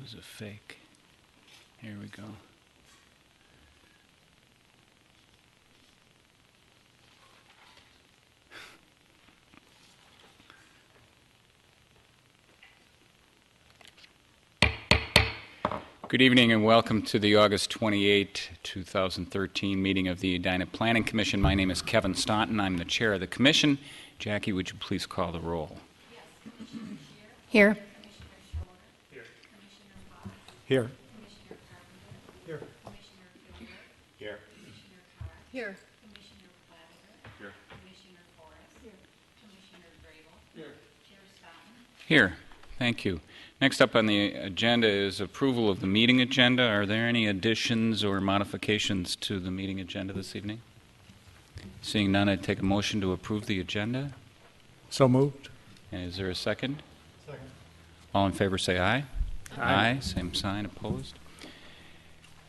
was a fake. Here we go. Good evening and welcome to the August 28, 2013 meeting of the Edina Planning Commission. My name is Kevin Staunton. I'm the chair of the commission. Jackie, would you please call the roll? Here. Here. Here. Here. Here. Commissioner Platter. Here. Commissioner Forrest. Here. Commissioner Grable. Here. Chair Staunton. Here. Thank you. Next up on the agenda is approval of the meeting agenda. Are there any additions or modifications to the meeting agenda this evening? Seeing none, I'd take a motion to approve the agenda. So moved. And is there a second? Second. All in favor say aye. Aye. Same sign. Opposed?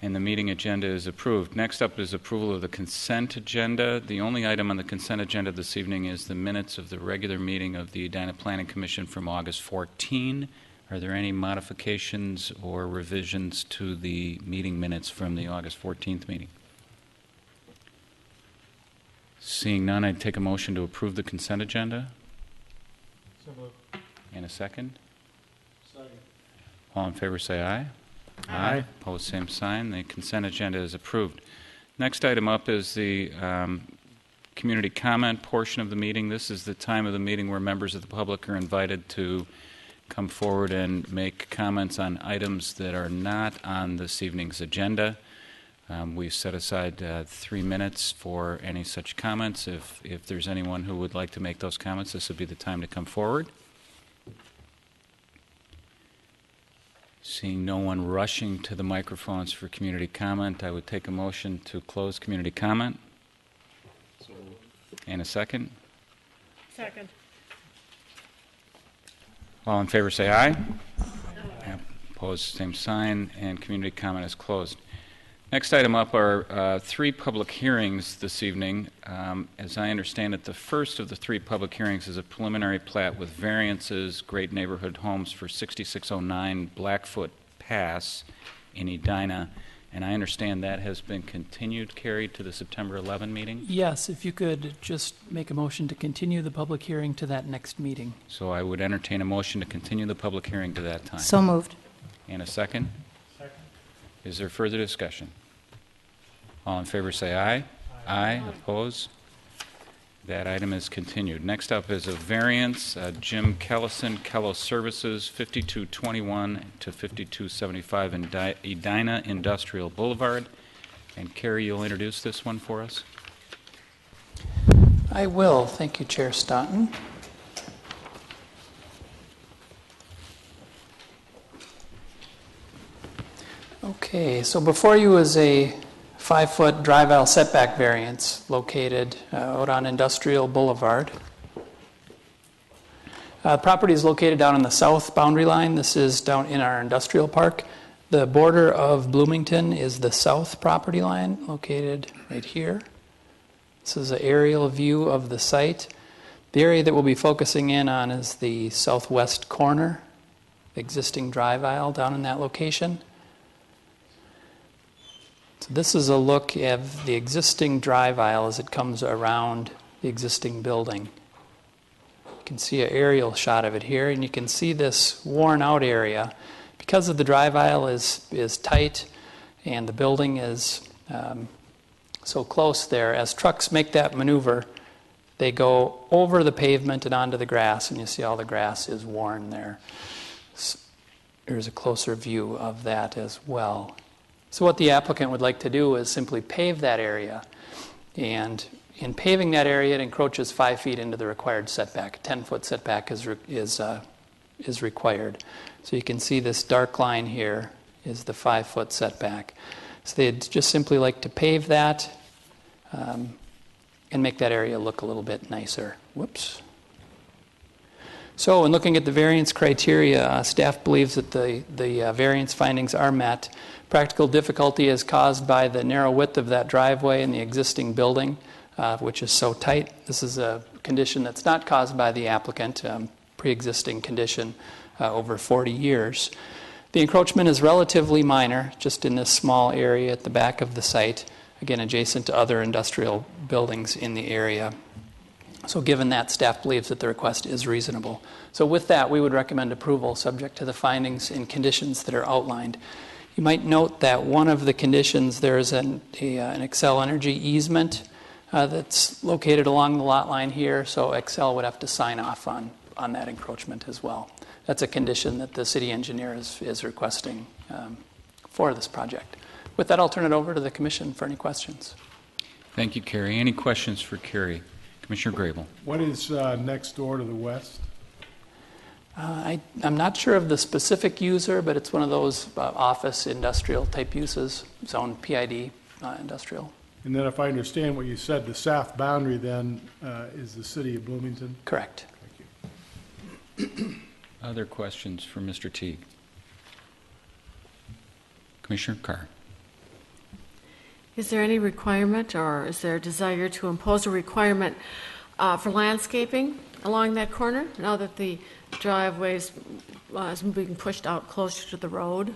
And the meeting agenda is approved. Next up is approval of the consent agenda. The only item on the consent agenda this evening is the minutes of the regular meeting of the Edina Planning Commission from August 14. Are there any modifications or revisions to the meeting minutes from the August 14th meeting? Seeing none, I'd take a motion to approve the consent agenda. So moved. And a second? Second. All in favor say aye. Aye. Opposed, same sign. The consent agenda is approved. Next item up is the community comment portion of the meeting. This is the time of the meeting where members of the public are invited to come forward and make comments on items that are not on this evening's agenda. We've set aside 3 minutes for any such comments. If there's anyone who would like to make those comments, this would be the time to come forward. Seeing no one rushing to the microphones for community comment, I would take a motion to close community comment. So moved. And a second. Second. All in favor say aye. Opposed, same sign, and community comment is closed. Next item up are 3 public hearings this evening. As I understand it, the first of the 3 public hearings is a preliminary plat with variances, Great Neighborhood Homes for 6609 Blackfoot Pass in Edina. And I understand that has been continued, carried to the September 11 meeting. Yes, if you could just make a motion to continue the public hearing to that next meeting. So I would entertain a motion to continue the public hearing to that time. So moved. And a second? Second. Is there further discussion? All in favor say aye. Aye. Opposed? That item is continued. Next up is a variance, Jim Kellison, Kello Services, 5221 to 5275 in Edina Industrial Boulevard. And Carrie, you'll introduce this one for us? I will. Thank you, Chair Staunton. Okay, so before you is a 5-foot drive aisle setback variance located out on Industrial Boulevard. The property is located down on the south boundary line. This is down in our industrial park. The border of Bloomington is the south property line located right here. This is an aerial view of the site. The area that we'll be focusing in on is the southwest corner, the existing drive aisle down in that location. So this is a look at the existing drive aisle as it comes around the existing building. You can see an aerial shot of it here, and you can see this worn out area. Because of the drive aisle is tight and the building is so close there, as trucks make that maneuver, they go over the pavement and onto the grass, and you see all the grass is worn there. So here's a closer view of that as well. So what the applicant would like to do is simply pave that area, and in paving that area, it encroaches 5 feet into the required setback. A 10-foot setback is required. So you can see this dark line here is the 5-foot setback. So they'd just simply like to pave that and make that area look a little bit nicer. Whoops. So in looking at the variance criteria, staff believes that the variance findings are met. Practical difficulty is caused by the narrow width of that driveway and the existing building, which is so tight. This is a condition that's not caused by the applicant, pre-existing condition over 40 years. The encroachment is relatively minor, just in this small area at the back of the site, again adjacent to other industrial buildings in the area. So given that, staff believes that the request is reasonable. So with that, we would recommend approval subject to the findings and conditions that are outlined. You might note that one of the conditions, there is an Xcel Energy easement that's located along the lot line here, so Xcel would have to sign off on that encroachment as well. That's a condition that the city engineer is requesting for this project. With that, I'll turn it over to the commission for any questions. Thank you, Carrie. Any questions for Carrie? Commissioner Grable. What is next door to the west? I'm not sure of the specific user, but it's one of those office industrial type uses, zone PID industrial. And then if I understand what you said, the south boundary then is the city of Bloomington? Correct. Thank you. Other questions for Mr. Teague? Commissioner Carr. Is there any requirement, or is there a desire to impose a requirement for landscaping along that corner, now that the driveway is being pushed out closer to the road?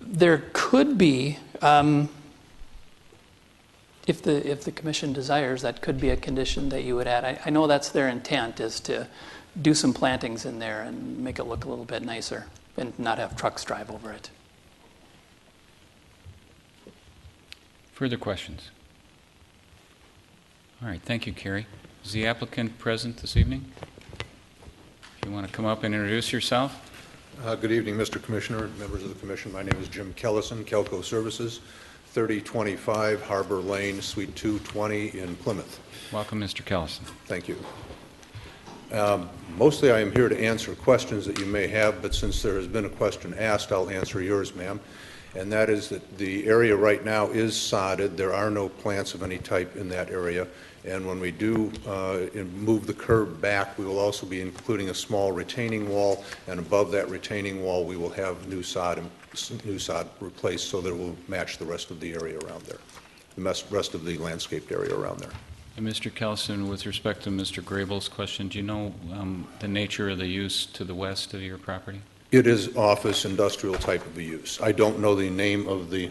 There could be, if the commission desires, that could be a condition that you would add. I know that's their intent, is to do some plantings in there and make it look a little bit nicer and not have trucks drive over it. Further questions? All right, thank you, Carrie. Is the applicant present this evening? If you want to come up and introduce yourself. Good evening, Mr. Commissioner, members of the Commission. My name is Jim Kellison, Kelco Services, 3025 Harbor Lane, Suite 220 in Plymouth. Welcome, Mr. Kellison. Thank you. Mostly I am here to answer questions that you may have, but since there has been a question asked, I'll answer yours, ma'am. And that is that the area right now is sodded. There are no plants of any type in that area. And when we do move the curb back, we will also be including a small retaining wall, and above that retaining wall we will have new sod replaced so that it will match the rest of the area around there, the rest of the landscaped area around there. And Mr. Kellison, with respect to Mr. Grable's question, do you know the nature of the use to the west of your property? It is office industrial type of a use. I don't know the name of the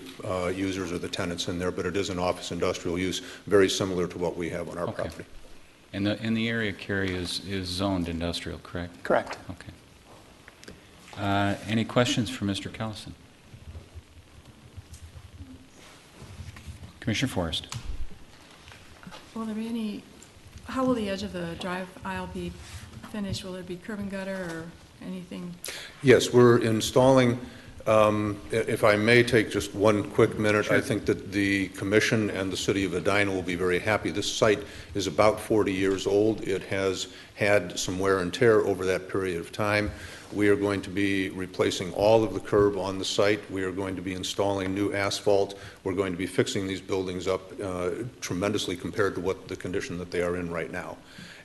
users or the tenants in there, but it is an office industrial use, very similar to what we have on our property. And the area, Carrie, is zoned industrial, correct? Correct. Okay. Any questions for Mr. Kellison? Commissioner Forrest. Will there be any, how will the edge of the drive aisle be finished? Will there be curb and gutter or anything? Yes, we're installing, if I may take just one quick minute, Sure. I think that the Commission and the City of Edina will be very happy. This site is about 40 years old. It has had some wear and tear over that period of time. We are going to be replacing all of the curb on the site. We are going to be installing new asphalt. We're going to be fixing these buildings up tremendously compared to what the condition that they are in right now.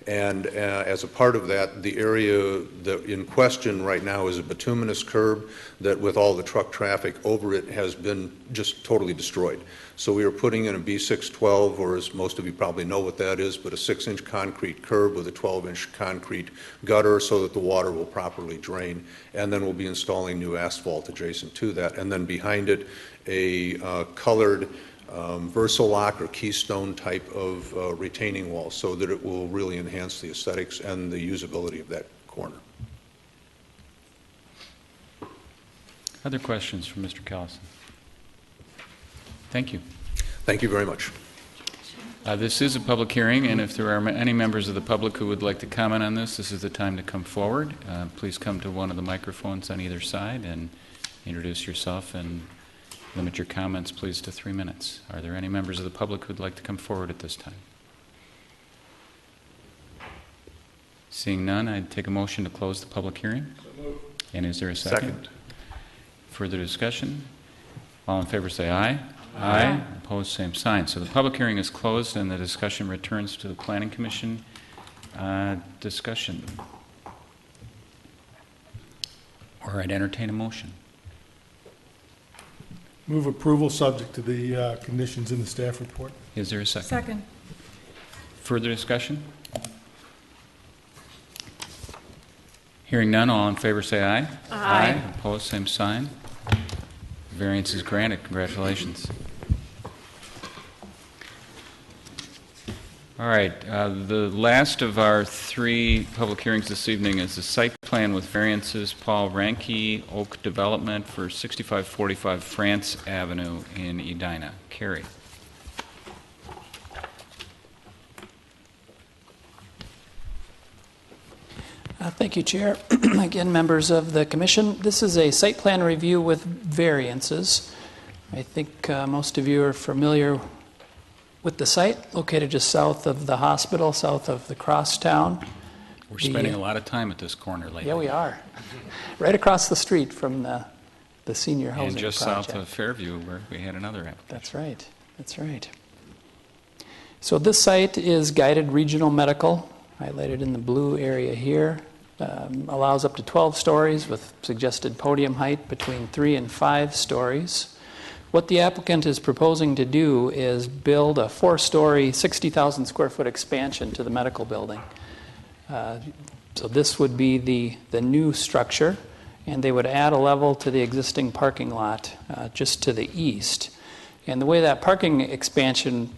And as a part of that, the area that in question right now is a bituminous curb that, with all the truck traffic over it, has been just totally destroyed. So we are putting in a B612, or as most of you probably know what that is, but a 6-inch concrete curb with a 12-inch concrete gutter so that the water will properly drain. And then we'll be installing new asphalt adjacent to that. And then behind it, a colored Versalock or Keystone type of retaining wall so that it will really enhance the aesthetics and the usability of that corner. Other questions for Mr. Kellison? Thank you. Thank you very much. This is a public hearing, and if there are any members of the public who would like to comment on this, this is the time to come forward. Please come to one of the microphones on either side and introduce yourself, and limit your comments, please, to 3 minutes. Are there any members of the public who would like to come forward at this time? Seeing none, I'd take a motion to close the public hearing. So moved. And is there a second? Second. Further discussion? All in favor say aye. Aye. Opposed, same sign. So the public hearing is closed and the discussion returns to the Planning Commission. Discussion. Or I'd entertain a motion. Move approval subject to the conditions in the staff report. Is there a second? Second. Further discussion? Hearing none, all in favor say aye. Aye. Opposed, same sign. Variance is granted. Congratulations. All right, the last of our 3 public hearings this evening is the site plan with variances, Paul Ranke, Oak Development for 6545 France Avenue in Edina. Carrie. Thank you, Chair. Again, members of the Commission, this is a site plan review with variances. I think most of you are familiar with the site, located just south of the hospital, south of the crosstown. We're spending a lot of time at this corner lately. Yeah, we are. Right across the street from the senior housing And just project. south of Fairview, where we had another application. That's right. That's right. So this site is guided regional medical, highlighted in the blue area here. Allows up to 12 stories with suggested podium height between 3 and 5 stories. What the applicant is proposing to do is build a 4-story, 60,000 square foot expansion to the medical building. So this would be the new structure, and they would add a level to the existing parking lot just to the east. And the way that parking expansion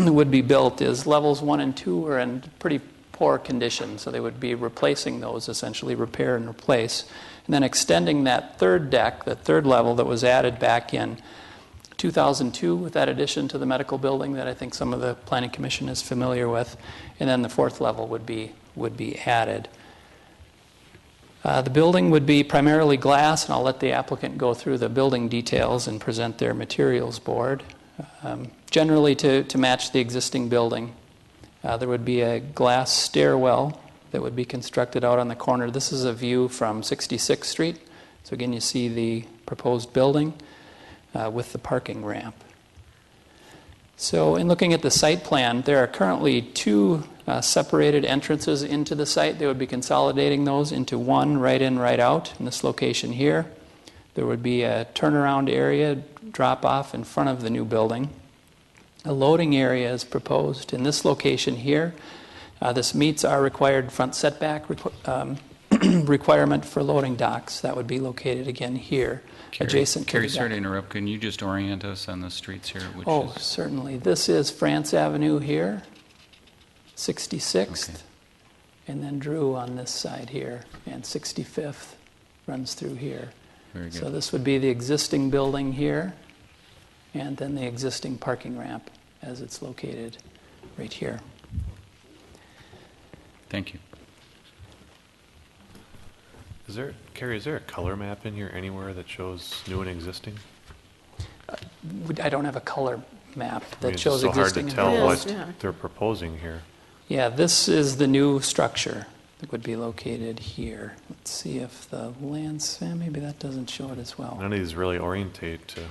would be built is levels 1 and 2 are in pretty poor condition, so they would be replacing those, essentially repair and replace, and then extending that third deck, the third level that was added back in 2002 with that addition to the medical building that I think some of the Planning Commission is familiar with, and then the fourth level would be added. The building would be primarily glass, and I'll let the applicant go through the building details and present their materials board. Generally to match the existing building. There would be a glass stairwell that would be constructed out on the corner. This is a view from 66th Street. So again, you see the proposed building with the parking ramp. So in looking at the site plan, there are currently 2 separated entrances into the site. They would be consolidating those into one right in, right out in this location here. There would be a turnaround area, drop off in front of the new building. A loading area is proposed in this location here. This meets our required front setback requirement for loading docks. That would be located again here, adjacent to the Carrie, deck. sorry to interrupt. Can you just orient us on the streets here? Certainly. This is France Avenue here, 66th, Okay. and then Drew on this side here, and 65th runs through here. Very good. So this would be the existing building here, and then the existing parking ramp as it's located right here. Thank you. Carrie, is there a color map in here anywhere that shows new and existing? I don't have a color map I mean, that it's shows so hard existing. to tell Yes, what yeah. they're proposing here. Yeah, this is the new structure that would be located here. Let's see if the maybe that doesn't show it as well. None of these really orientate to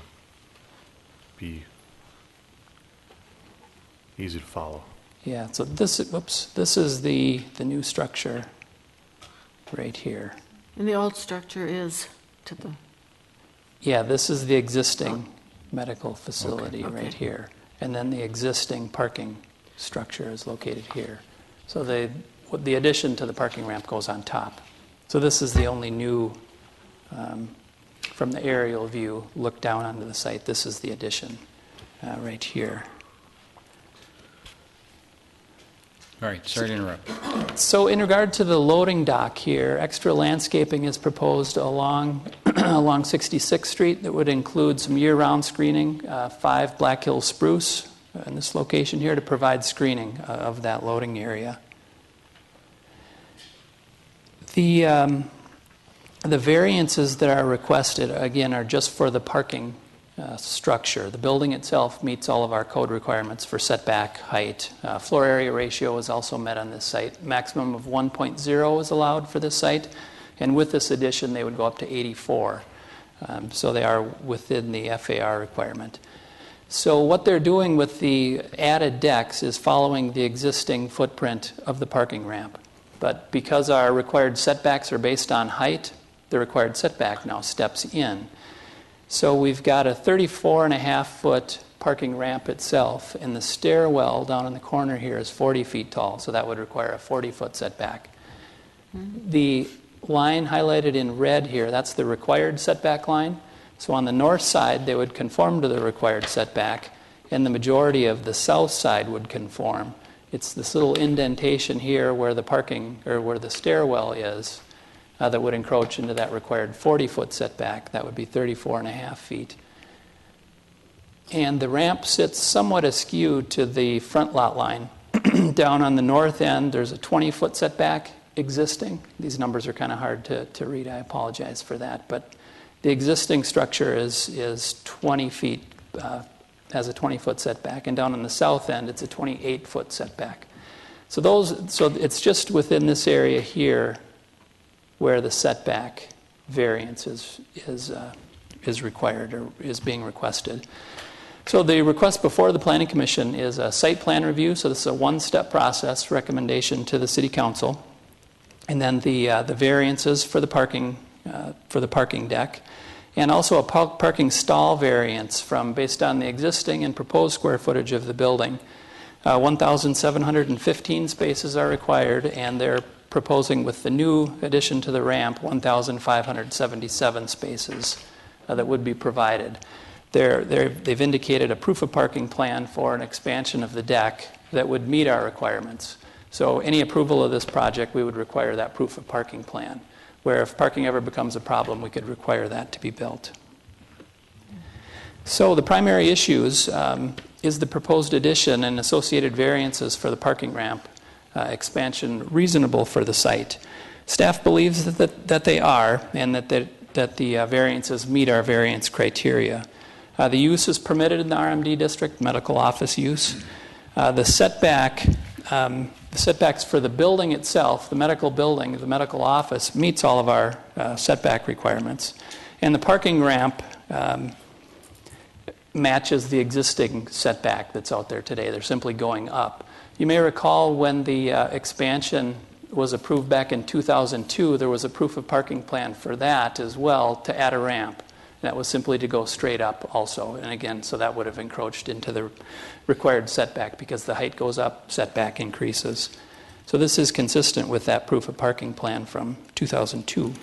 be easy to follow. Yeah, so this is the new structure right here. And the old structure is to the, Yeah, this is the existing medical facility Okay. right here. And then the existing parking structure is located here. So the addition to the parking ramp goes on top. So this is the only new, from the aerial view, look down onto the site, this is the addition right here. All right, sorry to interrupt. So in regard to the loading dock here, extra landscaping is proposed along 66th Street that would include some year-round screening, 5 Black Hill spruce in this location here to provide screening of that loading area. The variances that are requested, again, are just for the parking structure. The building itself meets all of our code requirements for setback height. Floor area ratio is also met on this site. Maximum of 1.0 is allowed for this site, and with this addition they would go up to 84. So they are within the FAR requirement. So what they're doing with the added decks is following the existing footprint of the parking ramp. But because our required setbacks are based on height, the required setback now steps in. So we've got a 34.5-foot parking ramp itself, and the stairwell down in the corner here is 40 feet tall, so that would require a 40-foot setback. The line highlighted in red here, that's the required setback line. So on the north side, they would conform to the required setback, and the majority of the south side would conform. It's this little indentation here where the parking, or where the stairwell is, that would encroach into that required 40-foot setback. That would be 34 and a half feet. And the ramp sits somewhat askew to the front lot line. Down on the north end, there's a 20-foot setback existing. These numbers are kind of hard to read. I apologize for that. But the existing structure is 20 feet, has a 20-foot setback. And down on the south end, it's a 28-foot setback. So it's just within this area here where the setback variance is required or is being requested. So the request before the Planning Commission is a site plan review. So this is a one-step process recommendation to the City Council, and then the variances for the parking deck, and also a parking stall variance based on the existing and proposed square footage of the building. 1,715 spaces are required, and they're proposing with the new addition to the ramp 1,577 spaces that would be provided. They've indicated a proof of parking plan for an expansion of the deck that would meet our requirements. So any approval of this project, we would require that proof of parking plan, where if parking ever becomes a problem, we could require that to be built. So the primary issues is the proposed addition and associated variances for the parking ramp expansion reasonable for the site. Staff believes that they are, and that the variances meet our variance criteria. The use is permitted in the RMD district, medical office use. The setbacks for the building itself, the medical building, the medical office, meets all of our setback requirements. And the parking ramp matches the existing setback that's out there today. They're simply going up. You may recall when the expansion was approved back in 2002, there was a proof of parking plan for that as well to add a ramp. That was simply to go straight up also. And again, so that would have encroached into the required setback because the height goes up, setback increases. So this is consistent with that proof of parking plan from 2002.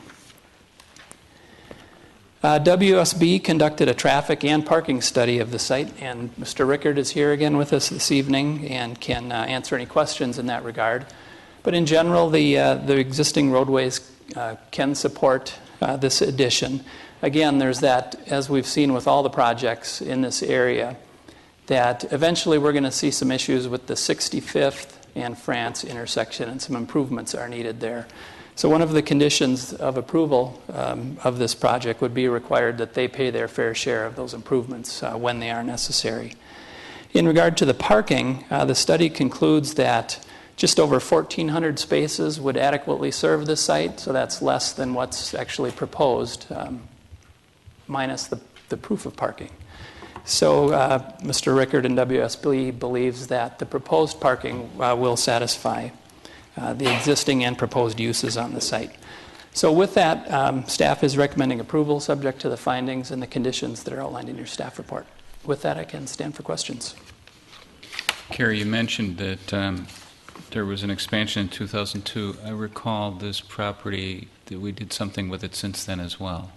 WSB conducted a traffic and parking study of the site, and Mr. Rickard is here again with us this evening and can answer any questions in that regard. But in general, the existing roadways can support this addition. Again, there's that, as we've seen with all the projects in this area, that eventually we're going to see some issues with the 65th and France intersection, and some improvements are needed there. So one of the conditions of approval of this project would be required that they pay their fair share of those improvements when they are necessary. In regard to the parking, the study concludes that just over 1,400 spaces would adequately serve this site, so that's less than what's actually proposed, minus the proof of parking. So Mr. Rickard and WSB believes that the proposed parking will satisfy the existing and proposed uses on the site. So with that, staff is recommending approval subject to the findings and the conditions that are outlined in your staff report. With that, I can stand for questions. Carrie, you mentioned that there was an expansion in 2002. I recall this property, that we did something with it since then as well.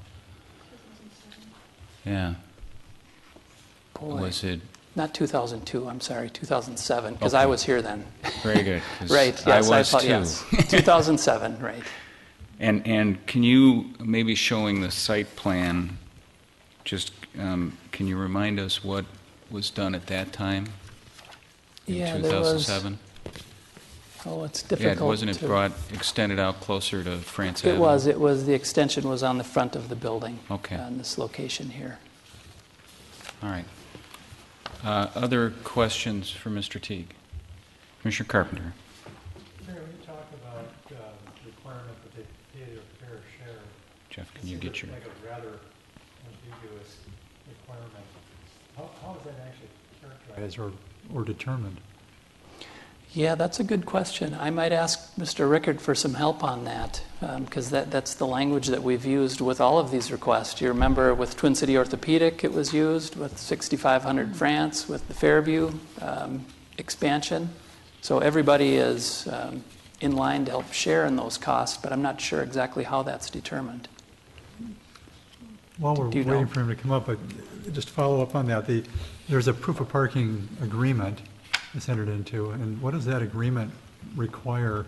Yeah. Boy. Was it? Not 2002, I'm sorry, 2007, because Okay. I was here then. Very good. 'Cause Right, yes, I was too. yes. 2007, right. And can you, maybe showing the site plan, just can you remind us what was done at that time? Yeah, In there was, 2007? it's Yeah, difficult wasn't it to- extended out closer to France It Avenue? was, the extension was on the front of the building. Okay. On this location here. All right. Other questions for Mr. Teague? Commissioner Carpenter? Mayor, when you talk about the requirement that they pay their fair share, Jeff, can you get your... like a rather ambiguous requirement. How is that actually characterized or determined? Yeah, that's a good question. I might ask Mr. Rickard for some help on that, because that's the language that we've used with all of these requests. You remember with Twin City Orthopedic, it was used with 6,500 France, with the Fairview expansion. So everybody is in line to help share in those costs, but I'm not sure exactly how that's determined. While we're Do you waiting know? for him to come up, but just to follow up on that, there's a proof of parking agreement that's entered into, and what does that agreement require?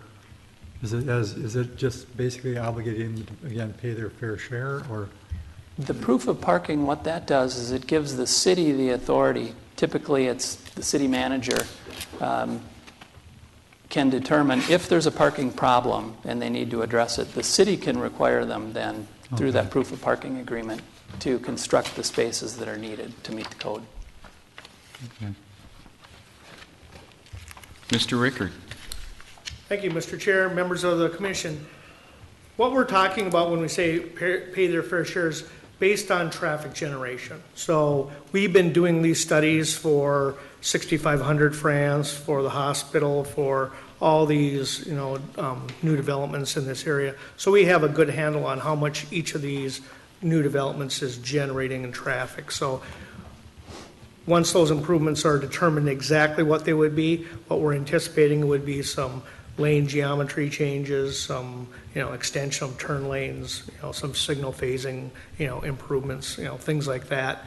Is it just basically obligating them to, again, pay their fair share, or? The proof of parking, what that does is it gives the city the authority, typically it's the city manager, can determine if there's a parking problem and they need to address it. The city can require them then, through Okay. that proof of parking agreement, to construct the spaces that are needed to meet the code. Okay. Mr. Rickard. Thank you, Mr. Chair, members of the commission. What we're talking about when we say pay their fair share is based on traffic generation. So we've been doing these studies for 6,500 France, for the hospital, for all these, new developments in this area. So we have a good handle on how much each of these new developments is generating in traffic. So once those improvements are determined exactly what they would be, what we're anticipating would be some lane geometry changes, some, extension of turn lanes, some signal phasing, improvements, things like that.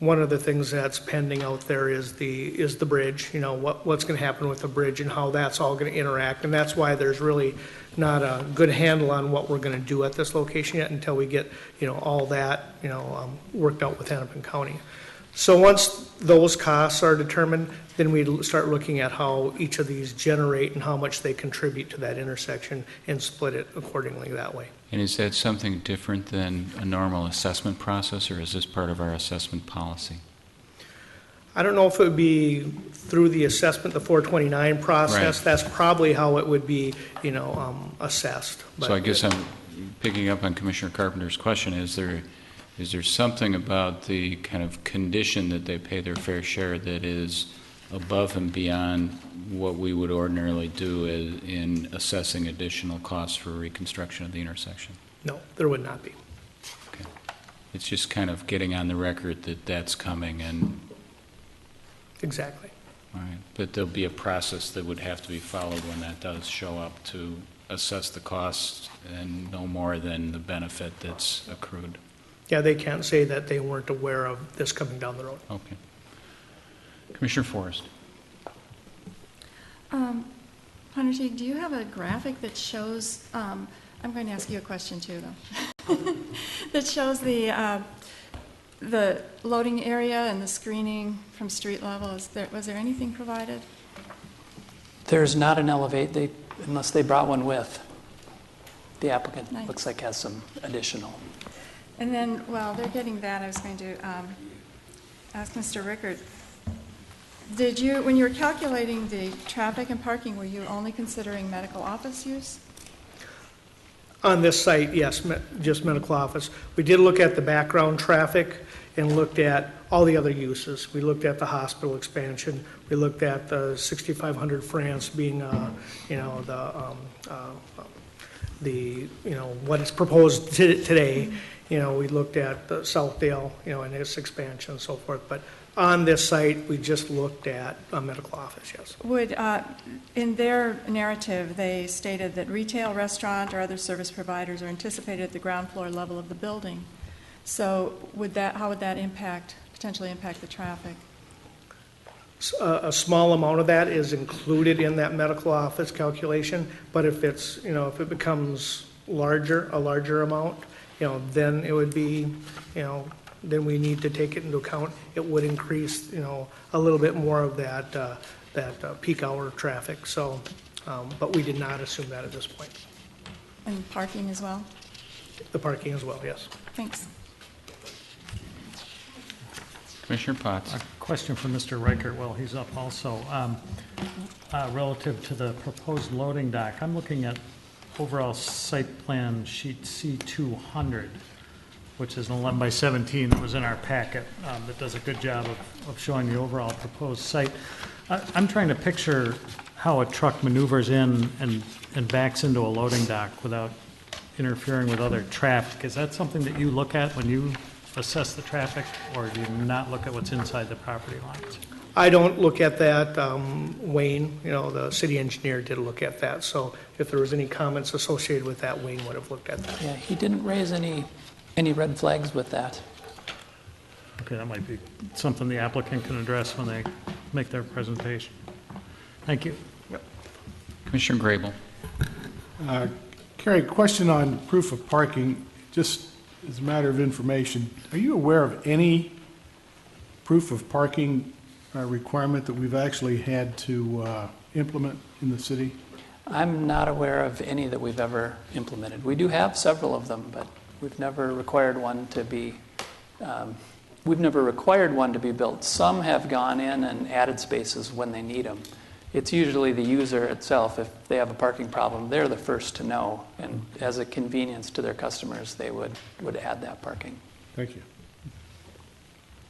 One of the things that's pending out there is the bridge, what's going to happen with the bridge and how that's all going to interact. And that's why there's really not a good handle on what we're going to do at this location yet until we get, all that, worked out with Hennepin County. So once those costs are determined, then we start looking at how each of these generate and how much they contribute to that intersection and split it accordingly that way. And is that something different than a normal assessment process, or is this part of our assessment policy? I don't know if it would be through the assessment, the 429 process. Right. That's probably how it would be, assessed. So I guess I'm picking up on Commissioner Carpenter's question. Is there something about the kind of condition that they pay their fair share that is above and beyond what we would ordinarily do in assessing additional costs for reconstruction of the intersection? No, there would not be. Okay. It's just kind of getting on the record that that's coming, and Exactly. all right. But there'll be a process that would have to be followed when that does show up to assess the costs and no more than the benefit that's accrued. Yeah, they can't say that they weren't aware of this coming down the road. Okay. Commissioner Forrest. Hunter Teague, do you have a graphic that shows, I'm going to ask you a question too, though, that shows the loading area and the screening from street level? Was there anything provided? There's not an unless they brought one with. The applicant Nice. looks like has some additional. And then, while they're getting that, I was going to ask Mr. Rickard, when you were calculating the traffic and parking, were you only considering medical office use? On this site, yes, just medical office. We did look at the background traffic and looked at all the other uses. We looked at the hospital expansion. We looked at the 6,500 France being, what is proposed today. We looked at the Southdale, and its expansion and so forth. But on this site, we just looked at a medical office, yes. Would, in their narrative, they stated that retail, restaurant, or other service providers are anticipated at the ground floor level of the building. So how would that potentially impact the traffic? A small amount of that is included in that medical office calculation, but if if it becomes a larger amount, then it would be, then we need to take it into account. It would increase, a little bit more of that peak hour traffic. So, but we did not assume that at this point. And parking as well? The parking as well, yes. Thanks. Commissioner Potts. A question for Mr. Reichert while he's up also. Relative to the proposed loading dock, I'm looking at overall site plan sheet C200, which is an 11 by 17 that was in our packet that does a good job of showing the overall proposed site. I'm trying to picture how a truck maneuvers in and backs into a loading dock without interfering with other traffic. Is that something that you look at when you assess the traffic, or do you not look at what's inside the property lines? I don't look at that. Wayne, the city engineer did look at that. So if there was any comments associated with that, Wayne would have looked at that. Yeah, he didn't raise any red flags with that. Okay, that might be something the applicant can address when they make their presentation. Thank you. Commissioner Grable. Carrie, question on proof of parking, just as a matter of information. Are you aware of any proof of parking requirement that we've actually had to implement in the city? I'm not aware of any that we've ever implemented. We do have several of them, but we've never required one to be built. Some have gone in and added spaces when they need them. It's usually the user itself. If they have a parking problem, they're the first to know. And as a convenience to their customers, they would add that parking. Thank you.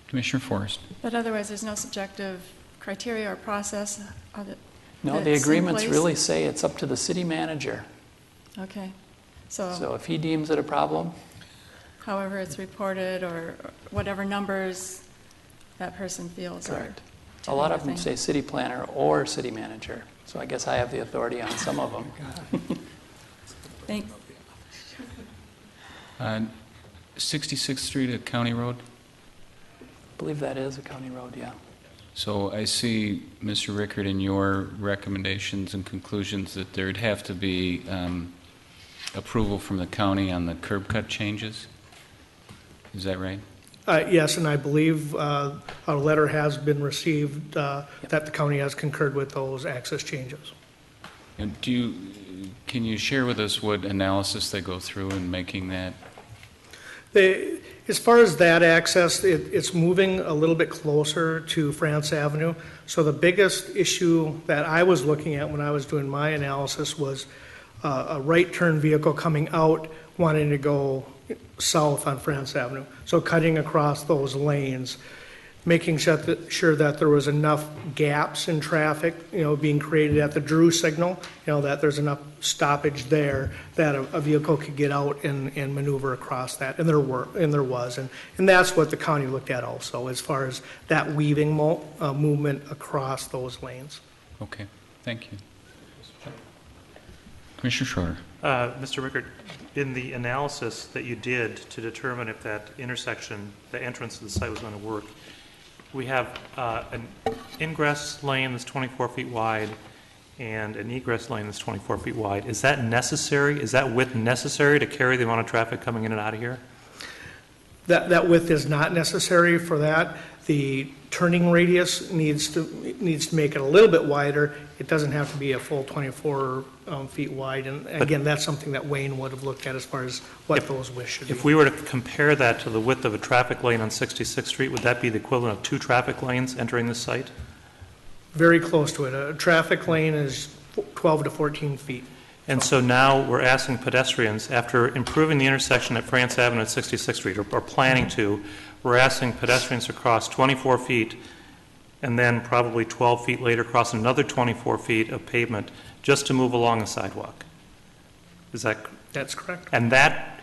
Commissioner Forrest. But otherwise, there's no subjective criteria or process? No, the that's in agreements place? really say it's up to the city manager. Okay. So So if he deems it a problem, however it's reported or whatever numbers that person feels are. correct. to A be lot a of them thing. say city planner or city manager. So I guess I have the authority on some of them. Thanks. 66th Street at County Road. I believe that is a county road, yeah. So I see, Mr. Rickard, in your recommendations and conclusions that there'd have to be approval from the county on the curb cut changes. Is that right? Yes, and I believe a letter has been received that the county has concurred with those access changes. And can you share with us what analysis they go through in making that? As far as that access, it's moving a little bit closer to France Avenue. So the biggest issue that I was looking at when I was doing my analysis was a right turn vehicle coming out wanting to go south on France Avenue. So cutting across those lanes, making sure that there was enough gaps in traffic, being created at the Drew signal, that there's enough stoppage there that a vehicle could get out and maneuver across that. And there was. And that's what the county looked at also, as far as that weaving movement across those lanes. Okay, thank you. Commissioner Schroeder. Mr. Rickard, in the analysis that you did to determine if that intersection, the entrance to the site was going to work, we have an ingress lane that's 24 feet wide and an egress lane that's 24 feet wide. Is that necessary? Is that width necessary to carry the amount of traffic coming in and out of here? That width is not necessary for that. The turning radius needs to make it a little bit wider. It doesn't have to be a full 24 feet wide. And again, that's something that Wayne would have looked at as far as what those widths should be. If we were to compare that to the width of a traffic lane on 66th Street, would that be the equivalent of 2 traffic lanes entering the site? Very close to it. A traffic lane is 12 to 14 feet. And so now we're asking pedestrians, after improving the intersection at France Avenue at 66th Street, or planning to, we're asking pedestrians to cross 24 feet and then probably 12 feet later cross another 24 feet of pavement just to move along a sidewalk. Is that? That's correct. And that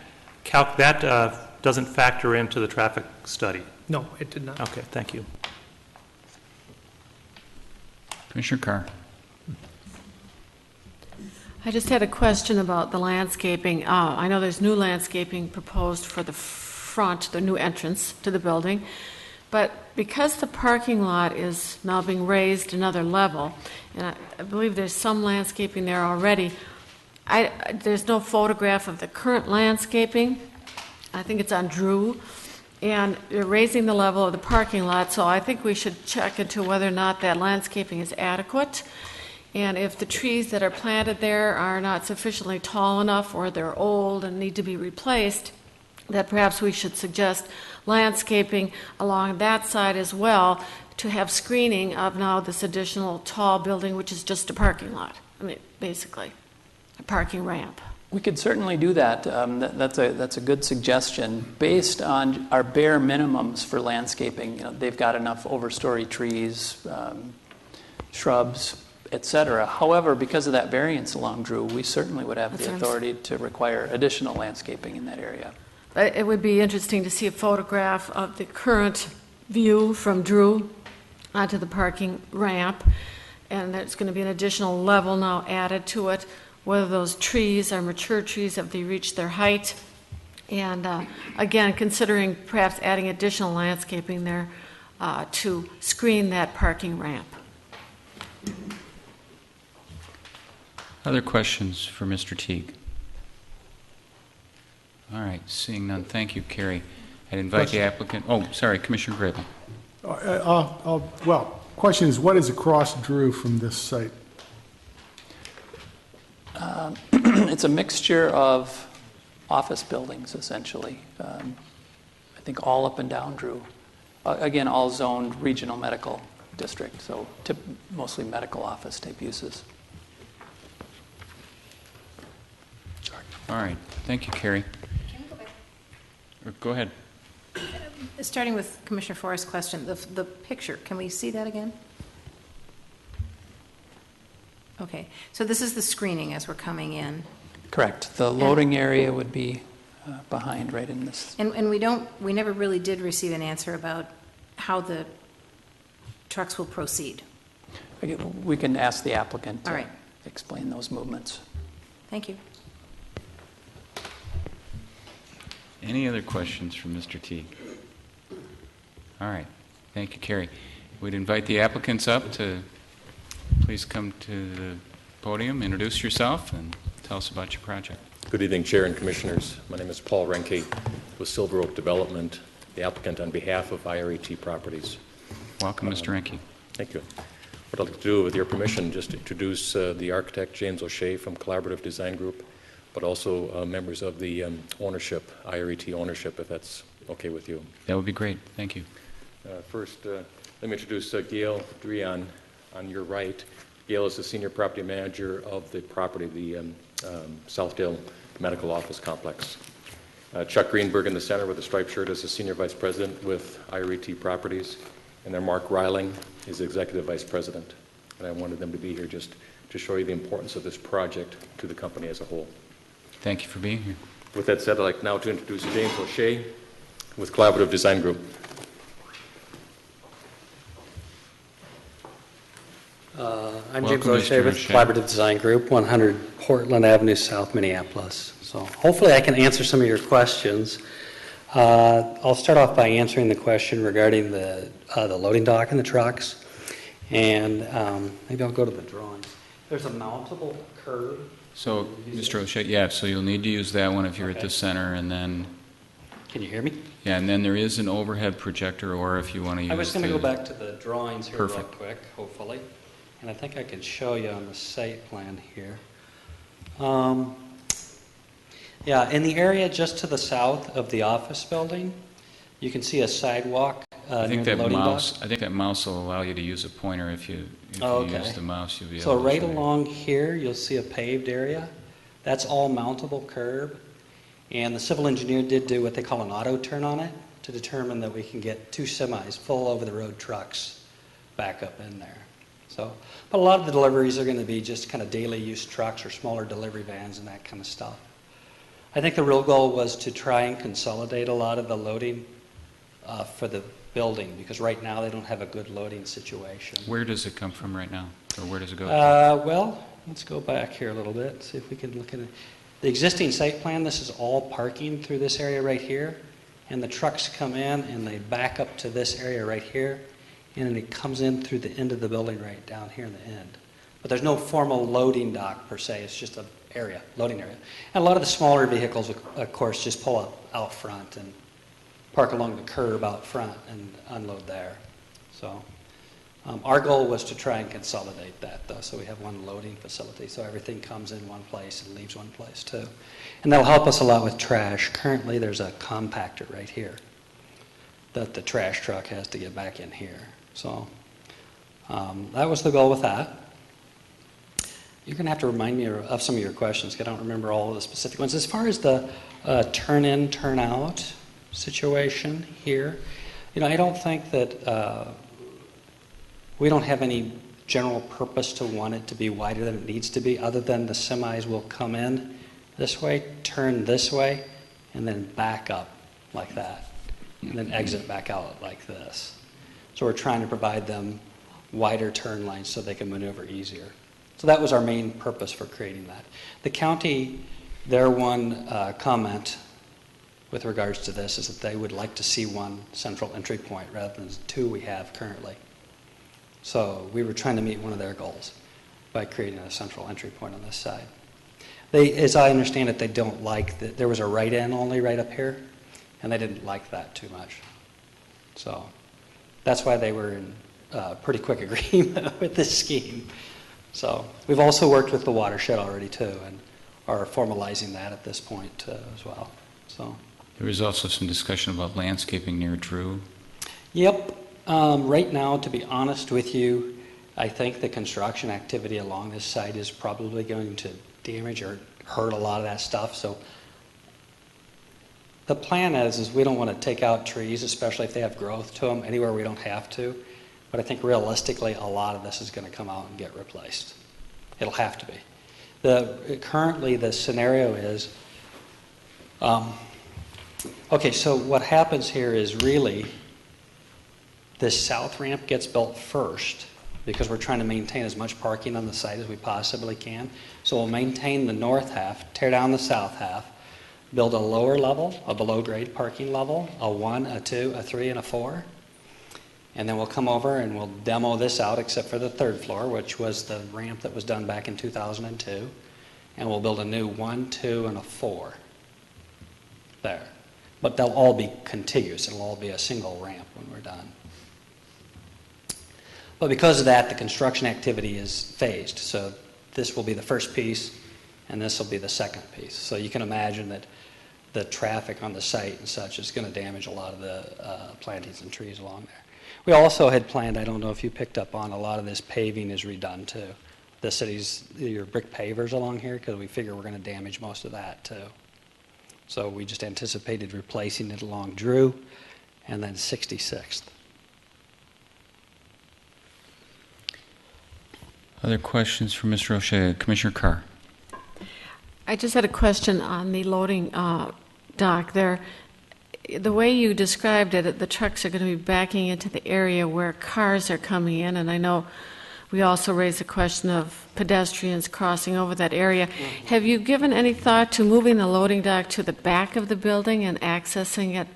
doesn't factor into the traffic study? No, it did not. Okay, thank you. Commissioner Carr. I just had a question about the landscaping. I know there's new landscaping proposed for the front, the new entrance to the building, but because the parking lot is now being raised another level, and I believe there's some landscaping there already, there's no photograph of the current landscaping. I think it's on Drew, and they're raising the level of the parking lot, so I think we should check into whether or not that landscaping is adequate. And if the trees that are planted there are not sufficiently tall enough or they're old and need to be replaced, that perhaps we should suggest landscaping along that side as well to have screening of now this additional tall building, which is just a parking lot. I mean, basically, a parking ramp. We could certainly do that. That's a good suggestion. Based on our bare minimums for landscaping, they've got enough overstory trees, shrubs, etc. However, because of that variance along Drew, we certainly would have the authority to require additional landscaping in that area. It would be interesting to see a photograph of the current view from Drew onto the parking ramp, and there's going to be an additional level now added to it, whether those trees are mature trees, have they reached their height, and again, considering perhaps adding additional landscaping there to screen that parking ramp. Other questions for Mr. Teague? All right, seeing none, thank you, Carrie. I'd invite the applicant, oh, sorry, Commissioner Grable. Well, question is, what is across Drew from this site? It's a mixture of office buildings, essentially. I think all up and down Drew. Again, all zoned regional medical district, so mostly medical office type uses. All right, thank you, Carrie. Can we go back? Go ahead. Starting with Commissioner Forrest's question, the picture, can we see that again? Okay, so this is the screening as we're coming in. Correct. The loading area would be behind right in this. And we never really did receive an answer about how the trucks will proceed. We can ask the applicant All to right. explain those movements. Thank you. Any other questions from Mr. Teague? All right, thank you, Carrie. We'd invite the applicants up to please come to the podium, introduce yourself, and tell us about your project. Good evening, Chair and Commissioners. My name is Paul Renke with Silver Oak Development, the applicant on behalf of IRET Properties. Welcome, Mr. Renke. Thank you. What I'd like to do, with your permission, just introduce the architect, James O'Shea from Collaborative Design Group, but also members of the ownership, IRET ownership, if that's okay with you. That would be great. Thank you. First, let me introduce Gail Drian on your right. Gail is the senior property manager of the property, the Southdale Medical Office Complex. Chuck Greenberg in the center with the striped shirt is the senior vice president with IRET Properties. And then Mark Reiling is executive vice president. And I wanted them to be here just to show you the importance of this project to the company as a whole. Thank you for being here. With that said, I'd like now to introduce James O'Shea with Collaborative Design Group. I'm Welcome, James O'Shea Mr. with O'Shea. Collaborative Design Group, 100 Portland Avenue South, Minneapolis. So hopefully I can answer some of your questions. I'll start off by answering the question regarding the loading dock and the trucks. And maybe I'll go to the drawings. There's a mountable curb. So, Mr. O'Shea, yeah, so you'll need to use that one if you're at Okay. the center, and then, Can you hear me? yeah, and then there is an overhead projector, or if you want to use I was going to the- go back to the drawings here real Perfect. quick, hopefully. And I think I can show you on the site plan here. Yeah, in the area just to the south of the office building, you can see a sidewalk I near think the that loading mouse. dock. I think that mouse will allow you to use a pointer if you Okay. use the mouse. You'll be So able to right show you. along here, you'll see a paved area. That's all mountable curb. And the civil engineer did do what they call an auto turn on it to determine that we can get 2 semis, full over-the-road trucks, back up in there. So, but a lot of the deliveries are going to be just kind of daily use trucks or smaller delivery vans and that kind of stuff. I think the real goal was to try and consolidate a lot of the loading for the building, because right now they don't have a good loading situation. Where does it come from right now, or where does it go? Well, let's go back here a little bit, see if we can look at it. The existing site plan, this is all parking through this area right here, and the trucks come in and they back up to this area right here, and then it comes in through the end of the building right down here in the end. But there's no formal loading dock per se, it's just an area, loading area. And a lot of the smaller vehicles, of course, just pull up out front and park along the curb out front and unload there. So our goal was to try and consolidate that, though, so we have one loading facility, so everything comes in one place and leaves one place, too. And that'll help us a lot with trash. Currently, there's a compactor right here that the trash truck has to get back in here. So that was the goal with that. You're going to have to remind me of some of your questions, because I don't remember all of the specific ones. As far as the turn-in, turn-out situation here, you know, I don't think that we don't have any general purpose to want it to be wider than it needs to be, other than the semis will come in this way, turn this way, and then back up like that, and then exit back out like this. So we're trying to provide them wider turn lanes so they can maneuver easier. So that was our main purpose for creating that. The county, their one comment with regards to this is that they would like to see one central entry point rather than two we have currently. So we were trying to meet one of their goals by creating a central entry point on this side. They, as I understand it, they don't like that there was a right-in only right up here, and they didn't like that too much. So that's why they were in pretty quick agreement with this scheme. So we've also worked with the watershed already too, and are formalizing that at this point as well. So There was also some discussion about landscaping near Drew. yep. Right now, to be honest with you, I think the construction activity along this site is probably going to damage or hurt a lot of that stuff. So the plan is we don't want to take out trees, especially if they have growth to them, anywhere we don't have to. But I think realistically, a lot of this is going to come out and get replaced. It'll have to be. Currently, the scenario is, okay, so what happens here is really this south ramp gets built first because we're trying to maintain as much parking on the site as we possibly can. So we'll maintain the north half, tear down the south half, build a lower level, a below grade parking level, a 1, a 2, a 3, and a 4. And then we'll come over and we'll demo this out except for the third floor, which was the ramp that was done back in 2002. And we'll build a new 1, 2, and a 4 there. But they'll all be contiguous. It'll all be a single ramp when we're done. But because of that, the construction activity is phased. So this will be the first piece, and this will be the second piece. So you can imagine that the traffic on the site and such is going to damage a lot of the plantings and trees along there. We also had planned, I don't know if you picked up on, a lot of this paving is redone too. The city's, your brick pavers along here, because we figure we're going to damage most of that too. So we just anticipated replacing it along Drew and then 66th. Other questions for Mr. O'Shea? Commissioner Carr. I just had a question on the loading dock there. The way you described it, the trucks are going to be backing into the area where cars are coming in, and I know we also raised the question of pedestrians crossing over that area. Have you given any thought to moving the loading dock to the back of the building and accessing it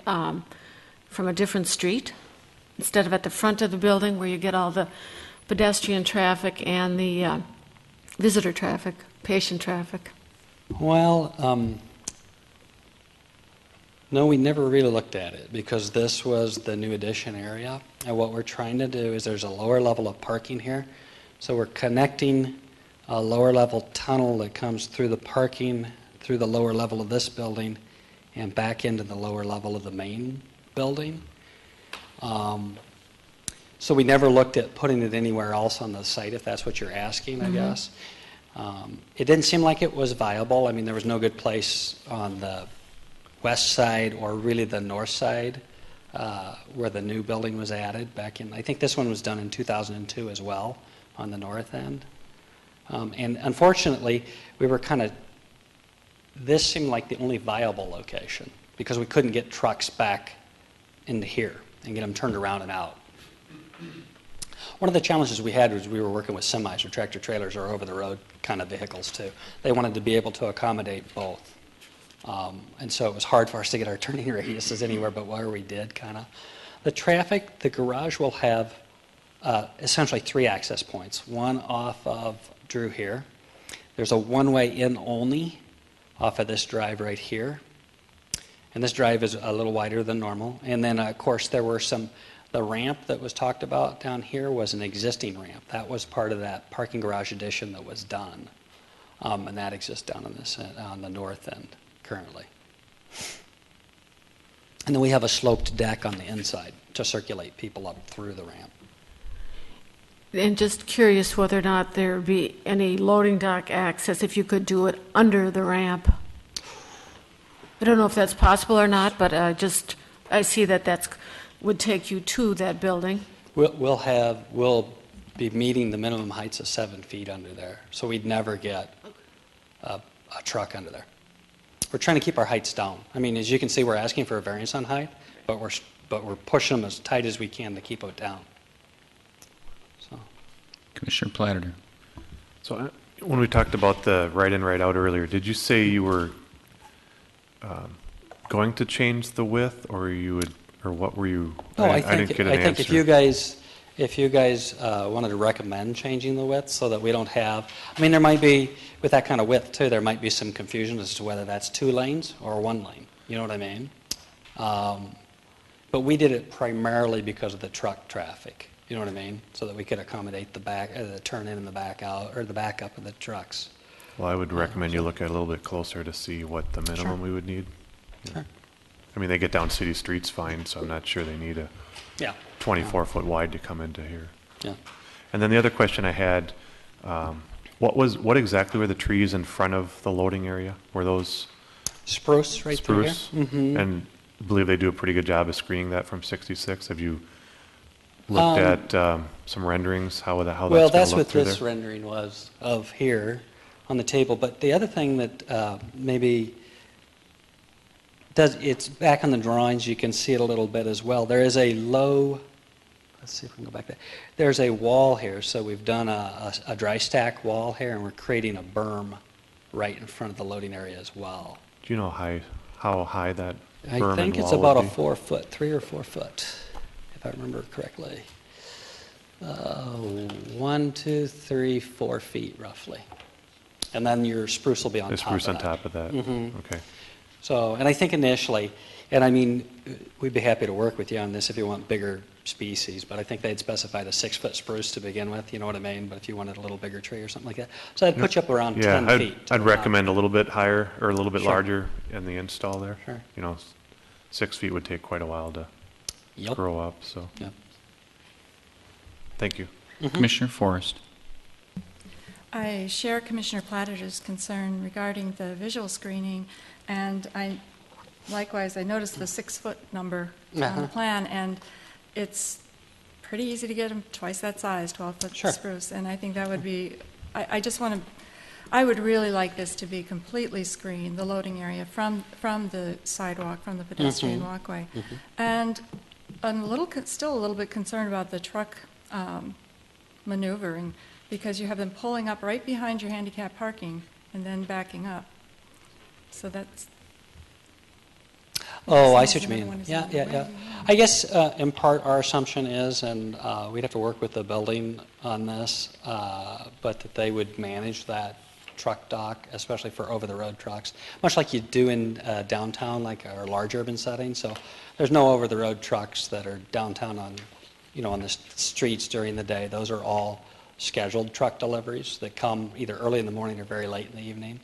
from a different street instead of at the front of the building where you get all the pedestrian traffic and the visitor traffic, patient traffic? Well, no, we never really looked at it because this was the new addition area. And what we're trying to do is there's a lower level of parking here. So we're connecting a lower level tunnel that comes through the parking, through the lower level of this building, and back into the lower level of the main building. So we never looked at putting it anywhere else on the site, if that's what you're asking, I guess. It didn't seem like it was viable. I mean, there was no good place on the west side or really the north side where the new building was added back in, I think this one was done in 2002 as well on the north end. And unfortunately, we were kind of, this seemed like the only viable location because we couldn't get trucks back into here and get them turned around and out. One of the challenges we had was we were working with semis or tractor trailers or over-the-road kind of vehicles too. They wanted to be able to accommodate both. And so it was hard for us to get our turning radiuses anywhere but where we did kind of. The traffic, the garage will have essentially 3 access points. One off of Drew here. There's a one-way in only off of this drive right here. And this drive is a little wider than normal. And then, of course, there were the ramp that was talked about down here was an existing ramp. That was part of that parking garage addition that was done. And that exists down on the north end currently. And then we have a sloped deck on the inside to circulate people up through the ramp. And just curious whether or not there would be any loading dock access if you could do it under the ramp. I don't know if that's possible or not, but I see that would take you to that building. We'll be meeting the minimum heights of 7 feet under there, so we'd never get a truck under there. We're trying to keep our heights down. I mean, as you can see, we're asking for a variance on height, but we're but we're pushing them as tight as we can to keep it down. So, Commissioner Platter. So when we talked about the right in, right out earlier, did you say you were going to change the width, or you would, or what were you? no, I didn't think, get an I think answer. if you guys wanted to recommend changing the width so that we don't have, I mean, there might be, with that kind of width too, there might be some confusion as to whether that's 2 lanes or 1 lane. You know what I mean? But we did it primarily because of the truck traffic. You know what I mean? So that we could accommodate the turn in and the back out, or the back up of the trucks. Well, I would recommend you look at it a little bit closer to see what the minimum we would need. Sure. I mean, they get down city streets fine, so I'm not sure they need a Yeah. 24-foot wide to come into here. Yeah. And then the other question I had, what exactly were the trees in front of the loading area? Were those Spruce right spruce? through here. And I believe they do a pretty good job of screening that from 66. Have you looked at some renderings, how that's Well, going to that's look what through this there? rendering was of here on the table. But the other thing that maybe it's back on the drawings, you can see it a little bit as well. There is a low, let's see if we can go back there. There's a wall here, so we've done a dry stack wall here, and we're creating a berm right in front of the loading area as well. Do you know how high that I berm think and it's wall about would a be? 4 foot, 3 or 4 foot, if I remember correctly. 1, 2, 3, 4 feet roughly. And then your spruce will be on The top spruce of on that. top of that? Mhm. Okay. So, and I think initially, and I mean, we'd be happy to work with you on this if you want bigger species, but I think they'd specified a 6-foot spruce to begin with, you know what I mean? But if you wanted a little bigger tree or something like that. So I'd put you up around 10 Yeah, feet. to I'd the top. recommend a little bit higher or a little bit Sure. larger in the install there. Sure. You know, 6 feet would take quite a while to Yep. grow up, so. Yep. Thank you. Commissioner Forrest. I share Commissioner Platter's concern regarding the visual screening, and likewise, I noticed the 6-foot number on Uh-huh. the plan, and it's pretty easy to get them twice that size, 12-foot Sure. spruce, and I think that would be, I just want to, I would really like this to be completely screened, the loading area from the sidewalk, from the pedestrian Mhm. walkway. Mhm. And I'm still a little bit concerned about the truck maneuvering, because you have them pulling up right behind your handicap parking and then backing up. So that's. Oh, I Sounds see what you another mean. one is Yeah, in the yeah, way. yeah. I guess in part our assumption is, and we'd have to work with the building on this, but that they would manage that truck dock, especially for over-the-road trucks, much like you do in downtown, like our large urban settings. So there's no over-the-road trucks that are downtown on the streets during the day. Those are all scheduled truck deliveries that come either early in the morning or very late in the evening.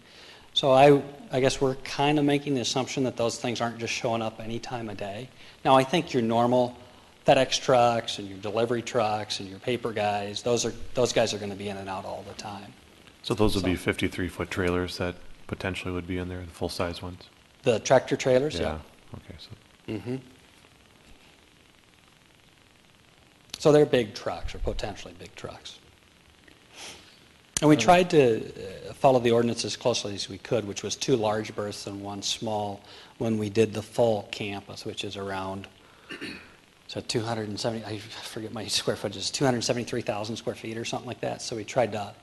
So I guess we're kind of making the assumption that those things aren't just showing up any time of day. Now, I think your normal FedEx trucks and your delivery trucks and your paper guys, those guys are going to be in and out all the time. So those would be 53-foot trailers that potentially would be in there, the full-size ones? The tractor trailers, yeah. Okay, so. Mm-hmm. So they're big trucks, or potentially big trucks. And we tried to follow the ordinance as closely as we could, which was 2 large berths and 1 small, when we did the full campus, which is around, so 270, I forget my square footage, 273,000 square feet or something like that. So we tried to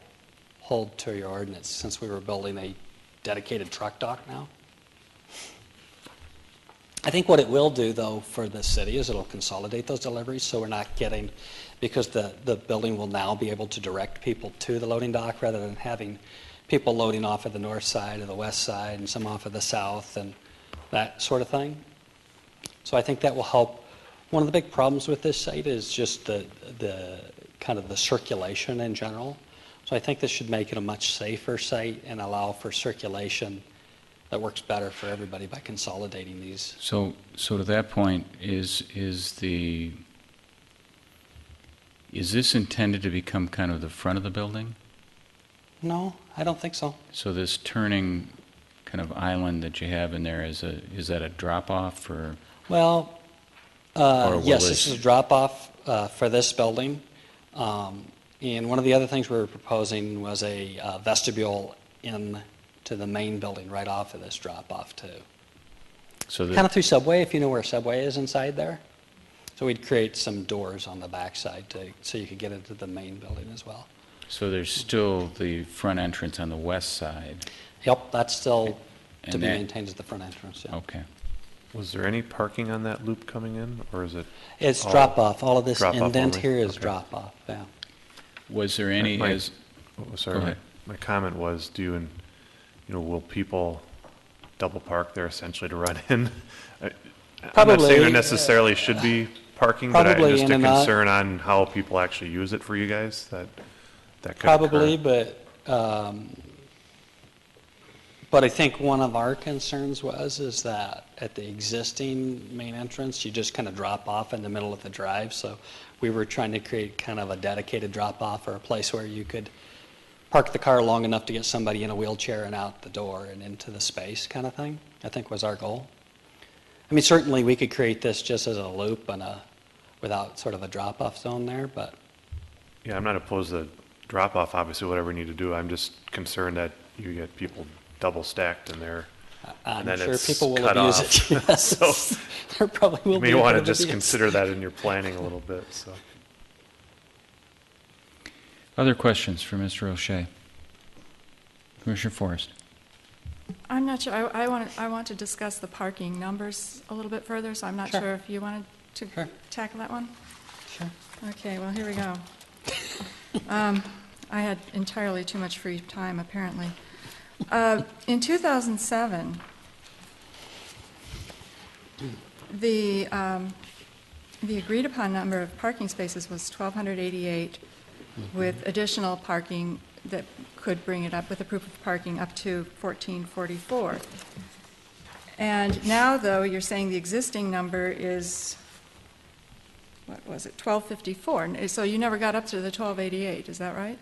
hold to your ordinance since we were building a dedicated truck dock now. I think what it will do, though, for the city is it'll consolidate those deliveries, so we're not getting, because the building will now be able to direct people to the loading dock rather than having people loading off of the north side or the west side and some off of the south and that sort of thing. So I think that will help. One of the big problems with this site is just the kind of the circulation in general. So I think this should make it a much safer site and allow for circulation that works better for everybody by consolidating these. So to that point, is this intended to become kind of the front of the building? No, I don't think so. So this turning kind of island that you have in there, is that a drop-off or? Well, Or will yes, this is a drop-off for this building. And one of the other things we were proposing was a vestibule in to the main building right off of this drop-off too. So Kind of through Subway, if you know where Subway is inside there. So we'd create some doors on the backside so you could get into the main building as well. So there's still the front entrance on the west side? Yep, that's still to And be that- maintained as the front entrance, yeah. Okay. Was there any parking on that loop coming in, or is it? It's all drop-off. All of this drop-off indent only? here is Okay. drop-off, yeah. Was there any, My- as, Sorry, Go ahead. my comment was, will people double park there essentially to run in? I'm not Probably, saying there necessarily should be parking, but probably just in a and out. concern on how people actually use it for you guys, that could Probably, occur. but I think one of our concerns is that at the existing main entrance, you just kind of drop off in the middle of the drive. So we were trying to create kind of a dedicated drop-off or a place where you could park the car long enough to get somebody in a wheelchair and out the door and into the space kind of thing, I think was our goal. I mean, certainly we could create this just as a loop and without sort of a drop-off zone there, but Yeah, I'm not opposed to drop-off, obviously, whatever we need to do. I'm just concerned that you get people double stacked in there. I'm And then sure it's people will cut abuse off. it. Yes. So There probably will you be may a want bit to of just abuse. consider that in your planning a little bit, so. other questions for Mr. O'Shea? Commissioner Forrest? I'm not sure, I want to discuss the parking numbers a little bit further, so I'm not Sure. sure if you wanted to Sure. tackle that one? Sure. Okay, well, here we go. I had entirely too much free time, apparently. In 2007, the agreed-upon number of parking spaces was 1,288, with additional parking that could bring it up, with a proof of parking, up to 1,444. And now, though, you're saying the existing number is, what was it, 1,254. So you never got up to the 1,288, is that right?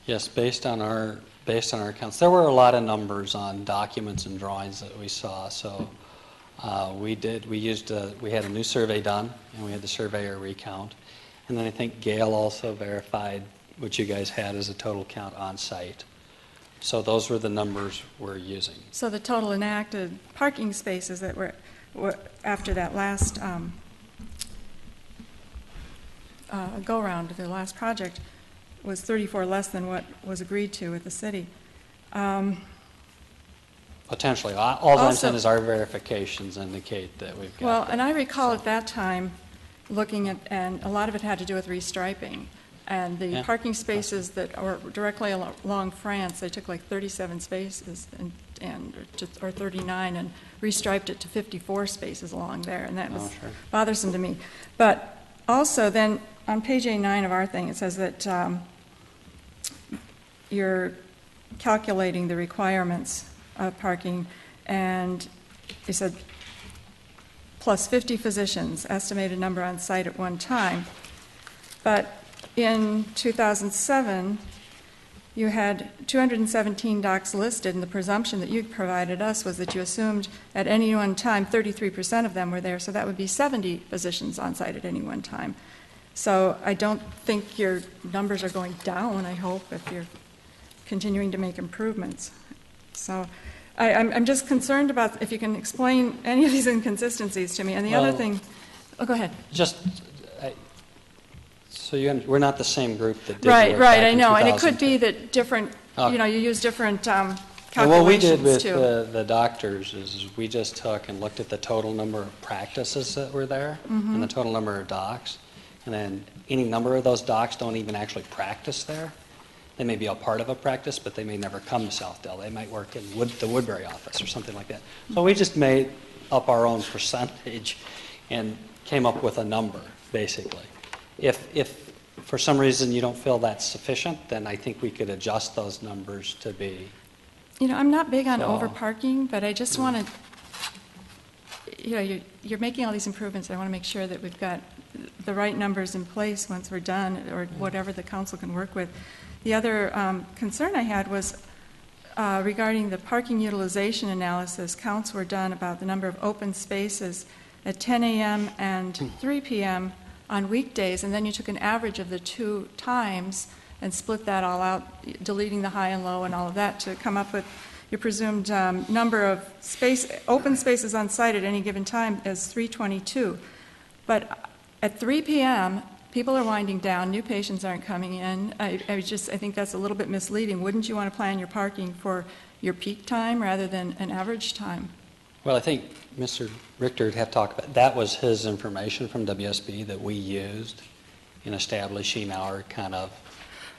Yes, based on our accounts. There were a lot of numbers on documents and drawings that we saw, so we had a new survey done, and we had the surveyor recount. And then I think Gail also verified what you guys had as a total count on site. So those were the numbers we're using. So the total enacted parking spaces that were after that last go-round, the last project, was 34 less than what was agreed to with the city. Potentially. All I'm Also- saying is our verifications indicate that we've got Well, that. and I recall at that time looking at, and a lot of it had to do with restriping. And the Yeah. parking spaces that are directly along France, they took like 37 spaces or 39 and restriped it to 54 spaces along there, and that was Oh, sure. bothersome to me. But also then, on page A9 of our thing, it says that you're calculating the requirements of parking, and it said plus 50 physicians, estimated number on site at one time. But in 2007, you had 217 docs listed, and the presumption that you provided us was that you assumed at any one time 33% of them were there, so that would be 70 physicians on site at any one time. So I don't think your numbers are going down, I hope, if you're continuing to make improvements. So I'm just concerned about if you can explain any of these inconsistencies to me. And the other Well- thing, go ahead. We're not the same group that did Right, work right, back I in know, and it could 2002. be that different, Okay. you use different And what we did calculations with too. the doctors is we just took and looked at the total number of practices that were there Mm-hmm. and the total number of docs. And then any number of those docs don't even actually practice there. They may be a part of a practice, but they may never come to Southdale. They might work in the Woodbury office or something like that. So we just made up our own percentage and came up with a number, basically. If for some reason you don't feel that's sufficient, then I think we could adjust those numbers to be. I'm not big on So- over-parking, but I just want to, you're making all these improvements. I want to make sure that we've got the right numbers in place once we're done, or whatever the council can work with. The other concern I had was regarding the parking utilization analysis. Counts were done about the number of open spaces at 10 a.m. and 3 p.m. on weekdays, and then you took an average of the two times and split that all out, deleting the high and low and all of that, to come up with your presumed number of open spaces on site at any given time as 322. But at 3 p.m., people are winding down, new patients aren't coming in. I think that's a little bit misleading. Wouldn't you want to plan your parking for your peak time rather than an average time? Well, I think Mr. Richter would have to talk about, that was his information from WSB that we used in establishing our kind of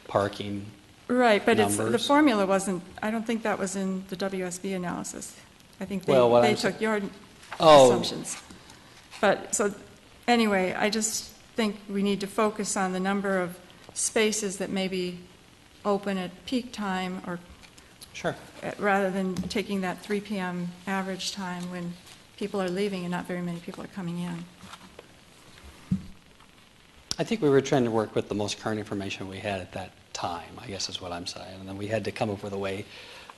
parking Right, but the numbers. formula wasn't, I don't think that was in the WSB analysis. I think Well, they took your Oh. assumptions. But, so, anyway, I just think we need to focus on the number of spaces that may be open at peak time, or Sure. rather than taking that 3 p.m. average time when people are leaving and not very many people are coming in. I think we were trying to work with the most current information we had at that time, I guess is what I'm saying. And then we had to come up with a way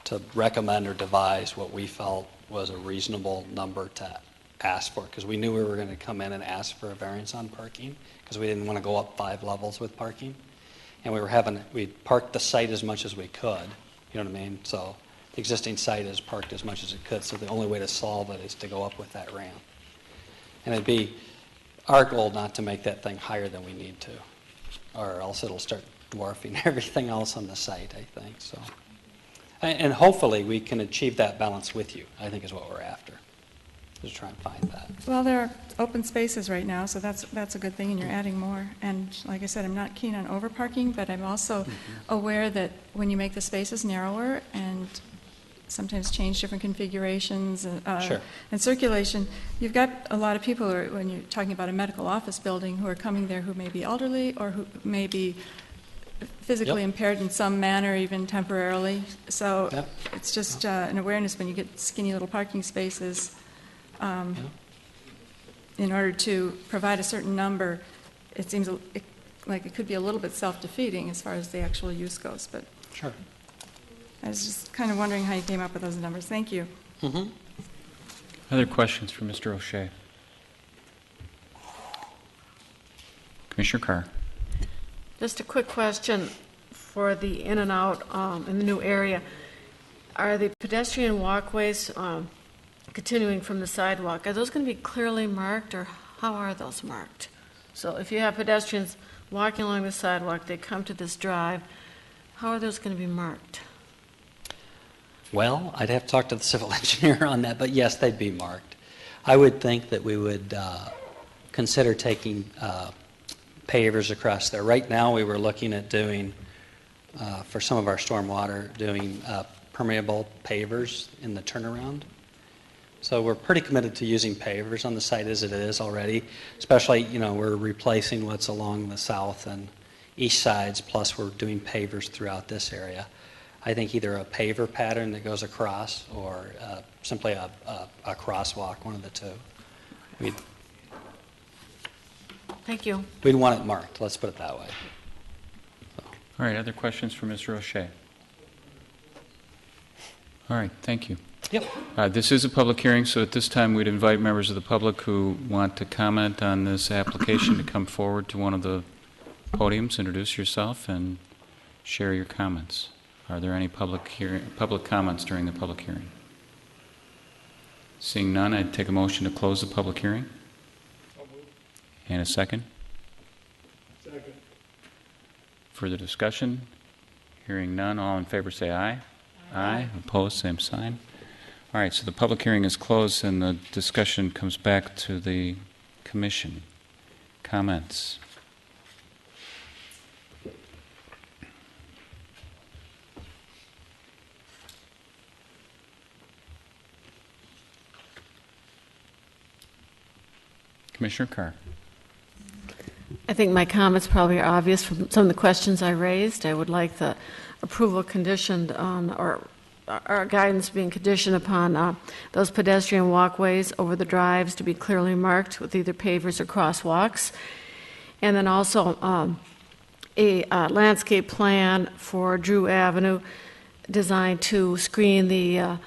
to recommend or devise what we felt was a reasonable number to ask for, because we knew we were going to come in and ask for a variance on parking, because we didn't want to go up 5 levels with parking. And we parked the site as much as we could, you know what I mean? So the existing site is parked as much as it could, so the only way to solve it is to go up with that ramp. And it'd be our goal not to make that thing higher than we need to, or else it'll start dwarfing everything else on the site, I think. So, and hopefully we can achieve that balance with you, I think is what we're after, is try and find that. Well, there are open spaces right now, so that's a good thing, and you're adding more. And like I said, I'm not keen on overparking, but I'm also aware that when you make the spaces narrower and sometimes change different configurations Sure. and circulation, you've got a lot of people, when you're talking about a medical office building, who are coming there who may be elderly or who may be physically Yep. impaired in some manner, even temporarily. So Yep. it's just an awareness when you get skinny little parking spaces. In order to provide a certain number, it seems like it could be a little bit self-defeating as far as the actual use goes. But Sure. I was just kind of wondering how you came up with those numbers. Thank you. Mm-hmm. Other questions for Mr. O'Shea? Commissioner Carr. Just a quick question for the in and out in the new area. Are the pedestrian walkways continuing from the sidewalk, are those going to be clearly marked, or how are those marked? So if you have pedestrians walking along the sidewalk, they come to this drive, how are those going to be marked? Well, I'd have to talk to the civil engineer on that, but yes, they'd be marked. I would think that we would consider taking pavers across there. Right now, we were looking at doing, for some of our stormwater, doing permeable pavers in the turnaround. So we're pretty committed to using pavers on the site as it is already, especially, we're replacing what's along the south and east sides, plus we're doing pavers throughout this area. I think either a paver pattern that goes across or simply a crosswalk, one of the two. Thank you. We'd want it marked, let's put it that way. All right, other questions for Mr. O'Shea? All right, thank you. Yep. This is a public hearing, so at this time we'd invite members of the public who want to comment on this application to come forward to one of the podiums, introduce yourself, and share your comments. Are there any public comments during the public hearing? Seeing none, I'd take a motion to close the public hearing. And a second? Second. Further discussion? Hearing none, all in favor say aye. Aye. Opposed, same sign. All right, so the public hearing is closed and the discussion comes back to the commission. Comments? Commissioner Carr. I think my comments probably are obvious from some of the questions I raised. I would like the approval conditioned on, or our guidance being conditioned upon those pedestrian walkways over the drives to be clearly marked with either pavers or crosswalks. And then also a landscape plan for Drew Avenue designed to screen the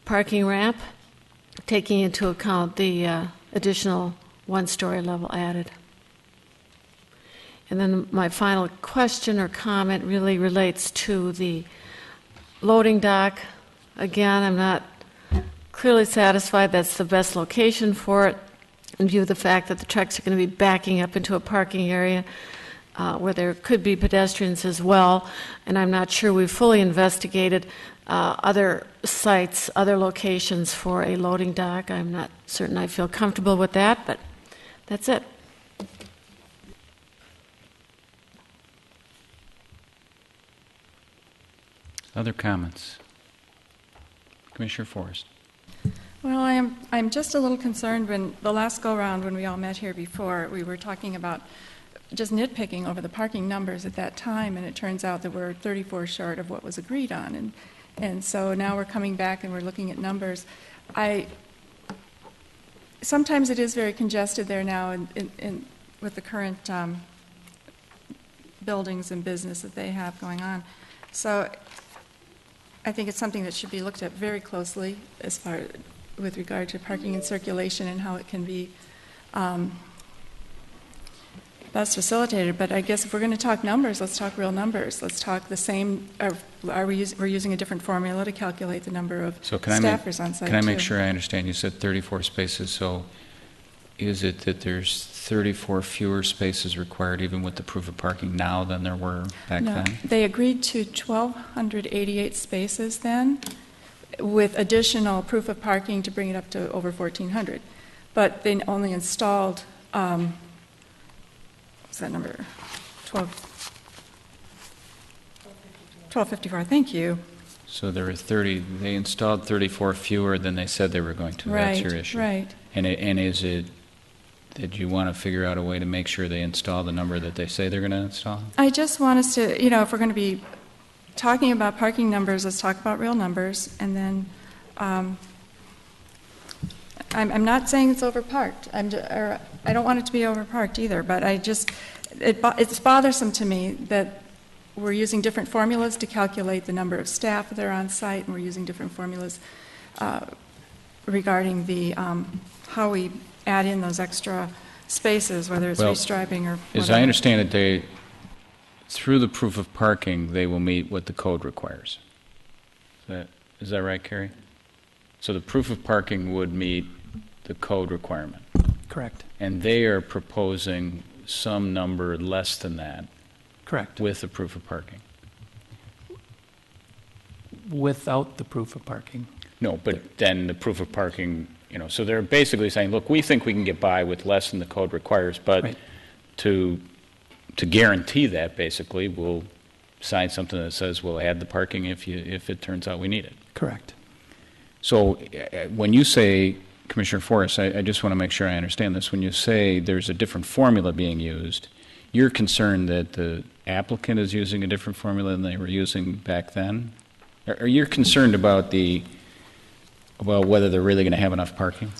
parking ramp, taking into account the additional one-story level added. And then my final question or comment really relates to the loading dock. Again, I'm not clearly satisfied that's the best location for it. in view of the fact that the trucks are going to be backing up into a parking area where there could be pedestrians as well, and I'm not sure we've fully investigated other sites, other locations for a loading dock. I'm not certain I feel comfortable with that, but that's it. Other comments? Commissioner Forrest. Well, I'm just a little concerned. When the last go-round, when we all met here before, we were talking about just nitpicking over the parking numbers at that time, and it turns out that we're 34 short of what was agreed on. And so now we're coming back and we're looking at numbers. Sometimes it is very congested there now with the current buildings and business that they have going on. So I think it's something that should be looked at very closely with regard to parking and circulation and how it can be best facilitated. But I guess if we're going to talk numbers, let's talk real numbers. Let's talk the same. We're using a different formula to calculate the number of staffers on site. Can I make sure I understand? You said 34 spaces, so is it that there's 34 fewer spaces required even with the proof of parking now than there were back No, then? they agreed to 1,288 spaces then, with additional proof of parking to bring it up to over 1,400. But they only installed, what's that number? 1254, thank you. So there were they installed 34 fewer than they said they were going to. That's your issue. Right. And is it that you want to figure out a way to make sure they install the number that they say they're going to install? I just want us to, if we're going to be talking about parking numbers, let's talk about real numbers. And then I'm not saying it's overparked. I don't want it to be overparked either, but it's bothersome to me that we're using different formulas to calculate the number of staff that are on site, and we're using different formulas regarding the how we add in those extra spaces, whether it's restriping or whatever. As I understand it, through the proof of parking, they will meet what the code requires. Is that right, Carrie? So the proof of parking would meet the code requirement. Correct. And they are proposing some number less than that. Correct. With the proof of parking. Without the proof of parking. No, but then the proof of parking, so they're basically saying, look, we think we can get by with less than the code requires, but right. to guarantee that, basically, we'll sign something that says we'll add the parking if it turns out we need it. Correct. So when you say, Commissioner Forrest, I just want to make sure I understand this. When you say there's a different formula being used, you're concerned that the applicant is using a different formula than they were using back then? Are you concerned about whether they're really going to have enough parking?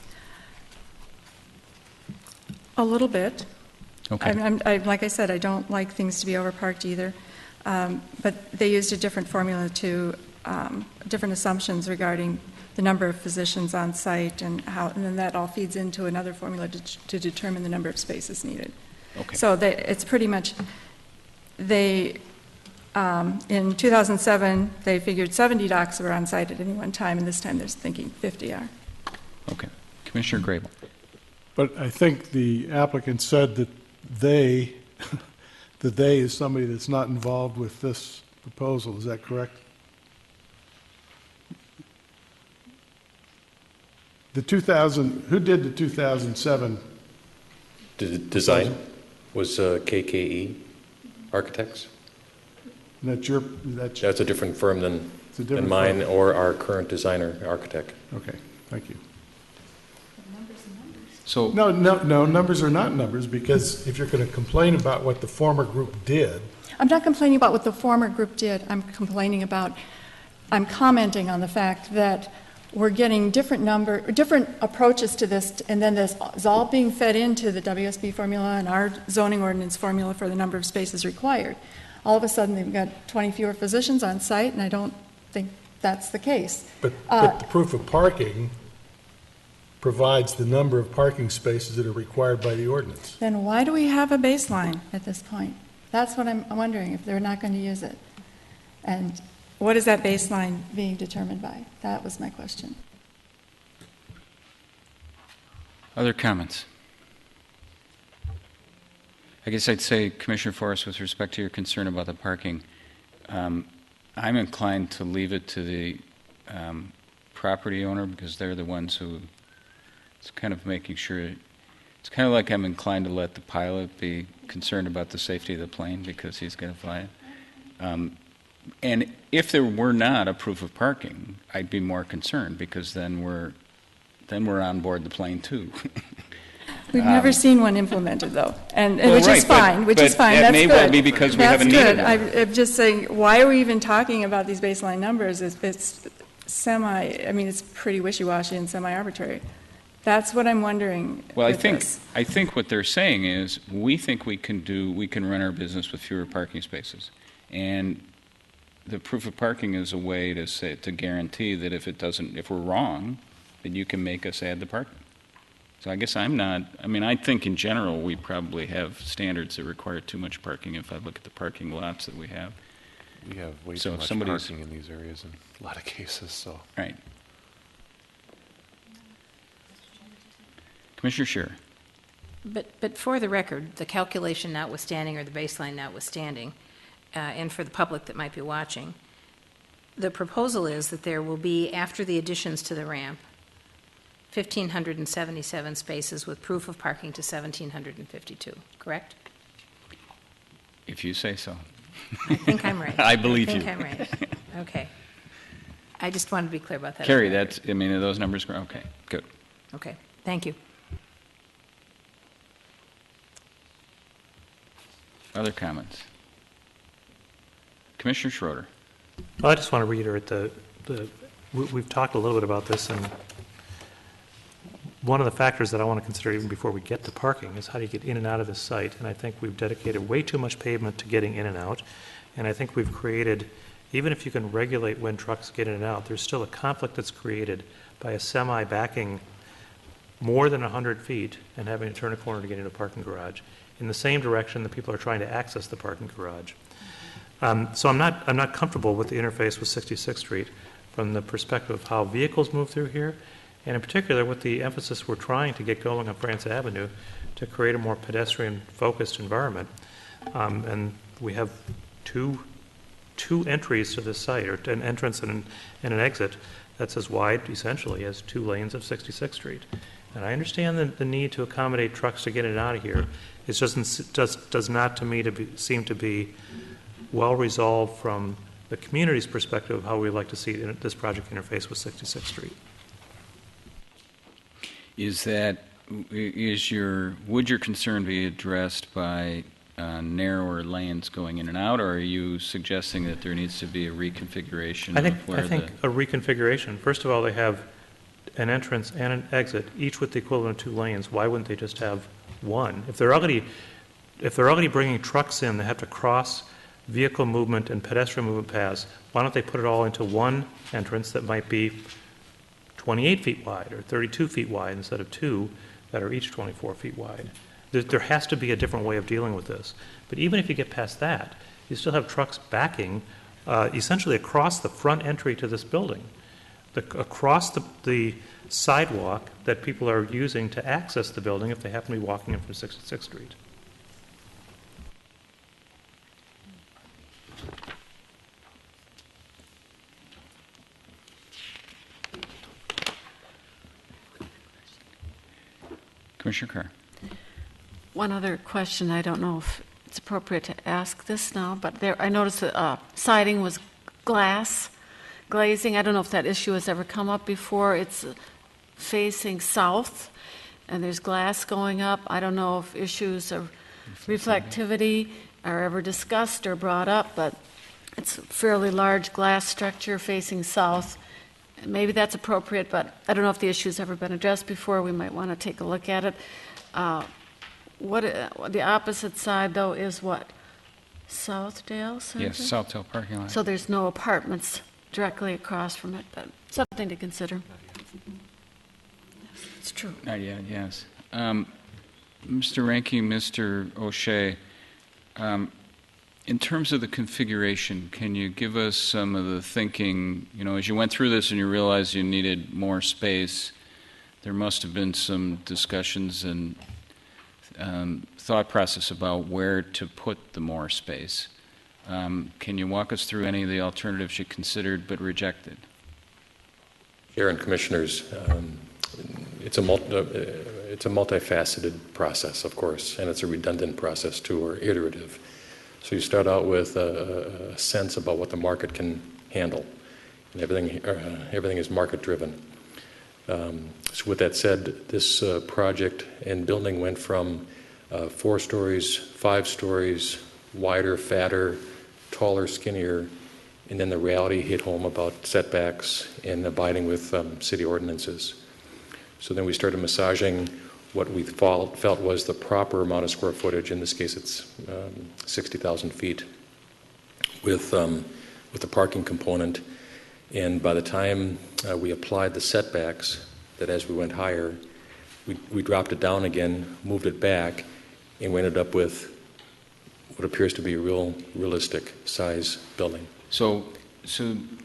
A little bit. Okay. Like I said, I don't like things to be overparked either. But they used a different formula to different assumptions regarding the number of physicians on site and then that all feeds into another formula to determine the number of spaces needed. Okay. So it's pretty much in 2007 they figured 70 docks were on site at any one time, and this time they're thinking 50 are. Okay. Commissioner Grable. But I think the applicant said that they is somebody that's not involved with this proposal. Is that correct? Who did the 2007? The design was KKE Architects. That's a different firm than mine firm. or our current designer architect. Okay, thank you. So No, numbers are not numbers, because if you're going to complain about what the former group did. I'm not complaining about what the former group did. I'm commenting on the fact that we're getting different approaches to this, and then this is all being fed into the WSB formula and our zoning ordinance formula for the number of spaces required. All of a sudden, they've got 20 fewer physicians on site, and I don't think that's the case. But the proof of parking provides the number of parking spaces that are required by the ordinance. Then why do we have a baseline at this point? That's what I'm wondering, if they're not going to use it. And what is that baseline being determined by? That was my question. Other comments? I guess I'd say, Commissioner Forrest, with respect to your concern about the parking, I'm inclined to leave it to the property owner because they're the ones who, it's kind of making sure, it's kind of like I'm inclined to let the pilot be concerned about the safety of the plane because he's going to fly it. And if there were not a proof of parking, I'd be more concerned because then we're on board the plane too. We've never seen one implemented, though, and Well, which is right, but- fine, which is but fine, that that's may good. well be because we haven't needed That's one. good. I'm just saying, why are we even talking about these baseline numbers? It's it's pretty wishy-washy and semi-arbitrary. That's what I'm wondering Well, with this. I think what they're saying is we think we can run our business with fewer parking spaces, and the proof of parking is a way to guarantee that if we're wrong, that you can make us add the parking. So I guess I think in general we probably have standards that require too much parking if I look at the parking lots that we have. We have way So too if much somebody's- parking in these areas in a lot of cases, so. Right. Commissioner Scheer. But for the record, the calculation notwithstanding or the baseline notwithstanding, and for the public that might be watching, the proposal is that there will be, after the additions to the ramp, 1,577 spaces with proof of parking to 1,752, correct? If you say so. I think I'm right. I believe you. I think I'm right. Okay. I just wanted to be clear about that. Carrie, are those numbers, okay, good. Okay, thank you. Other comments? Commissioner Schroeder. Well, I just want to reiterate we've talked a little bit about this, and one of the factors that I want to consider even before we get to parking is how do you get in and out of this site, and I think we've dedicated way too much pavement to getting in and out, and I think we've created, even if you can regulate when trucks get in and out, there's still a conflict that's created by a semi backing more than 100 feet and having to turn a corner to get into a parking garage in the same direction that people are trying to access the parking garage. So I'm not comfortable with the interface with 66th Street from the perspective of how vehicles move through here, and in particular with the emphasis we're trying to get going on France Avenue to create a more pedestrian-focused environment. And we have two entries to this site, or an entrance and an exit that's as wide, essentially, as 2 lanes of 66th Street. And I understand the need to accommodate trucks to get in and out of here. It does not, to me, seem to be well resolved from the community's perspective of how we like to see this project interface with 66th Street. Would your concern be addressed by narrower lanes going in and out, or are you suggesting that there needs to be a reconfiguration? I think a reconfiguration. First of all, they have an entrance and an exit, each with the equivalent of 2 lanes. Why wouldn't they just have one? If they're already bringing trucks in, they have to cross vehicle movement and pedestrian movement paths. Why don't they put it all into one entrance that might be 28 feet wide or 32 feet wide instead of 2 that are each 24 feet wide? There has to be a different way of dealing with this. But even if you get past that, you still have trucks backing essentially across the front entry to this building, across the sidewalk that people are using to access the building if they happen to be walking in from 66th Street. Commissioner Kerr. One other question, I don't know if it's appropriate to ask this now, but I noticed the siding was glazing. I don't know if that issue has ever come up before. It's facing south, and there's glass going up. I don't know if issues of reflectivity are ever discussed or brought up, but it's a fairly large glass structure facing south. Maybe that's appropriate, but I don't know if the issue's ever been addressed before. We might want to take a look at it. The opposite side, though, is what? Southdale Center? Yes, Southdale parking lot. So there's no apartments directly across from it, but something to consider. It's true. Not yet, yes. Mr. Ranky, Mr. O'Shea, in terms of the configuration, can you give us some of the thinking, as you went through this and you realized you needed more space, there must have been some discussions and thought process about where to put the more space. Can you walk us through any of the alternatives you considered but rejected? Chair and Commissioners, it's a multifaceted process, of course, and it's a redundant process too, or iterative. So you start out with a sense about what the market can handle, and everything is market-driven. So with that said, this project and building went from 4 stories, 5 stories, wider, fatter, taller, skinnier, and then the reality hit home about setbacks and abiding with city ordinances. So then we started massaging what we felt was the proper amount of square footage. In this case, it's 60,000 feet with the parking component. And by the time we applied the setbacks, that as we went higher, we dropped it down again, moved it back, and we ended up with what appears to be a realistic size building. So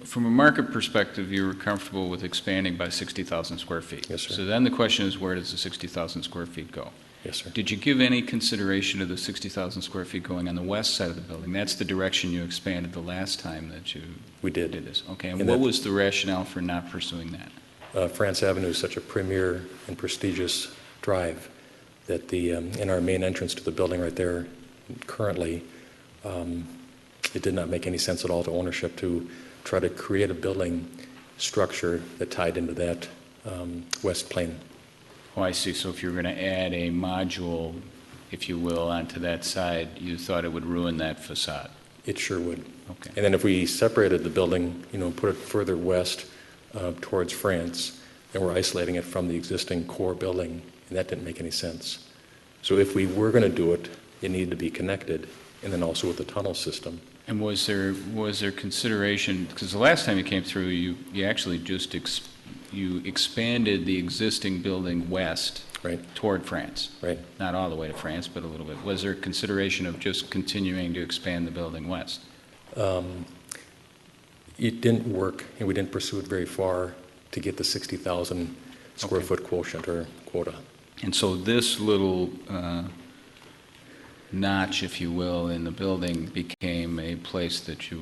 from a market perspective, you were comfortable with expanding by 60,000 square feet. Yes, sir. So then the question is, where does the 60,000 square feet go? Yes, sir. Did you give any consideration to the 60,000 square feet going on the west side of the building? That's the direction you expanded the last time that you We did. this. Okay, and And what that- was the rationale for not pursuing that? France Avenue is such a premier and prestigious drive that in our main entrance to the building right there currently, it did not make any sense at all to ownership to try to create a building structure that tied into that west plane. Oh, I see. So if you were going to add a module, if you will, onto that side, you thought it would ruin that facade. It sure would. Okay. And then if we separated the building, put it further west towards France, then we're isolating it from the existing core building, and that didn't make any sense. So if we were going to do it, it needed to be connected, and then also with the tunnel system. And was there consideration, because the last time you came through, you actually just you expanded the existing building west Right. toward France. Right. Not all the way to France, but a little bit. Was there consideration of just continuing to expand the building west? It didn't work, and we didn't pursue it very far to get the 60,000 square foot quotient or quota. And so this little notch, if you will, in the building became a place that you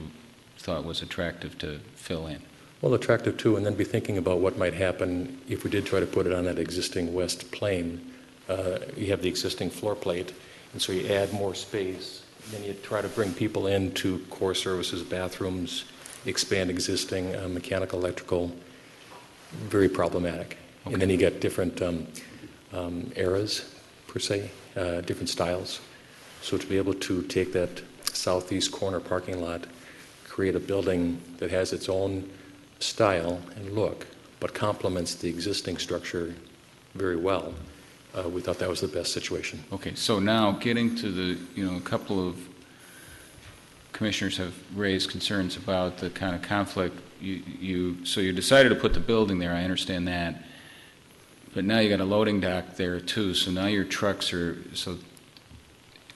thought was attractive to fill in. Well, attractive too, and then be thinking about what might happen if we did try to put it on that existing west plane. You have the existing floor plate, and so you add more space, and then you try to bring people into core services, bathrooms, expand existing mechanical, electrical, very problematic. Okay. And then you get different eras, per se, different styles. So to be able to take that southeast corner parking lot, create a building that has its own style and look, but complements the existing structure very well, we thought that was the best situation. Okay, so now getting to the, a couple of commissioners have raised concerns about the kind of conflict. So you decided to put the building there, I understand that, but now you got a loading dock there too, so now your trucks are, so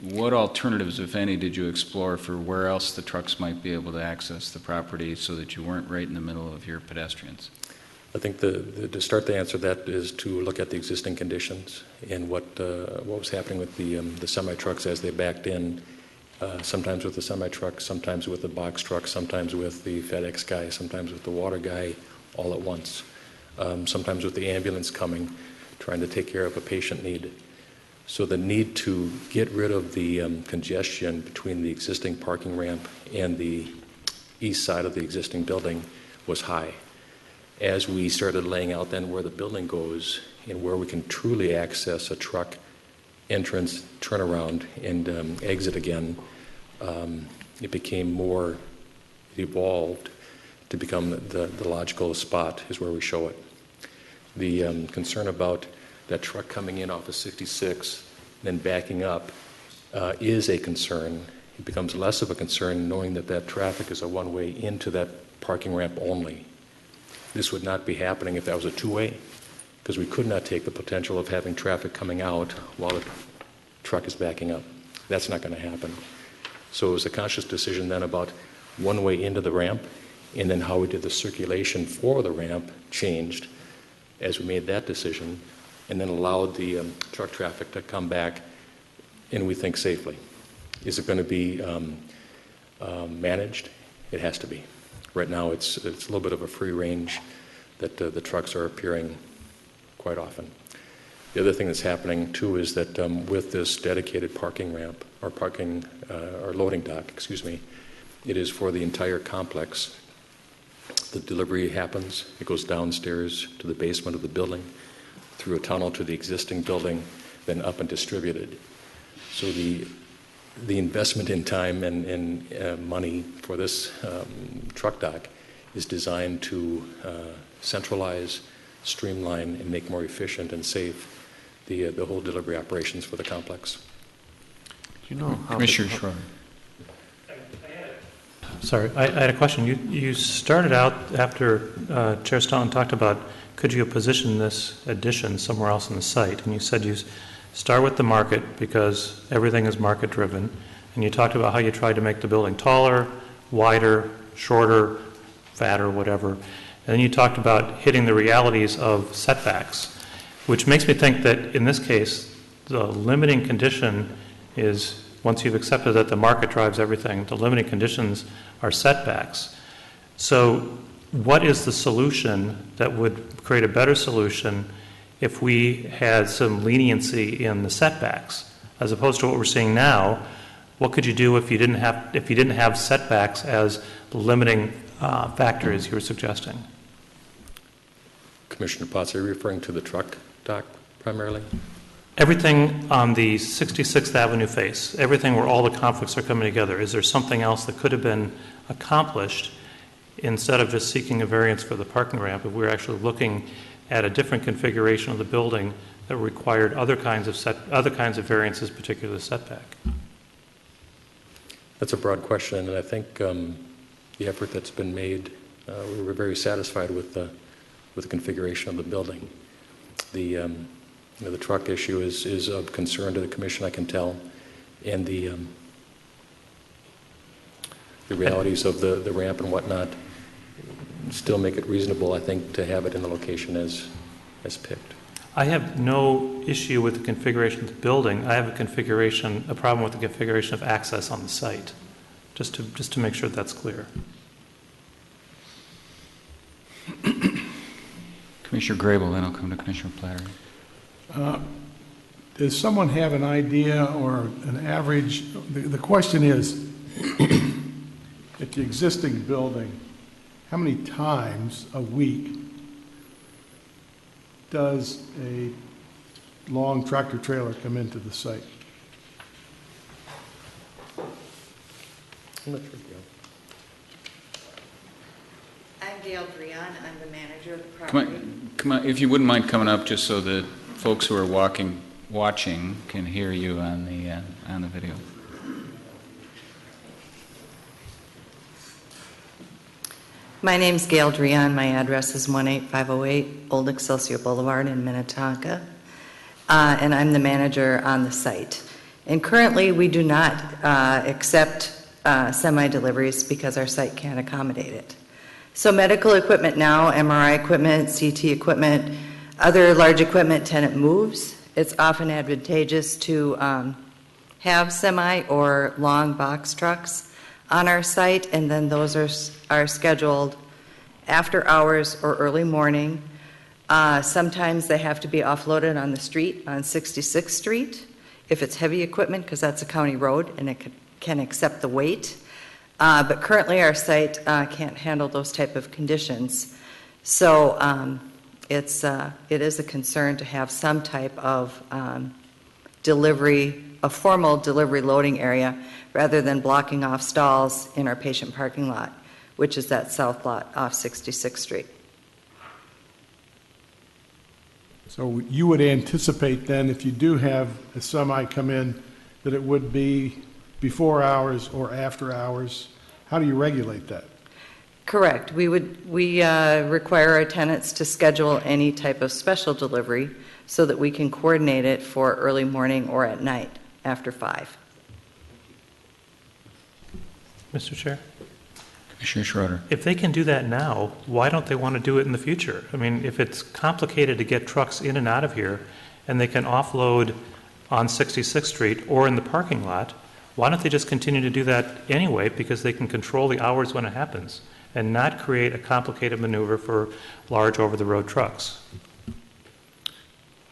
what alternatives, if any, did you explore for where else the trucks might be able to access the property so that you weren't right in the middle of your pedestrians? I think to start to answer that is to look at the existing conditions and what was happening with the semi-trucks as they backed in, sometimes with the semi-truck, sometimes with the box truck, sometimes with the FedEx guy, sometimes with the water guy all at once, sometimes with the ambulance coming, trying to take care of a patient need. So the need to get rid of the congestion between the existing parking ramp and the east side of the existing building was high. As we started laying out then where the building goes and where we can truly access a truck entrance, turnaround, and exit again, it became more evolved to become the logical spot is where we show it. The concern about that truck coming in off of 66, then backing up, is a concern. It becomes less of a concern knowing that that traffic is a one-way into that parking ramp only. This would not be happening if that was a two-way, because we could not take the potential of having traffic coming out while the truck is backing up. That's not going to happen. So it was a conscious decision then about one way into the ramp, and then how we did the circulation for the ramp changed as we made that decision, and then allowed the truck traffic to come back and we think safely. Is it going to be managed? It has to be. Right now, it's a little bit of a free range that the trucks are appearing quite often. The other thing that's happening too is that with this dedicated parking ramp or or loading dock, excuse me, it is for the entire complex. The delivery happens. It goes downstairs to the basement of the building, through a tunnel to the existing building, then up and distributed. So the investment in time and money for this truck dock is designed to centralize, streamline, and make more efficient and safe the whole delivery operations for the complex. Do you know how Commissioner Schroeder. Sorry, I had a question. You started out after Chair Stone talked about could you position this addition somewhere else on the site, and you said you start with the market because everything is market driven, and you talked about how you tried to make the building taller, wider, shorter, fatter, whatever, and then you talked about hitting the realities of setbacks, which makes me think that in this case the limiting condition is, once you've accepted that the market drives everything, the limiting conditions are setbacks. So what is the solution that would create a better solution if we had some leniency in the setbacks, as opposed to what we're seeing now? What could you do if you didn't have setbacks as the limiting factor, as you were suggesting? Commissioner Potts, are you referring to the truck dock primarily? Everything on the 66th Avenue face, everything where all the conflicts are coming together, is there something else that could have been accomplished instead of just seeking a variance for the parking ramp if we were actually looking at a different configuration of the building that required other kinds of variances, particularly the setback? That's a broad question, and I think the effort that's been made, we were very satisfied with the configuration of the building. The truck issue is of concern to the commission, I can tell, and the realities of the ramp and whatnot still make it reasonable, I think, to have it in the location as picked. I have no issue with the configuration of the building. I have a problem with the configuration of access on the site, just to make sure that's clear. Commissioner Grable, then I'll come to Commissioner Platter. Does someone have an idea or an average? The question is, at the existing building, how many times a week does a long tractor trailer come into the site? I'm not sure, Gail. I'm Gail Dreon. I'm the manager of the property. Come on, if you wouldn't mind coming up, just so that folks who are watching can hear you on the video. My name's Gail Dreon. My address is 18508 Old Excelsior Boulevard in Minnetonka, and I'm the manager on the site. And currently, we do not accept semi-deliveries because our site can't accommodate it. So medical equipment now, MRI equipment, CT equipment, other large equipment, tenant moves. It's often advantageous to have semi or long box trucks on our site, and then those are scheduled after hours or early morning. Sometimes they have to be offloaded on the street on 66th Street if it's heavy equipment, because that's a county road and it can accept the weight. But currently our site can't handle those type of conditions. So it is a concern to have some type of delivery, a formal delivery loading area, rather than blocking off stalls in our patient parking lot, which is that south lot off 66th Street. So you would anticipate then, if you do have a semi come in, that it would be before hours or after hours? How do you regulate that? Correct. We require our tenants to schedule any type of special delivery so that we can coordinate it for early morning or at night after 5. Mr. Chair? Commissioner Schroeder. If they can do that now, why don't they want to do it in the future? I mean, if it's complicated to get trucks in and out of here, and they can offload on 66th Street or in the parking lot, why don't they just continue to do that anyway, because they can control the hours when it happens and not create a complicated maneuver for large over-the-road trucks?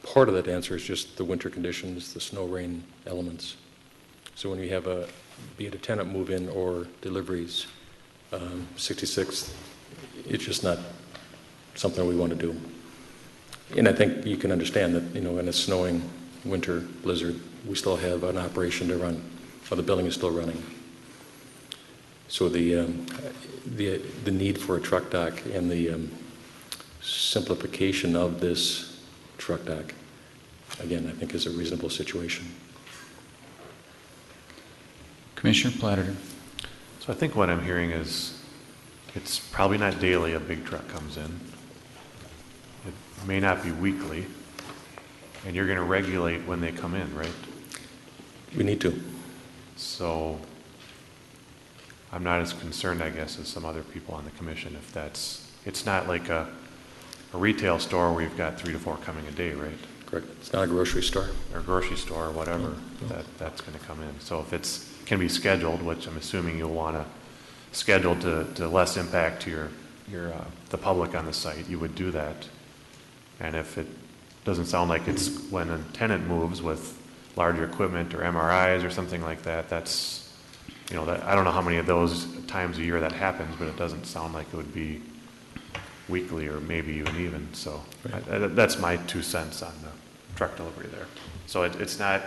Part of that answer is just the winter conditions, the snow rain elements. So when we have be it a tenant move-in or deliveries, 66th, it's just not something we want to do. And I think you can understand that, in a snowing winter blizzard, we still have an operation to run, or the building is still running. So the need for a truck dock and the simplification of this truck dock, again, I think is a reasonable situation. Commissioner Platter. So I think what I'm hearing is it's probably not daily a big truck comes in. It may not be weekly, and you're going to regulate when they come in, right? We need to. So I'm not as concerned, I guess, as some other people on the commission if it's not like a retail store where you've got 3 to 4 coming a day, right? Correct. It's not a grocery store. Or a grocery store or whatever that's going to come in. So if it can be scheduled, which I'm assuming you'll want to schedule to less impact to the public on the site, you would do that. And if it doesn't sound like it's when a tenant moves with larger equipment or MRIs or something like that, that's, I don't know how many of those times a year that happens, but it doesn't sound like it would be weekly or maybe even. So that's my 2 cents on the truck delivery there. So it's not,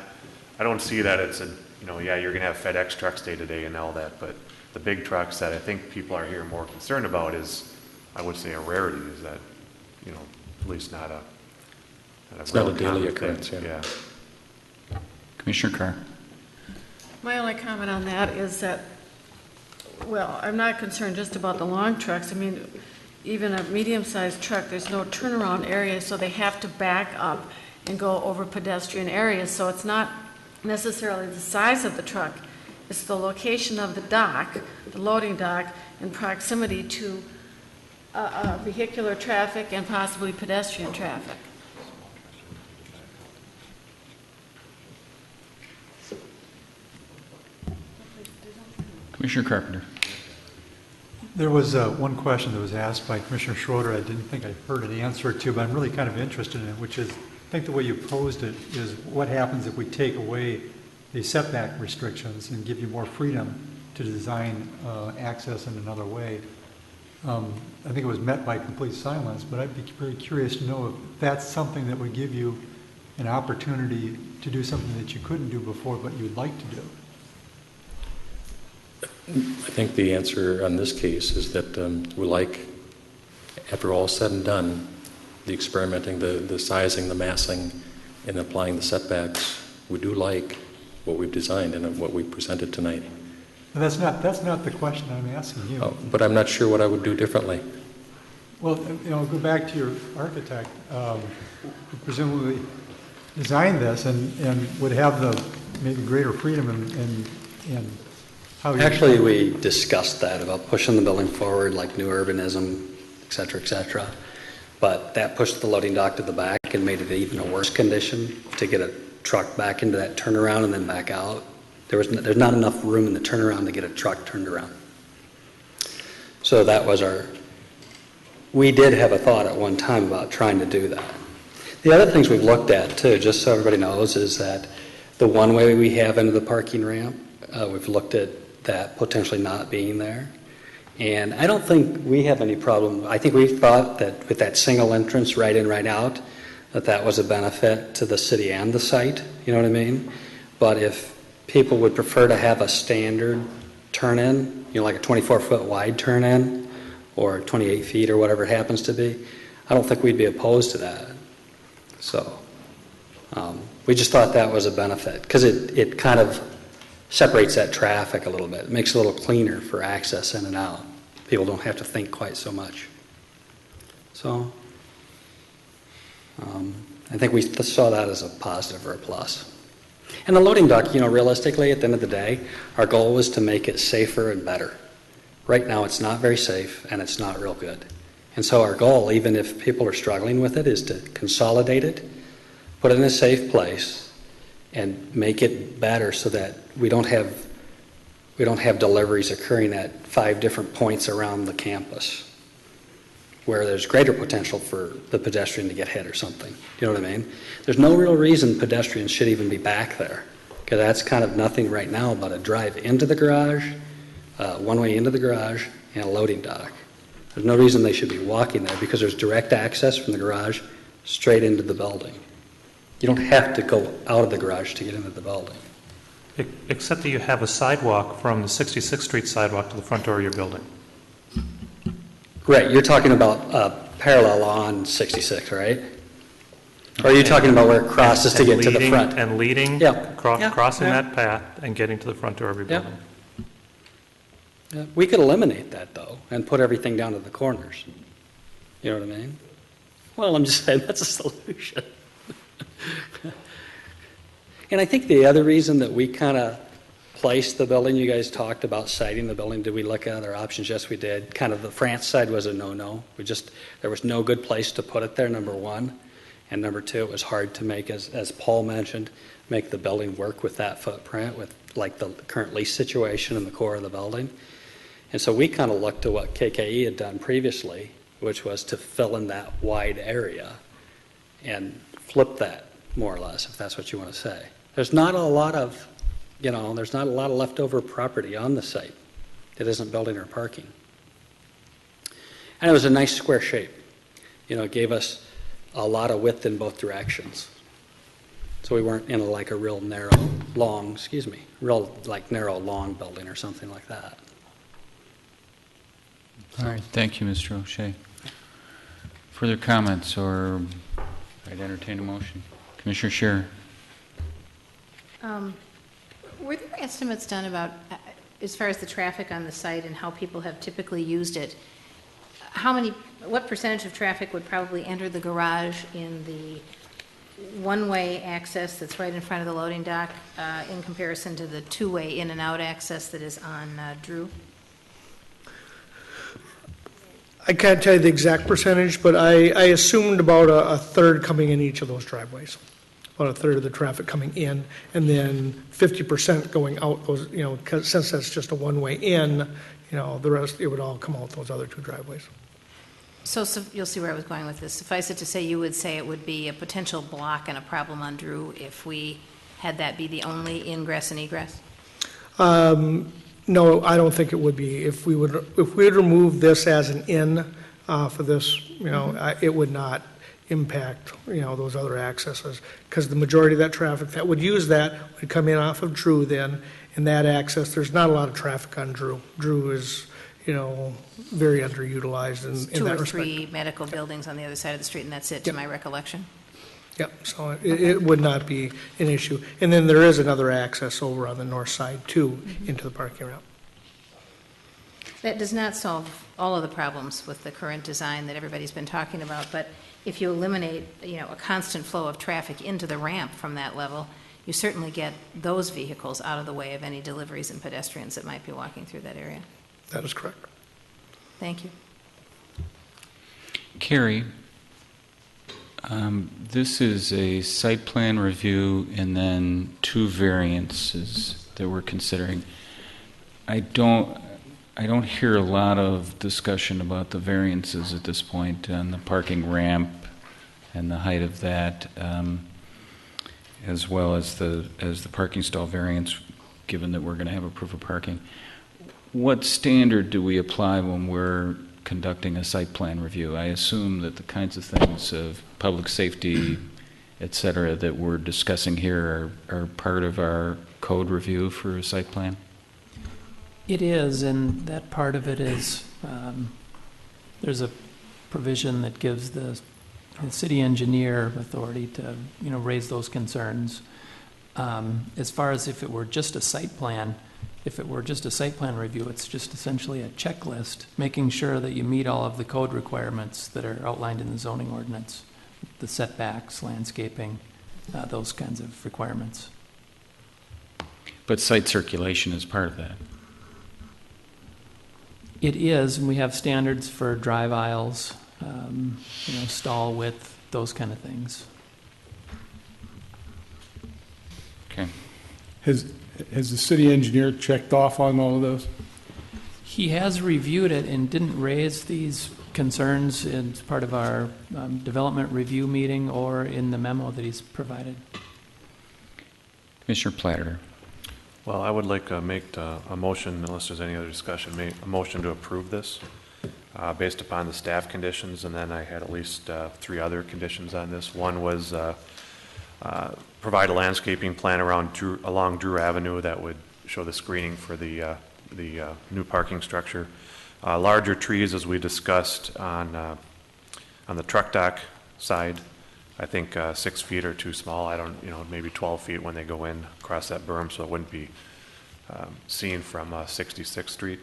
I don't see that it's you're going to have FedEx trucks day to day and all that, but the big trucks that I think people are here more concerned about is, I would say, a rarity, is that, at least not a it's not a daily occurrence, yeah. Commissioner Carr. My only comment on that is that, well, I'm not concerned just about the long trucks. I mean, even a medium-sized truck, there's no turnaround area, so they have to back up and go over pedestrian areas. So it's not necessarily the size of the truck, it's the location of the dock, the loading dock, in proximity to vehicular traffic and possibly pedestrian traffic. Commissioner Carpenter. There was one question that was asked by Commissioner Schroeder. I didn't think I heard an answer to, but I'm really kind of interested in it, which is, I think the way you posed it is what happens if we take away the setback restrictions and give you more freedom to design access in another way. I think it was met by complete silence, but I'd be very curious to know if that's something that would give you an opportunity to do something that you couldn't do before, but you'd like to do. I think the answer on this case is that we like, after all said and done, the experimenting, the sizing, the massing, and applying the setbacks. We do like what we've designed and what we presented tonight. But that's not the question I'm asking you. Oh, but I'm not sure what I would do differently. Well, go back to your architect, who presumably designed this and would have the maybe greater freedom in how you... Actually, we discussed that about pushing the building forward, like new urbanism, et cetera, but that pushed the loading dock to the back and made it even a worse condition to get a truck back into that turnaround and then back out. There's not enough room in the turnaround to get a truck turned around. So that was we did have a thought at one time about trying to do that. The other things we've looked at too, just so everybody knows, is that the one way we have into the parking ramp, we've looked at that potentially not being there. And I don't think we have any problem. I think we thought that with that single entrance right in, right out, that was a benefit to the city and the site, you know what I mean? But if people would prefer to have a standard turn-in, like a 24-foot wide turn-in, or 28 feet or whatever it happens to be, I don't think we'd be opposed to that. So we just thought that was a benefit, because it kind of separates that traffic a little bit. It makes it a little cleaner for access in and out. People don't have to think quite so much. So I think we saw that as a positive or a plus. And the loading dock, realistically, at the end of the day, our goal was to make it safer and better. Right now, it's not very safe, and it's not real good. And so our goal, even if people are struggling with it, is to consolidate it, put it in a safe place, and make it better so that we don't have deliveries occurring at 5 different points around the campus where there's greater potential for the pedestrian to get hit or something. You know what I mean? There's no real reason pedestrians should even be back there, because that's kind of nothing right now but a drive into the garage, one way into the garage, and a loading dock. There's no reason they should be walking there because there's direct access from the garage straight into the building. You don't have to go out of the garage to get into the building. Except that you have a sidewalk from the 66th Street sidewalk to the front door of your building. Right, you're talking about parallel on 66, right? Or are you talking about where it crosses to get to the front? And leading, Yeah. crossing Yeah. that path and getting to the front door of your Yeah. building. Yeah, we could eliminate that, though, and put everything down to the corners. You know what I mean? Well, I'm just saying that's a solution. And I think the other reason that we kind of placed the building, you guys talked about siting the building. Did we look at other options? Yes, we did. Kind of the France side was a no-no. There was no good place to put it there, number one. And number two, it was hard to make, as Paul mentioned, make the building work with that footprint, with like the current lease situation in the core of the building. And so we kind of looked at what KKE had done previously, which was to fill in that wide area and flip that, more or less, if that's what you want to say. There's not a lot of leftover property on the site that isn't building or parking. And it was a nice square shape. It gave us a lot of width in both directions. So we weren't in a real narrow, long building or something like that. All right, thank you, Mr. O'Shea. Further comments, or I'd entertain a motion. Commissioner Scherer. Were there estimates done about, as far as the traffic on the site and how people have typically used it? What percentage of traffic would probably enter the garage in the one-way access that's right in front of the loading dock in comparison to the two-way in and out access that is on Drew? I can't tell you the exact percentage, but I assumed about a third coming in each of those driveways. About a third of the traffic coming in, and then 50% going out those, 'cause since that's just a one-way in, the rest, it would all come out those other 2 driveways. So you'll see where I was going with this. Suffice it to say, you would say it would be a potential block and a problem on Drew if we had that be the only ingress and egress? No, I don't think it would be. If we would remove this as an in for this, it would not impact, those other accesses, because the majority of that traffic that would use that would come in off of Drew then, and that access, there's not a lot of traffic on Drew. Drew is, very underutilized in that respect. 2 or 3 medical buildings on the other side of the street, and that's it, to my recollection? Yep, so it would not be an issue. And then there is another access over on the north side, too, into the parking lot. That does not solve all of the problems with the current design that everybody's been talking about, but if you eliminate, a constant flow of traffic into the ramp from that level, you certainly get those vehicles out of the way of any deliveries and pedestrians that might be walking through that area. That is correct. Thank you. Carrie, this is a site plan review and then 2 variances that we're considering. I don't hear a lot of discussion about the variances at this point on the parking ramp and the height of that, as well as the parking stall variance, given that we're going to have a proof of parking. What standard do we apply when we're conducting a site plan review? I assume that the kinds of things of public safety, et cetera, that we're discussing here are part of our code review for a site plan? It is, and that part of it is, there's a provision that gives the city engineer authority to, raise those concerns. As far as if it were just a site plan review, it's just essentially a checklist, making sure that you meet all of the code requirements that are outlined in the zoning ordinance, the setbacks, landscaping, those kinds of requirements. But site circulation is part of that. It is, and we have standards for drive aisles, stall width, those kind of things. Okay. Has the city engineer checked off on all of those? He has reviewed it and didn't raise these concerns as part of our development review meeting or in the memo that he's provided. Commissioner Platter. Well, I would like to make a motion, unless there's any other discussion, a motion to approve this based upon the staff conditions, and then I had at least 3 other conditions on this. One was provide a landscaping plan along Drew Avenue that would show the screening for the new parking structure. Larger trees, as we discussed on the truck dock side. I think 6 feet are too small. I don't, maybe 12 feet when they go in across that berm, so it wouldn't be seen from 66th Street.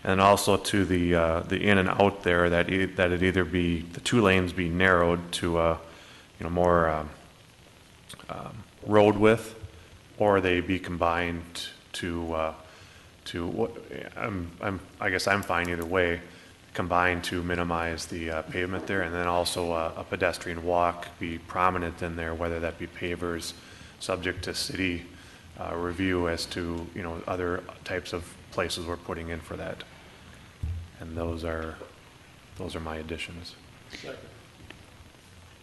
And also to the in and out there, that it either be the 2 lanes be narrowed to more road width, or they be combined to what I guess I'm fine either way, combined to minimize the pavement there, and then also a pedestrian walk be prominent in there, whether that be pavers, subject to city review as to other types of places we're putting in for that. And those are my additions.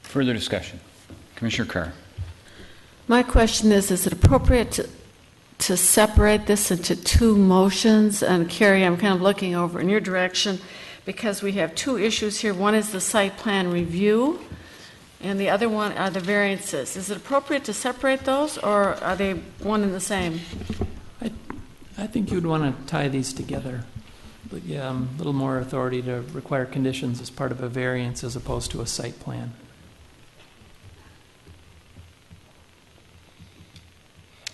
Further discussion. Commissioner Carr. My question is it appropriate to separate this into 2 motions? And Carrie, I'm kind of looking over in your direction because we have 2 issues here. One is the site plan review, and the other one are the variances. Is it appropriate to separate those, or are they one and the same? I think you'd want to tie these together. But yeah, a little more authority to require conditions as part of a variance as opposed to a site plan.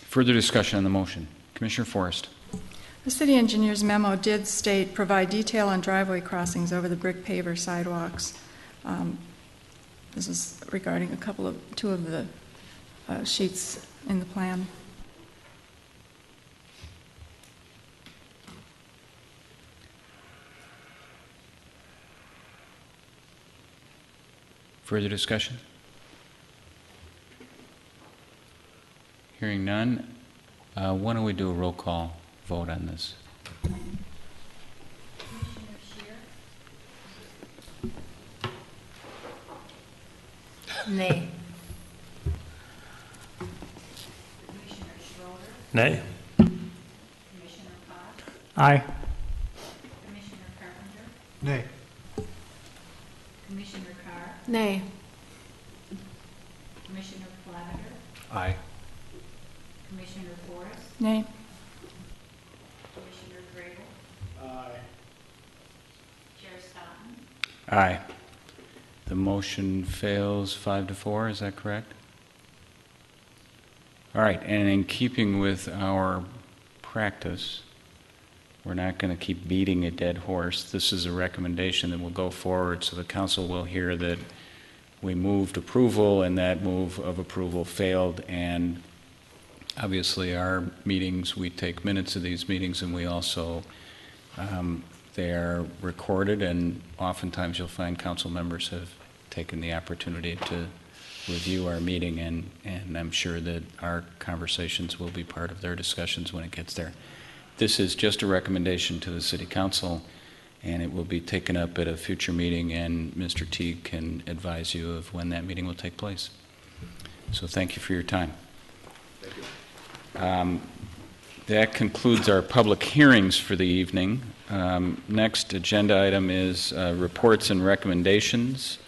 Further discussion on the motion. Commissioner Forrest. The city engineer's memo did state, provide detail on driveway crossings over the brick paver sidewalks. This is regarding 2 of the sheets in the plan. Further discussion? Hearing none, why don't we do a roll call vote on this? Nay. Nay. Commissioner Potts? Aye. Commissioner Carpenter? Nay. Commissioner Carr? Nay. Commissioner Platter? Aye. Commissioner Forrest? Nay. Commissioner Grable? Aye. Chair Stoughton? Aye. The motion fails 5-4, is that correct? All right, and in keeping with our practice, we're not going to keep beating a dead horse. This is a recommendation that will go forward, so the council will hear that we moved approval and that move of approval failed, and obviously our meetings, we take minutes of these meetings, and we also they are recorded, and oftentimes you'll find council members have taken the opportunity to review our meeting, and I'm sure that our conversations will be part of their discussions when it gets there. This is just a recommendation to the City Council, and it will be taken up at a future meeting, and Mr. Teague can advise you of when that meeting will take place. So thank you for your time. Thank you. That concludes our public hearings for the evening. Next agenda item is reports and recommendations.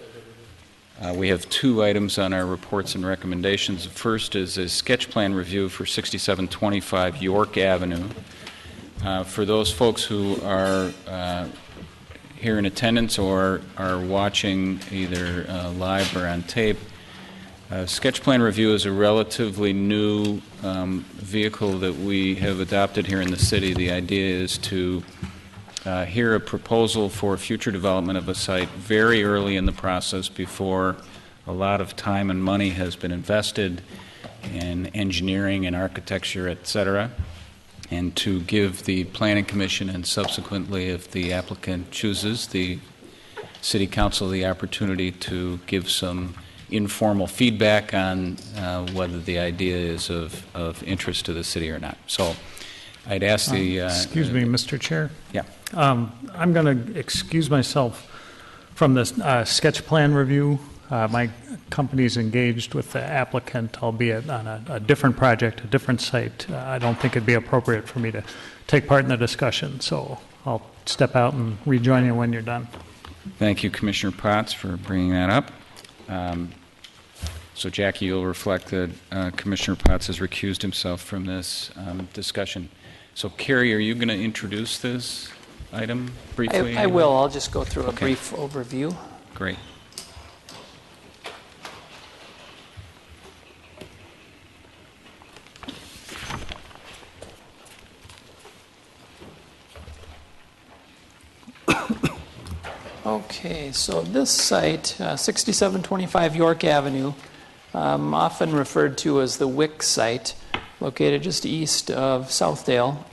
We have 2 items on our reports and recommendations. The first is a sketch plan review for 6725 York Avenue. For those folks who are here in attendance or are watching either live or on tape, sketch plan review is a relatively new vehicle that we have adopted here in the city. The idea is to hear a proposal for future development of a site very early in the process before a lot of time and money has been invested in engineering and architecture, et cetera, and to give the Planning Commission and subsequently, if the applicant chooses, the City Council the opportunity to give some informal feedback on whether the idea is of interest to the city or not. So I'd ask the... Excuse me, Mr. Chair. Yeah. I'm going to excuse myself from this sketch plan review. My company's engaged with the applicant, albeit on a different project, a different site. I don't think it'd be appropriate for me to take part in the discussion, so I'll step out and rejoin you when you're done. Thank you, Commissioner Potts, for bringing that up. So, Jackie, you'll reflect that Commissioner Potts has recused himself from this discussion. So, Carrie, are you going to introduce this item briefly? I will. I'll just go through a Okay. brief overview. Great. Okay, so this site, 6725 York Avenue, often referred to as the Wick site, located just east of Southdale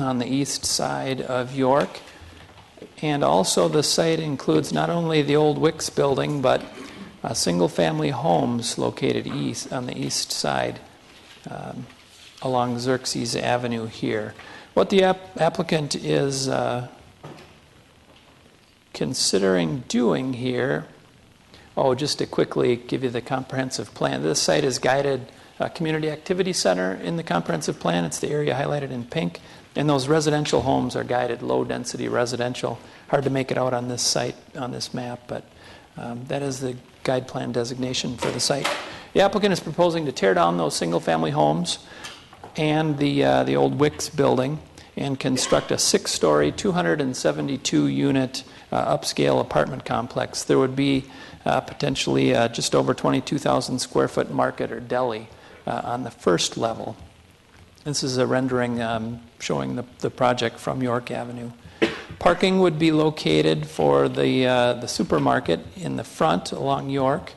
on the east side of York. And also the site includes not only the old Wicks building, but single-family homes located east on the east side along Xerxes Avenue here. What the applicant is considering doing here, just to quickly give you the comprehensive plan. This site is guided community activity center in the comprehensive plan. It's the area highlighted in pink. And those residential homes are guided low-density residential. Hard to make it out on this site, on this map, but that is the guide plan designation for the site. The applicant is proposing to tear down those single-family homes and the old Wicks building and construct a 6-story, 272-unit upscale apartment complex. There would be potentially just over 22,000 square foot market or deli on the first level. This is a rendering showing the project from York Avenue. Parking would be located for the supermarket in the front along York.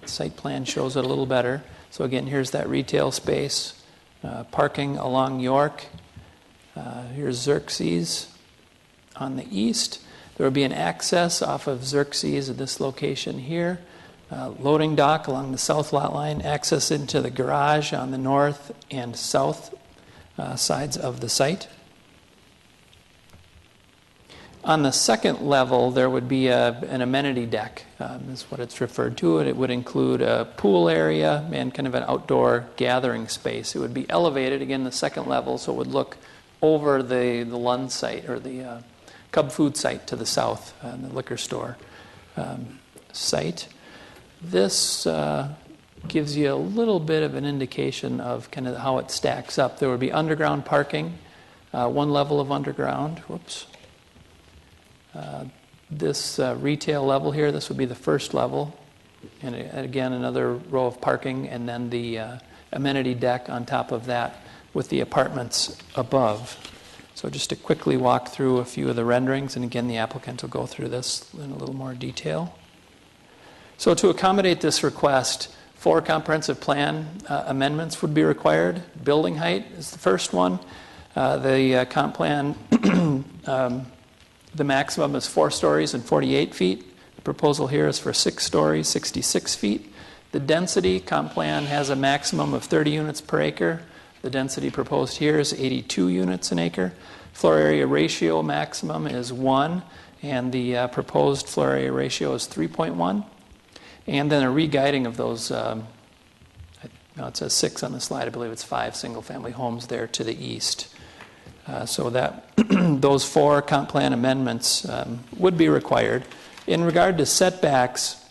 The site plan shows it a little better. So again, here's that retail space. Parking along York. Here's Xerxes on the east. There will be an access off of Xerxes at this location here. Loading dock along the south lot line, access into the garage on the north and south sides of the site. On the second level, there would be an amenity deck, is what it's referred to. It would include a pool area and kind of an outdoor gathering space. It would be elevated, again, the second level, so it would look over the Lund site, or the Cub Food site to the south, the liquor store site. This gives you a little bit of an indication of kind of how it stacks up. There would be underground parking, one level of underground. Whoops. This retail level here, this would be the first level. And again, another row of parking, and then the amenity deck on top of that with the apartments above. So just to quickly walk through a few of the renderings, and again, the applicant will go through this in a little more detail. So to accommodate this request, 4 comprehensive plan amendments would be required. Building height is the first one. The comp plan, the maximum is 4 stories and 48 feet. The proposal here is for 6 stories, 66 feet. The density, comp plan has a maximum of 30 units per acre. The density proposed here is 82 units an acre. Floor area ratio maximum is 1, and the proposed floor area ratio is 3.1. And then a re-guiding of those, no, it says 6 on the slide, I believe it's 5 single-family homes there to the east. So that those 4 comp plan amendments would be required. In regard to setbacks,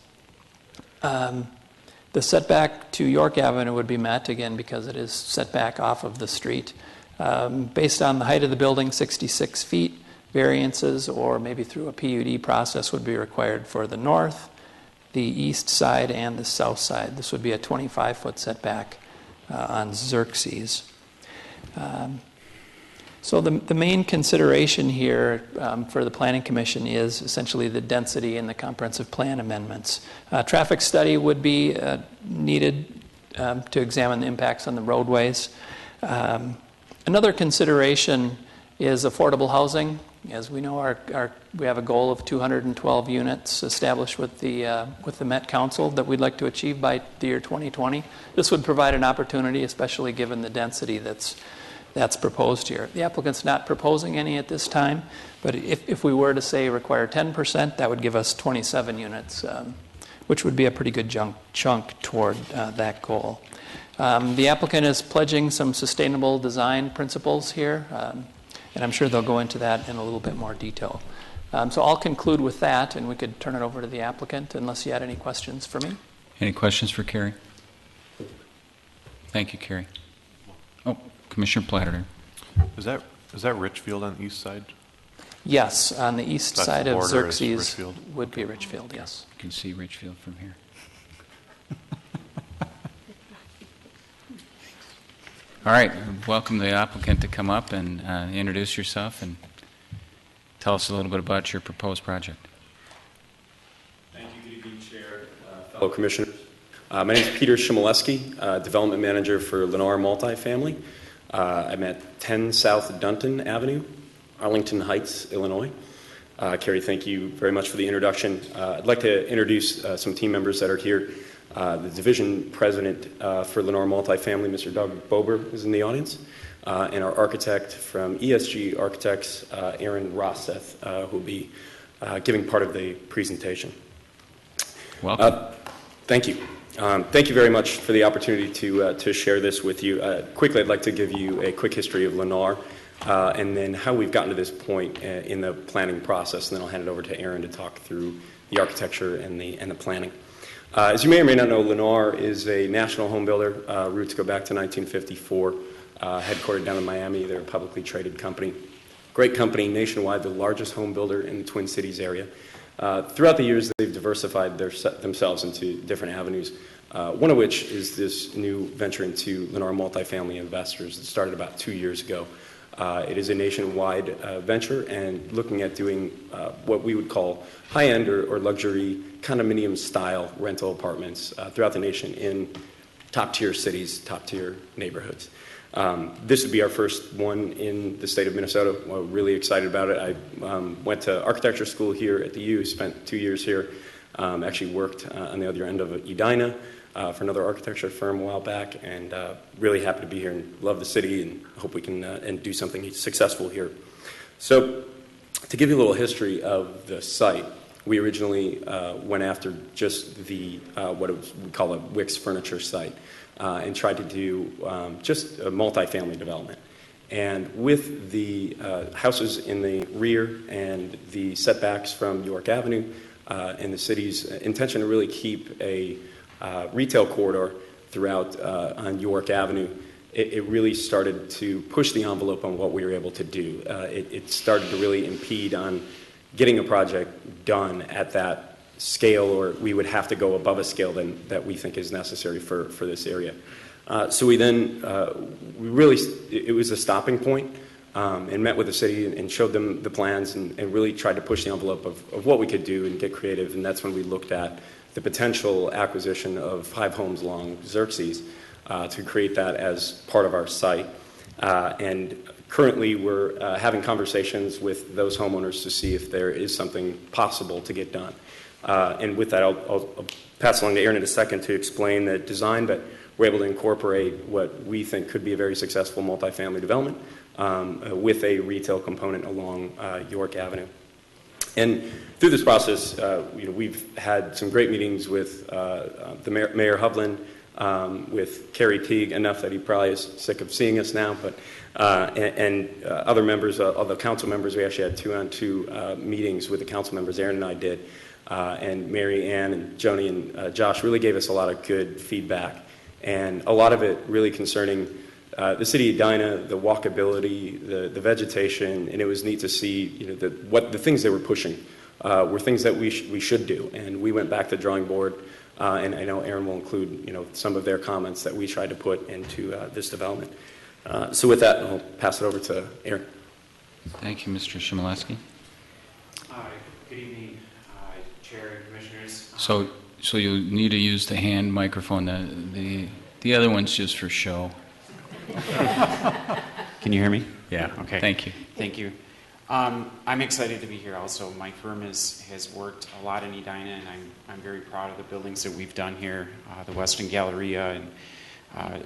the setback to York Avenue would be met, again, because it is setback off of the street. Based on the height of the building, 66 feet, variances or maybe through a PUD process would be required for the north, the east side, and the south side. This would be a 25-foot setback on Xerxes. So the main consideration here for the Planning Commission is essentially the density and the comprehensive plan amendments. Traffic study would be needed to examine the impacts on the roadways. Another consideration is affordable housing. As we know, we have a goal of 212 units established with the Met Council that we'd like to achieve by the year 2020. This would provide an opportunity, especially given the density that's proposed here. The applicant's not proposing any at this time, but if we were to say require 10%, that would give us 27 units, which would be a pretty good chunk toward that goal. The applicant is pledging some sustainable design principles here, and I'm sure they'll go into that in a little bit more detail. So I'll conclude with that, and we could turn it over to the applicant unless you had any questions for me. Any questions for Carrie? Thank you, Carrie. Oh, Commissioner Platter. Is that Richfield on the east side? Yes, on the east That's side the of border is Xerxes Richfield? would be Richfield, yes. You can see Richfield from here. All right, welcome the applicant to come up and introduce yourself and tell us a little bit about your proposed project. Thank you, good evening, Chair, fellow commissioners. My name is Peter Shimoleski, Development Manager for Lennar Multifamily. I'm at 10 South Dunton Avenue, Arlington Heights, Illinois. Carrie, thank you very much for the introduction. I'd like to introduce some team members that are here. The division president for Lennar Multifamily, Mr. Doug Bober, is in the audience, and our architect from ESG Architects, Aaron Rosseth, who will be giving part of the presentation. Welcome. Thank you. Thank you very much for the opportunity to share this with you. Quickly, I'd like to give you a quick history of Lennar, and then how we've gotten to this point in the planning process, and then I'll hand it over to Aaron to talk through the architecture and the planning. As you may or may not know, Lennar is a national home builder. Roots go back to 1954, headquartered down in Miami. They're a publicly traded company. Great company, nationwide, the largest home builder in the Twin Cities area. Throughout the years, they've diversified themselves into different avenues, one of which is this new venture into Lennar Multifamily Investors that started about 2 years ago. It is a nationwide venture and looking at doing what we would call high-end or luxury condominium-style rental apartments throughout the nation in top-tier cities, top-tier neighborhoods. This would be our first one in the state of Minnesota. We're really excited about it. I went to architecture school here at the U, spent 2 years here, actually worked on the other end of Edina for another architecture firm a while back, and really happy to be here and love the city and hope we can and do something successful here. So to give you a little history of the site, we originally went after just the what we call a Wix furniture site and tried to do just a multifamily development. And with the houses in the rear and the setbacks from York Avenue and the city's intention to really keep a retail corridor throughout on York Avenue, it really started to push the envelope on what we were able to do. It started to really impede on getting a project done at that scale, or we would have to go above a scale that we think is necessary for this area. So we then, it was a stopping point, and met with the city and showed them the plans and really tried to push the envelope of what we could do and get creative, and that's when we looked at the potential acquisition of 5 homes along Xerxes to create that as part of our site. And currently we're having conversations with those homeowners to see if there is something possible to get done. And with that, I'll pass along to Aaron in a second to explain the design, but we're able to incorporate what we think could be a very successful multifamily development with a retail component along York Avenue. And through this process, we've had some great meetings with the Mayor Hovland, with Kerry Teague, enough that he probably is sick of seeing us now, but and other members, other council members. We actually had 2-on-2 meetings with the council members. Aaron and I did, and Mary Ann and Joni and Josh really gave us a lot of good feedback, and a lot of it really concerning the city of Edina, the walkability, the vegetation, and it was neat to see the things they were pushing were things that we should do, and we went back to the drawing board, and I know Aaron will include some of their comments that we tried to put into this development. So with that, I'll pass it over to Aaron. Thank you, Mr. Shimoleski. Good evening, Chair and Commissioners. So you need to use the hand microphone. The other one's just for show. Can you hear me? Yeah. Okay. Thank you. Thank you. I'm excited to be here also. My firm has worked a lot in Edina, and I'm very proud of the buildings that we've done here, the Westin Galleria and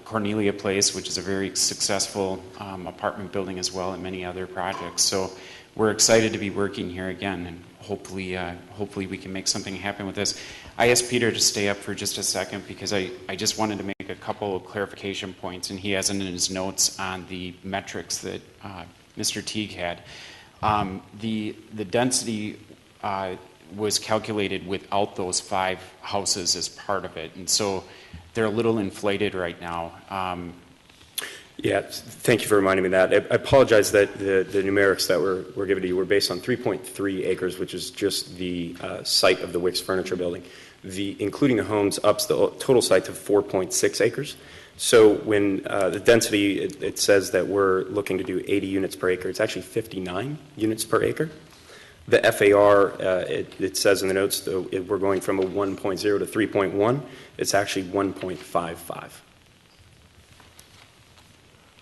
Cornelia Place, which is a very successful apartment building as well, and many other projects. So we're excited to be working here again, and hopefully we can make something happen with this. I asked Peter to stay up for just a second because I just wanted to make a couple of clarification points, and he has it in his notes on the metrics that Mr. Teague had. The density was calculated without those 5 houses as part of it, and so they're a little inflated right now. Yeah, thank you for reminding me of that. I apologize that the numerics that were given to you were based on 3.3 acres, which is just the site of the Wicks Furniture Building. Including the homes ups the total site to 4.6 acres. So when the density, it says that we're looking to do 80 units per acre. It's actually 59 units per acre. The FAR, it says in the notes, we're going from a 1.0 to 3.1. It's actually 1.55.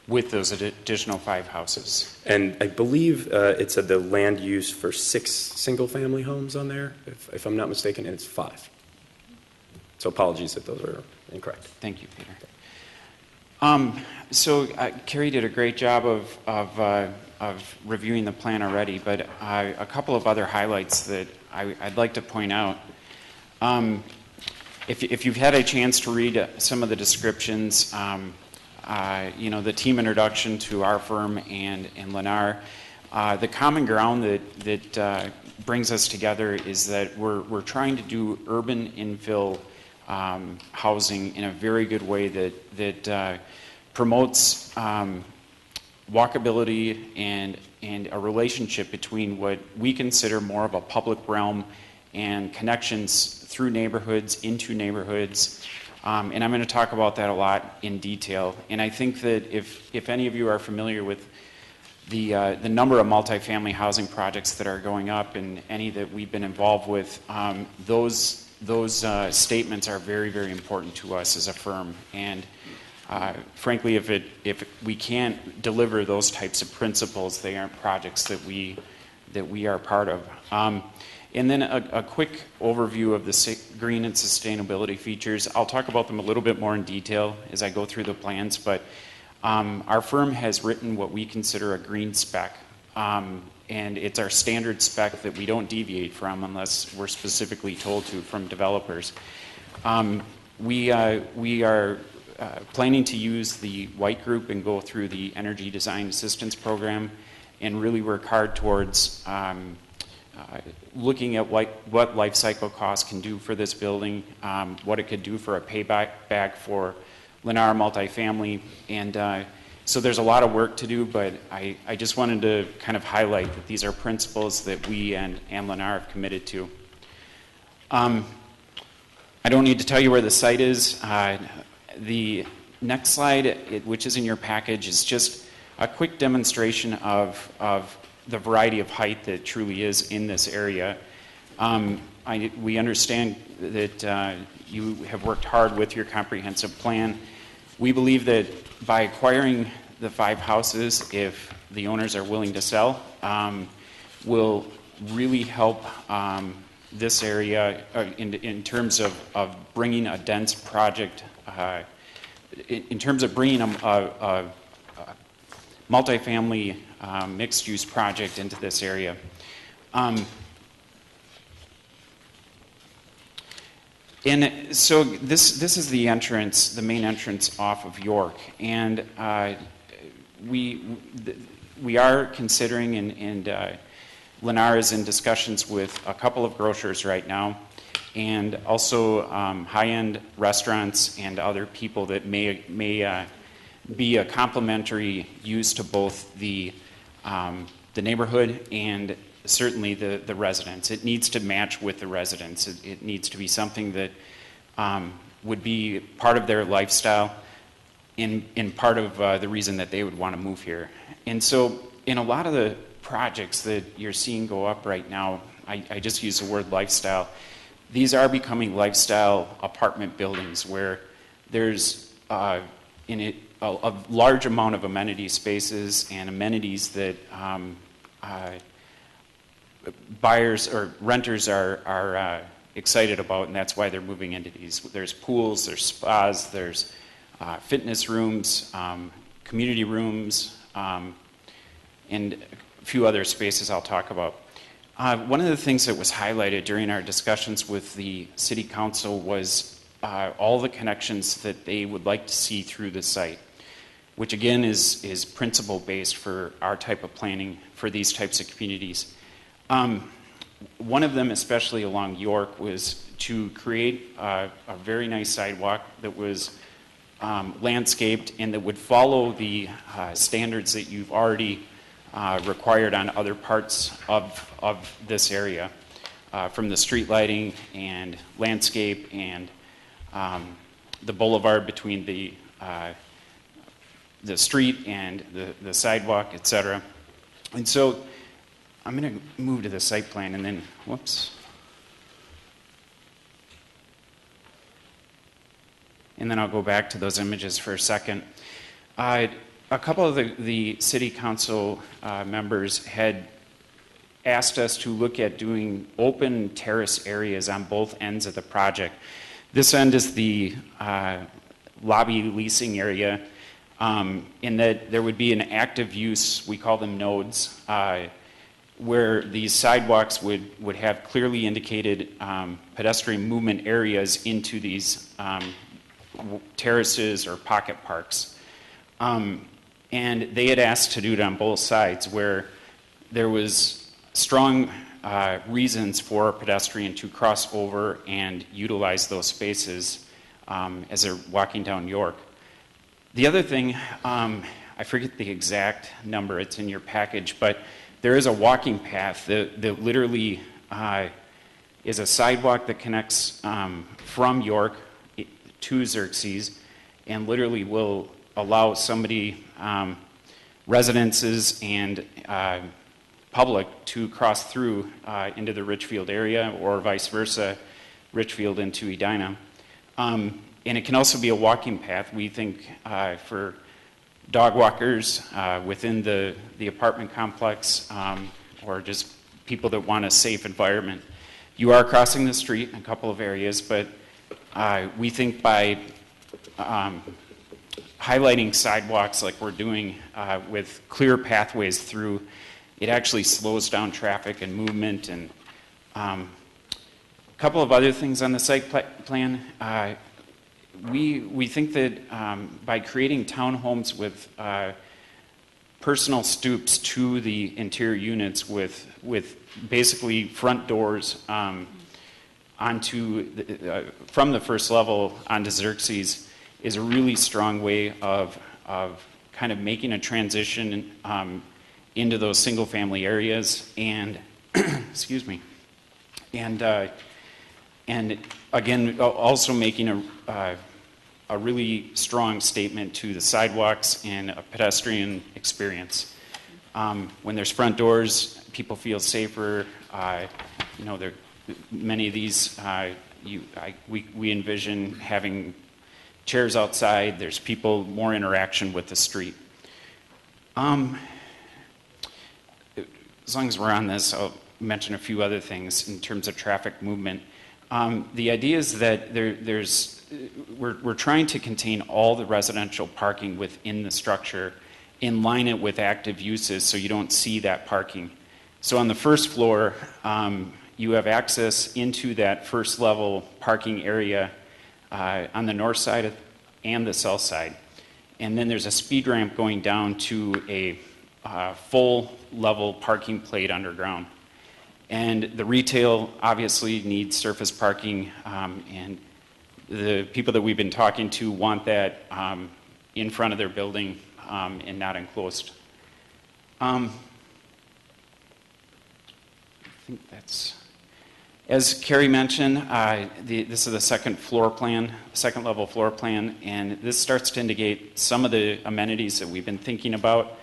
With those additional 5 houses. And I believe it said the land use for 6 single-family homes on there, if I'm not mistaken, and it's 5. So apologies if those are incorrect. Thank you, Peter. So Carrie did a great job of reviewing the plan already, but a couple of other highlights that I'd like to point out. If you've had a chance to read some of the descriptions, the team introduction to our firm and Lennar, the common ground that brings us together is that we're trying to do urban infill housing in a very good way that promotes walkability and a relationship between what we consider more of a public realm and connections through neighborhoods, into neighborhoods. And I'm going to talk about that a lot in detail. And I think that if any of you are familiar with the number of multifamily housing projects that are going up and any that we've been involved with, those statements are very, very important to us as a firm. And frankly, if we can't deliver those types of principles, they aren't projects that we are part of. And then a quick overview of the green and sustainability features. I'll talk about them a little bit more in detail as I go through the plans, but our firm has written what we consider a green spec. And it's our standard spec that we don't deviate from unless we're specifically told to from developers. We are planning to use the White Group and go through the Energy Design Assistance Program and really work hard towards looking at what life cycle costs can do for this building, what it could do for a payback for Lennar multifamily, and so there's a lot of work to do, but I just wanted to kind of highlight that these are principles that we and Lennar have committed to. I don't need to tell you where the site is. The next slide, which is in your package, is just a quick demonstration of the variety of height that truly is in this area. We understand that you have worked hard with your comprehensive plan. We believe that by acquiring the 5 houses, if the owners are willing to sell, will really help this area in terms of bringing a dense project, in terms of bringing a multifamily mixed-use project into this area. And so this is the entrance, the main entrance off of York, and we are considering, and Lennar is in discussions with a couple of grocers right now, and also high-end restaurants and other people that may be a complementary use to both the neighborhood and certainly the residents. It needs to match with the residents. It needs to be something that would be part of their lifestyle and part of the reason that they would want to move here. And so in a lot of the projects that you're seeing go up right now, I just use the word lifestyle. These are becoming lifestyle apartment buildings where there's a large amount of amenity spaces and amenities that buyers or renters are excited about, and that's why they're moving into these. There's pools, there's spas, there's fitness rooms, community rooms, and a few other spaces I'll talk about. One of the things that was highlighted during our discussions with the City Council was all the connections that they would like to see through the site, which again is principle-based for our type of planning for these types of communities. One of them, especially along York, was to create a very nice sidewalk that was landscaped and that would follow the standards that you've already required on other parts of this area, from the street lighting and landscape and the boulevard between the street and the sidewalk, etc. And so I'm going to move to the site plan and then, whoops. And then I'll go back to those images for a second. A couple of the city council members had asked us to look at doing open terrace areas on both ends of the project. This end is the lobby leasing area, in that there would be an active use, we call them nodes, where these sidewalks would have clearly indicated pedestrian movement areas into these terraces or pocket parks. And they had asked to do it on both sides, where there was strong reasons for a pedestrian to cross over and utilize those spaces as they're walking down York. The other thing, I forget the exact number, it's in your package, but there is a walking path that literally is a sidewalk that connects from York to Xerxes and literally will allow somebody, residences and public, to cross through into the Richfield area, or vice versa, Richfield into Edina. And it can also be a walking path, we think, for dog walkers within the apartment complex, or just people that want a safe environment. You are crossing the street in a couple of areas, but we think by highlighting sidewalks like we're doing with clear pathways through, it actually slows down traffic and movement. And a couple of other things on the site plan. We think that by creating townhomes with personal stoops to the interior units with basically front doors onto from the first level onto Xerxes is a really strong way of kind of making a transition into those single family areas, and excuse me, and again also making a really strong statement to the sidewalks and a pedestrian experience. When there's front doors, people feel safer. Many of these we envision having chairs outside. There's people, more interaction with the street. As long as we're on this, I'll mention a few other things in terms of traffic movement. The idea is that we're trying to contain all the residential parking within the structure, in line it with active uses so you don't see that parking. So on the first floor, you have access into that first level parking area on the north side and the south side. And then there's a speed ramp going down to a full level parking plate underground. And the retail obviously needs surface parking, and the people that we've been talking to want that in front of their building and not enclosed. I think that's, as Carrie mentioned, this is the second level floor plan, and this starts to indicate some of the amenities that we've been thinking about.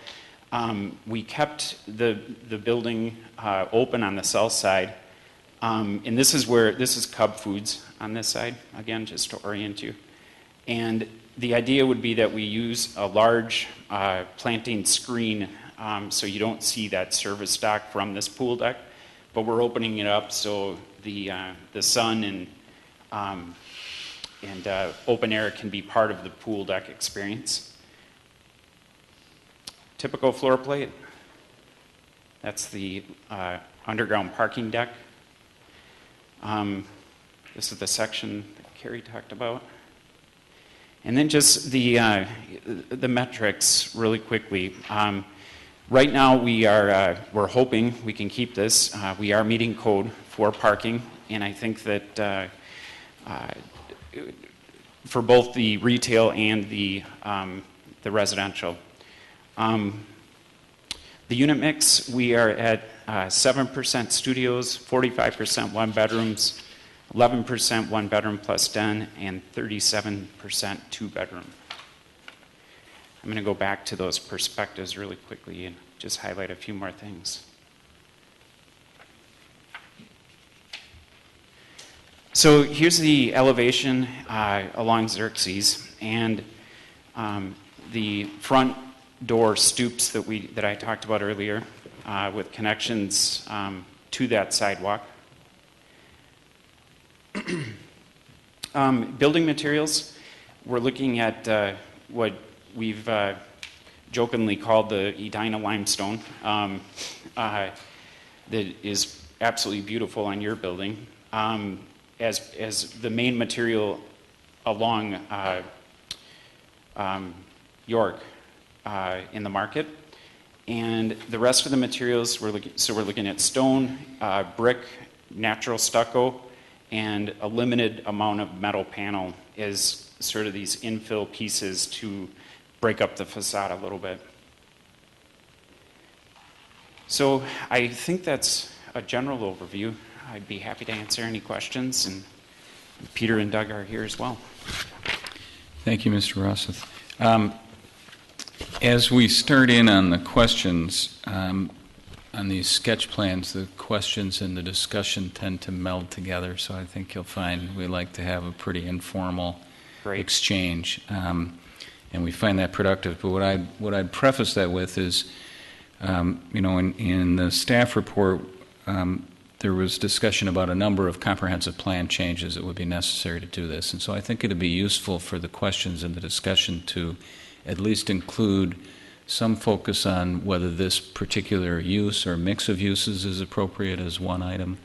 We kept the building open on the south side, and this is Cub Foods on this side, again, just to orient you. And the idea would be that we use a large planting screen so you don't see that service dock from this pool deck, but we're opening it up so the sun and open air can be part of the pool deck experience. Typical floor plate. That's the underground parking deck. This is the section that Carrie talked about. And then just the metrics really quickly. Right now we're hoping we can keep this. We are meeting code for parking, and I think that for both the retail and the residential. The unit mix, we are at 7% studios, 45% one bedrooms, 11% one bedroom plus den, and 37% two bedroom. I'm going to go back to those perspectives really quickly and just highlight a few more things. So here's the elevation along Xerxes, and the front door stoops that I talked about earlier with connections to that sidewalk. Building materials, we're looking at what we've jokingly called the Edina limestone that is absolutely beautiful on your building as the main material along York in the market. And the rest of the materials, we're looking at stone, brick, natural stucco, and a limited amount of metal panel as sort of these infill pieces to break up the facade a little bit. So I think that's a general overview. I'd be happy to answer any questions, and Peter and Doug are here as well. Thank you, Mr. Rosseth. As we start in on the questions, on these sketch plans, the questions and the discussion tend to meld together, so I think you'll find we like to have a pretty informal exchange, and we find that productive. But what I'd preface that with is, in the staff report, there was discussion about a number of comprehensive plan changes that would be necessary to do this, and so I think it'd be useful for the questions and the discussion to at least include some focus on whether this particular use or mix of uses is appropriate as one item.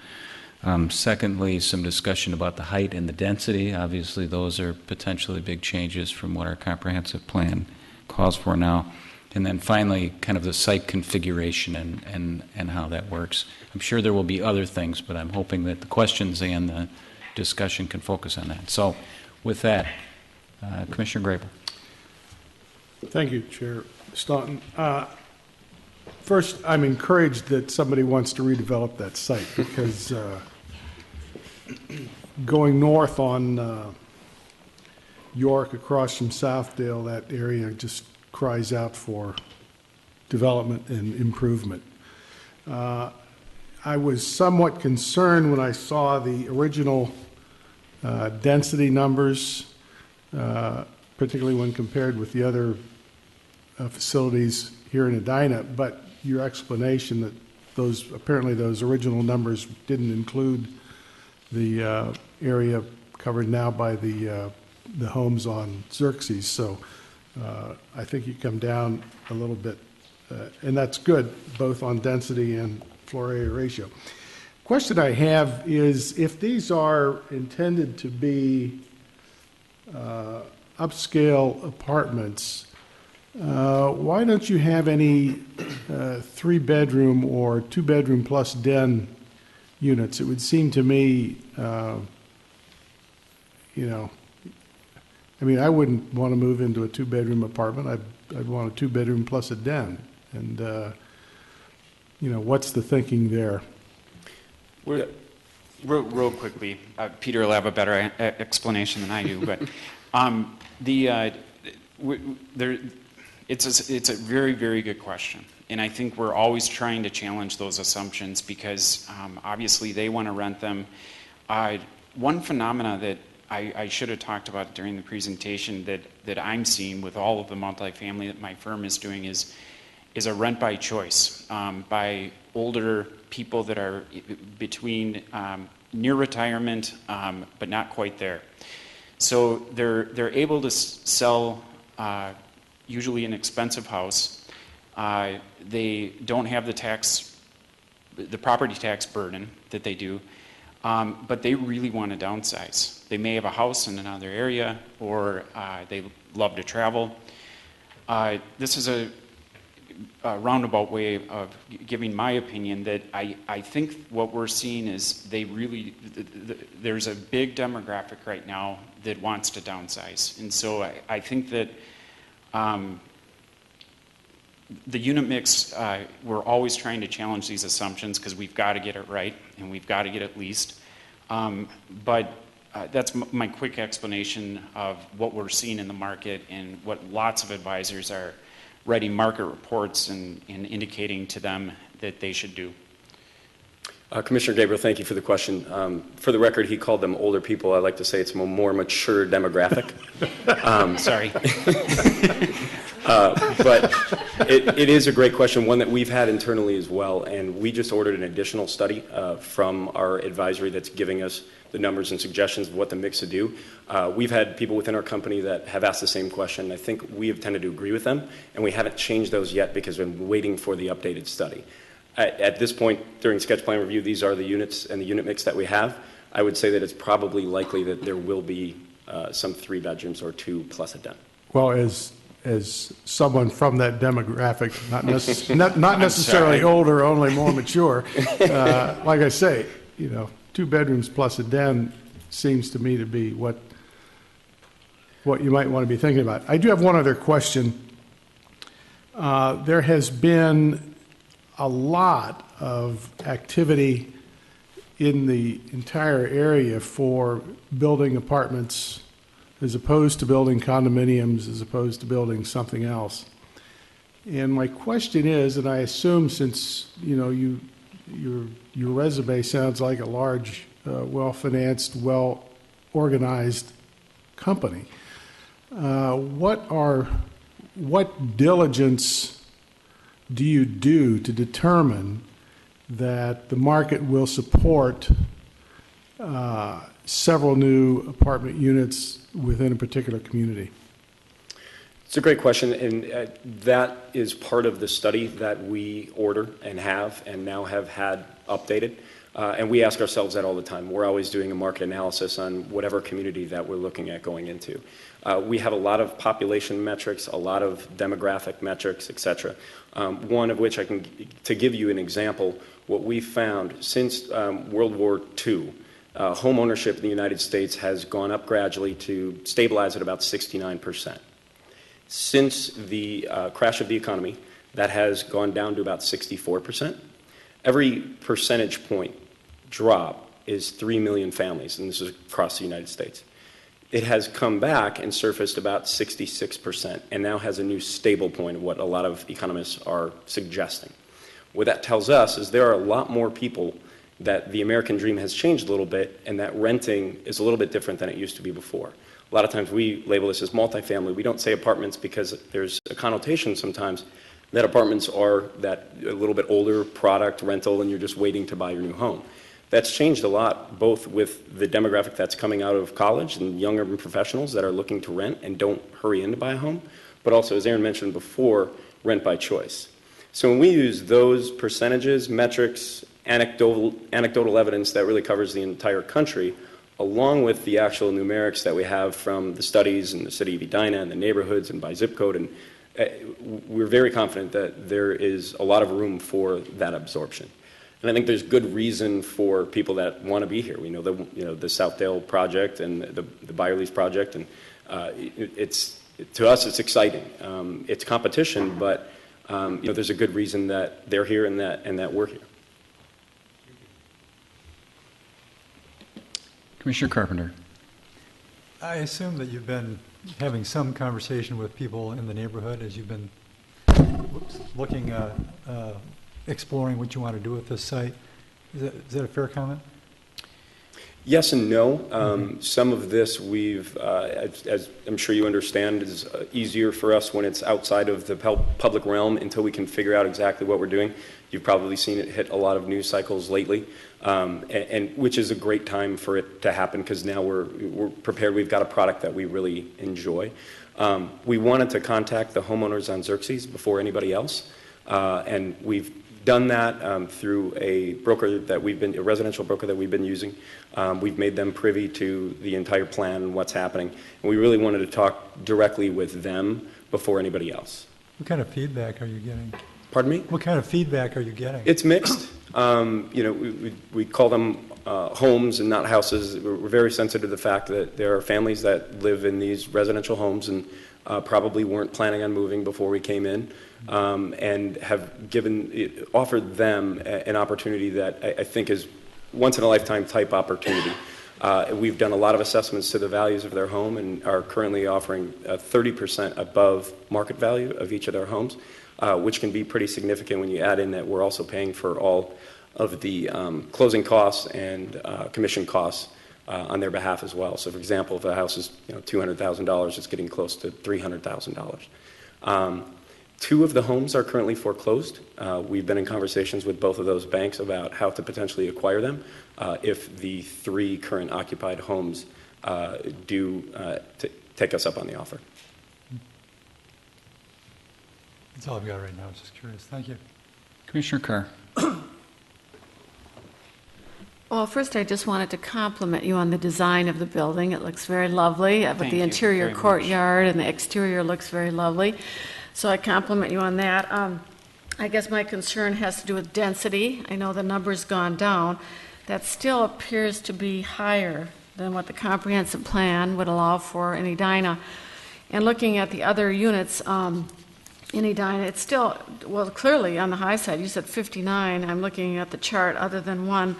Secondly, some discussion about the height and the density. Obviously, those are potentially big changes from what our comprehensive plan calls for now. And then finally, kind of the site configuration and how that works. I'm sure there will be other things, but I'm hoping that the questions and the discussion can focus on that. So with that, Commissioner Grable. Thank you, Chair Staunton. First, I'm encouraged that somebody wants to redevelop that site because going north on York across from Southdale, that area just cries out for development and improvement. I was somewhat concerned when I saw the original density numbers, particularly when compared with the other facilities here in Edina, but your explanation that apparently those original numbers didn't include the area covered now by the homes on Xerxes. So I think you come down a little bit, and that's good, both on density and floor area ratio. Question I have is, if these are intended to be upscale apartments, why don't you have any 3-bedroom or 2-bedroom plus den units? It would seem to me, I wouldn't want to move into a 2-bedroom apartment. I'd want a 2-bedroom plus a den. And, what's the thinking there? Real quickly, Peter will have a better explanation than I do, but it's a very, very good question. And I think we're always trying to challenge those assumptions because obviously they want to rent them. One phenomena that I should have talked about during the presentation that I'm seeing with all of the multifamily that my firm is doing is is a rent by choice by older people that are between near retirement but not quite there. So they're able to sell usually an expensive house. They don't have the property tax burden that they do, but they really want to downsize. They may have a house in another area, or they love to travel. This is a roundabout way of giving my opinion that I think what we're seeing is there's a big demographic right now that wants to downsize. And so I think that the unit mix, we're always trying to challenge these assumptions because we've got to get it right and we've got to get it leased. But that's my quick explanation of what we're seeing in the market and what lots of advisors are writing market reports and indicating to them that they should do. Commissioner Gabriel, thank you for the question. For the record, he called them older people. I like to say it's a more mature demographic. Sorry. But it is a great question, one that we've had internally as well, and we just ordered an additional study from our advisory that's giving us the numbers and suggestions of what the mix would do. We've had people within our company that have asked the same question. I think we have tended to agree with them, and we haven't changed those yet because we've been waiting for the updated study. At this point, during sketch plan review, these are the units and the unit mix that we have. I would say that it's probably likely that there will be some 3 bedrooms or 2 plus a den. Well, as someone from that demographic, not necessarily older, only more mature, like I say, 2 bedrooms plus a den seems to me to be what you might want to be thinking about. I do have one other question. There has been a lot of activity in the entire area for building apartments as opposed to building condominiums, as opposed to building something else. And my question is, and I assume since your resume sounds like a large, well-financed, well-organized company, what diligence do you do to determine that the market will support several new apartment units within a particular community? It's a great question, and that is part of the study that we order and now have had updated. And we ask ourselves that all the time. We're always doing a market analysis on whatever community that we're looking at going into. We have a lot of population metrics, a lot of demographic metrics, et cetera. One of which to give you an example, what we found since World War II, home ownership in the United States has gone up gradually to stabilize at about 69%. Since the crash of the economy, that has gone down to about 64%. Every percentage point drop is 3 million families, and this is across the United States. It has come back and surfaced about 66%, and now has a new stable point of what a lot of economists are suggesting. What that tells us is there are a lot more people that the American dream has changed a little bit, and that renting is a little bit different than it used to be before. A lot of times we label this as multifamily. We don't say apartments because there's a connotation sometimes that apartments are that a little bit older product rental and you're just waiting to buy your new home. That's changed a lot, both with the demographic that's coming out of college and young urban professionals that are looking to rent and don't hurry in to buy a home, but also, as Aaron mentioned before, rent by choice. So when we use those percentages, metrics, anecdotal evidence that really covers the entire country, along with the actual numerics that we have from the studies in the city of Edina and the neighborhoods and by zip code, and we're very confident that there is a lot of room for that absorption. And I think there's good reason for people that want to be here. We know the Southdale project and the Byerly's project, and to us it's exciting. It's competition, but there's a good reason that they're here and that we're here. Commissioner Carpenter. I assume that you've been having some conversation with people in the neighborhood as you've been looking at exploring what you want to do with this site. Is that a fair comment? Yes and no. Some of this as I'm sure you understand, is easier for us when it's outside of the public realm until we can figure out exactly what we're doing. You've probably seen it hit a lot of news cycles lately, and which is a great time for it to happen because now we're prepared. We've got a product that we really enjoy. We wanted to contact the homeowners on Xerxes before anybody else, and we've done that through a residential broker that we've been using. We've made them privy to the entire plan and what's happening, and we really wanted to talk directly with them before anybody else. What kind of feedback are you getting? Pardon me? What kind of feedback are you getting? It's mixed. We call them homes and not houses. We're very sensitive to the fact that there are families that live in these residential homes and probably weren't planning on moving before we came in, and have offered them an opportunity that I think is once-in-a-lifetime type opportunity. We've done a lot of assessments to the values of their home and are currently offering 30% above market value of each of their homes, which can be pretty significant when you add in that we're also paying for all of the closing costs and commission costs on their behalf as well. So, for example, if a house is $200,000, it's getting close to $300,000. 2 of the homes are currently foreclosed. We've been in conversations with both of those banks about how to potentially acquire them if the 3 current occupied homes do take us up on the offer. That's all I've got right now. I was just curious. Thank you. Commissioner Carr. Well, first I just wanted to compliment you on the design of the building. It looks very lovely, with the interior courtyard and the exterior looks very lovely. So I compliment you on that. I guess my concern has to do with density. I know the number's gone down. That still appears to be higher than what the comprehensive plan would allow for in Edina. And looking at the other units in Edina, it's still, well, clearly on the high side. You said 59. I'm looking at the chart. Other than one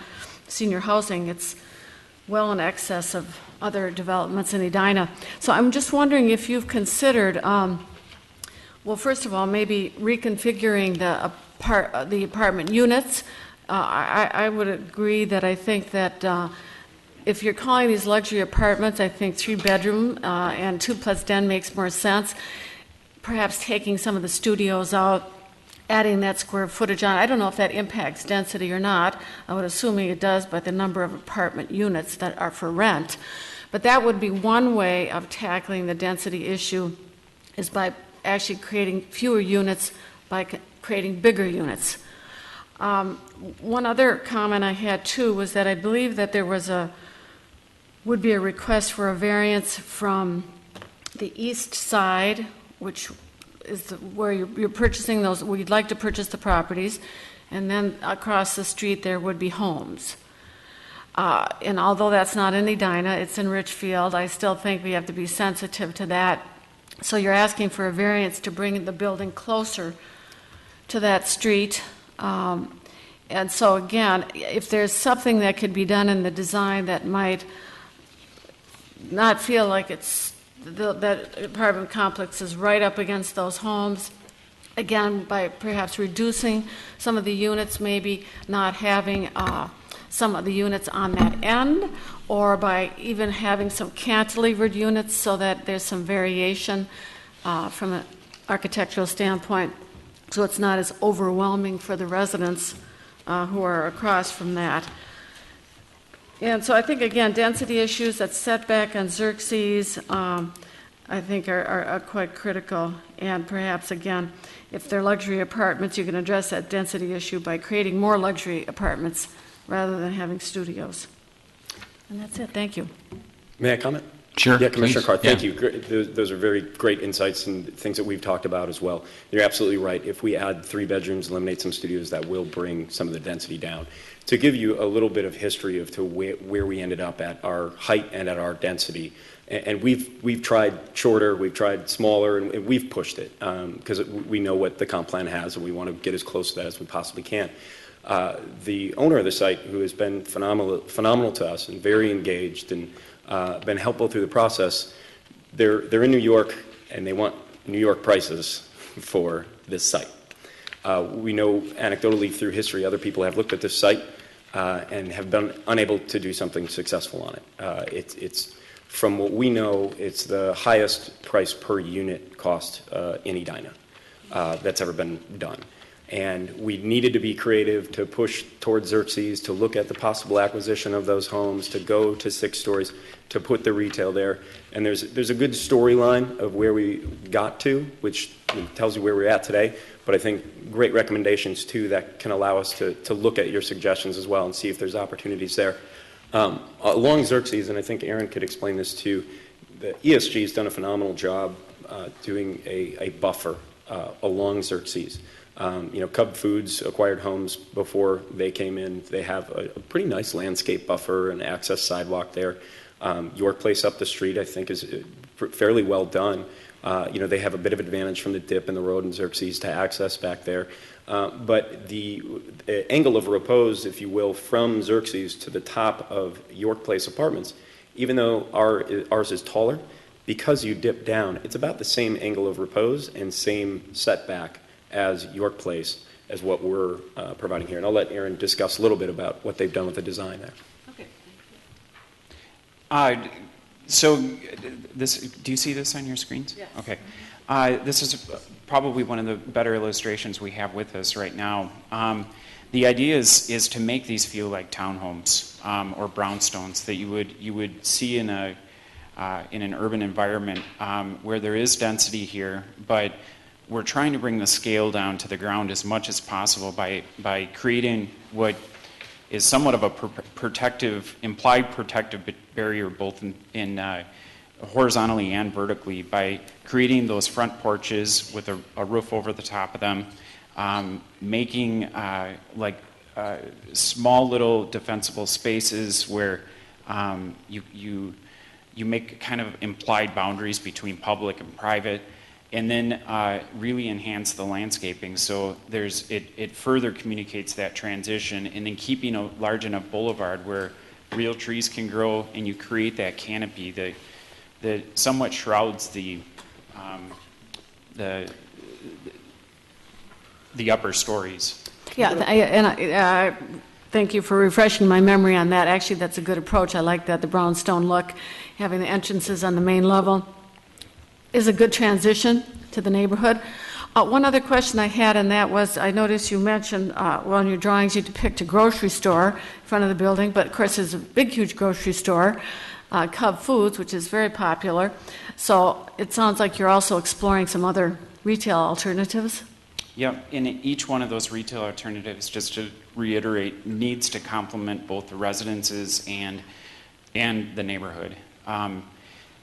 senior housing, it's well in excess of other developments in Edina. So I'm just wondering if you've considered, well, first of all, maybe reconfiguring the apartment units. I would agree that I think that if you're calling these luxury apartments, I think 3-bedroom and 2+den makes more sense. Perhaps taking some of the studios out, adding that square footage on. I don't know if that impacts density or not. I would assume it does by the number of apartment units that are for rent. But that would be one way of tackling the density issue, is by actually creating fewer units by creating bigger units. One other comment I had too was that I believe that there would be a request for a variance from the east side, which is where you're purchasing those, where you'd like to purchase the properties, and then across the street there would be homes. And although that's not in Edina, it's in Richfield, I still think we have to be sensitive to that. So you're asking for a variance to bring the building closer to that street. And so again, if there's something that could be done in the design that might not feel like that apartment complex is right up against those homes, again, by perhaps reducing some of the units, maybe not having some of the units on that end, or by even having some cantilevered units so that there's some variation from an architectural standpoint, so it's not as overwhelming for the residents who are across from that. And so I think, again, density issues, that setback on Xerxes, I think are quite critical. And perhaps, again, if they're luxury apartments, you can address that density issue by creating more luxury apartments rather than having studios. And that's it. Thank you. May I comment? Sure. Yeah, Commissioner please. Carr, thank Yeah. you. Those are very great insights and things that we've talked about as well. You're absolutely right. If we add 3 bedrooms, eliminate some studios, that will bring some of the density down. To give you a little bit of history of where we ended up at our height and at our density, and we've tried shorter, we've tried smaller, and we've pushed it because we know what the comp plan has, and we want to get as close to that as we possibly can. The owner of the site, who has been phenomenal to us and very engaged and been helpful through the process, they're in New York, and they want New York prices for this site. We know anecdotally through history other people have looked at this site. and have been unable to do something successful on it. It's from what we know, it's the highest price per unit cost in Edina that's ever been done. And we needed to be creative to push towards Xerxes, to look at the possible acquisition of those homes, to go to 6 stories, to put the retail there. And there's a good storyline of where we got to, which tells you where we're at today. But I think great recommendations, too, that can allow us to look at your suggestions as well and see if there's opportunities there. Along Xerxes, and I think Aaron could explain this too, the ESG has done a phenomenal job doing a buffer along Xerxes. Cub Foods acquired homes before they came in. They have a pretty nice landscape buffer and access sidewalk there. York Place up the street, I think, is fairly well done. They have a bit of advantage from the dip in the road in Xerxes to access back there. But the angle of repose, if you will, from Xerxes to the top of York Place apartments, even though ours is taller, because you dip down, it's about the same angle of repose and same setback as York Place as what we're providing here. And I'll let Aaron discuss a little bit about what they've done with the design there. Okay. So do you see this on your screens? Yes. Okay. This is probably one of the better illustrations we have with us right now. The idea is to make these feel like townhomes or brownstones that you would see in an urban environment where there is density here, but we're trying to bring the scale down to the ground as much as possible by creating what is somewhat of a implied protective barrier both in horizontally and vertically by creating those front porches with a roof over the top of them, making small little defensible spaces where you make kind of implied boundaries between public and private, and then really enhance the landscaping so it further communicates that transition, and then keeping a large enough boulevard where real trees can grow and you create that canopy that somewhat shrouds the upper stories. Yeah, thank you for refreshing my memory on that. Actually, that's a good approach. I like that, the brownstone look, having the entrances on the main level is a good transition to the neighborhood. One other question I had, and that was, I noticed you mentioned, in your drawings you depict a grocery store in front of the building, but of course there's a big, huge grocery store, Cub Foods, which is very popular. So it sounds like you're also exploring some other retail alternatives. Yep, and each one of those retail alternatives, just to reiterate, needs to complement both the residences and the neighborhood.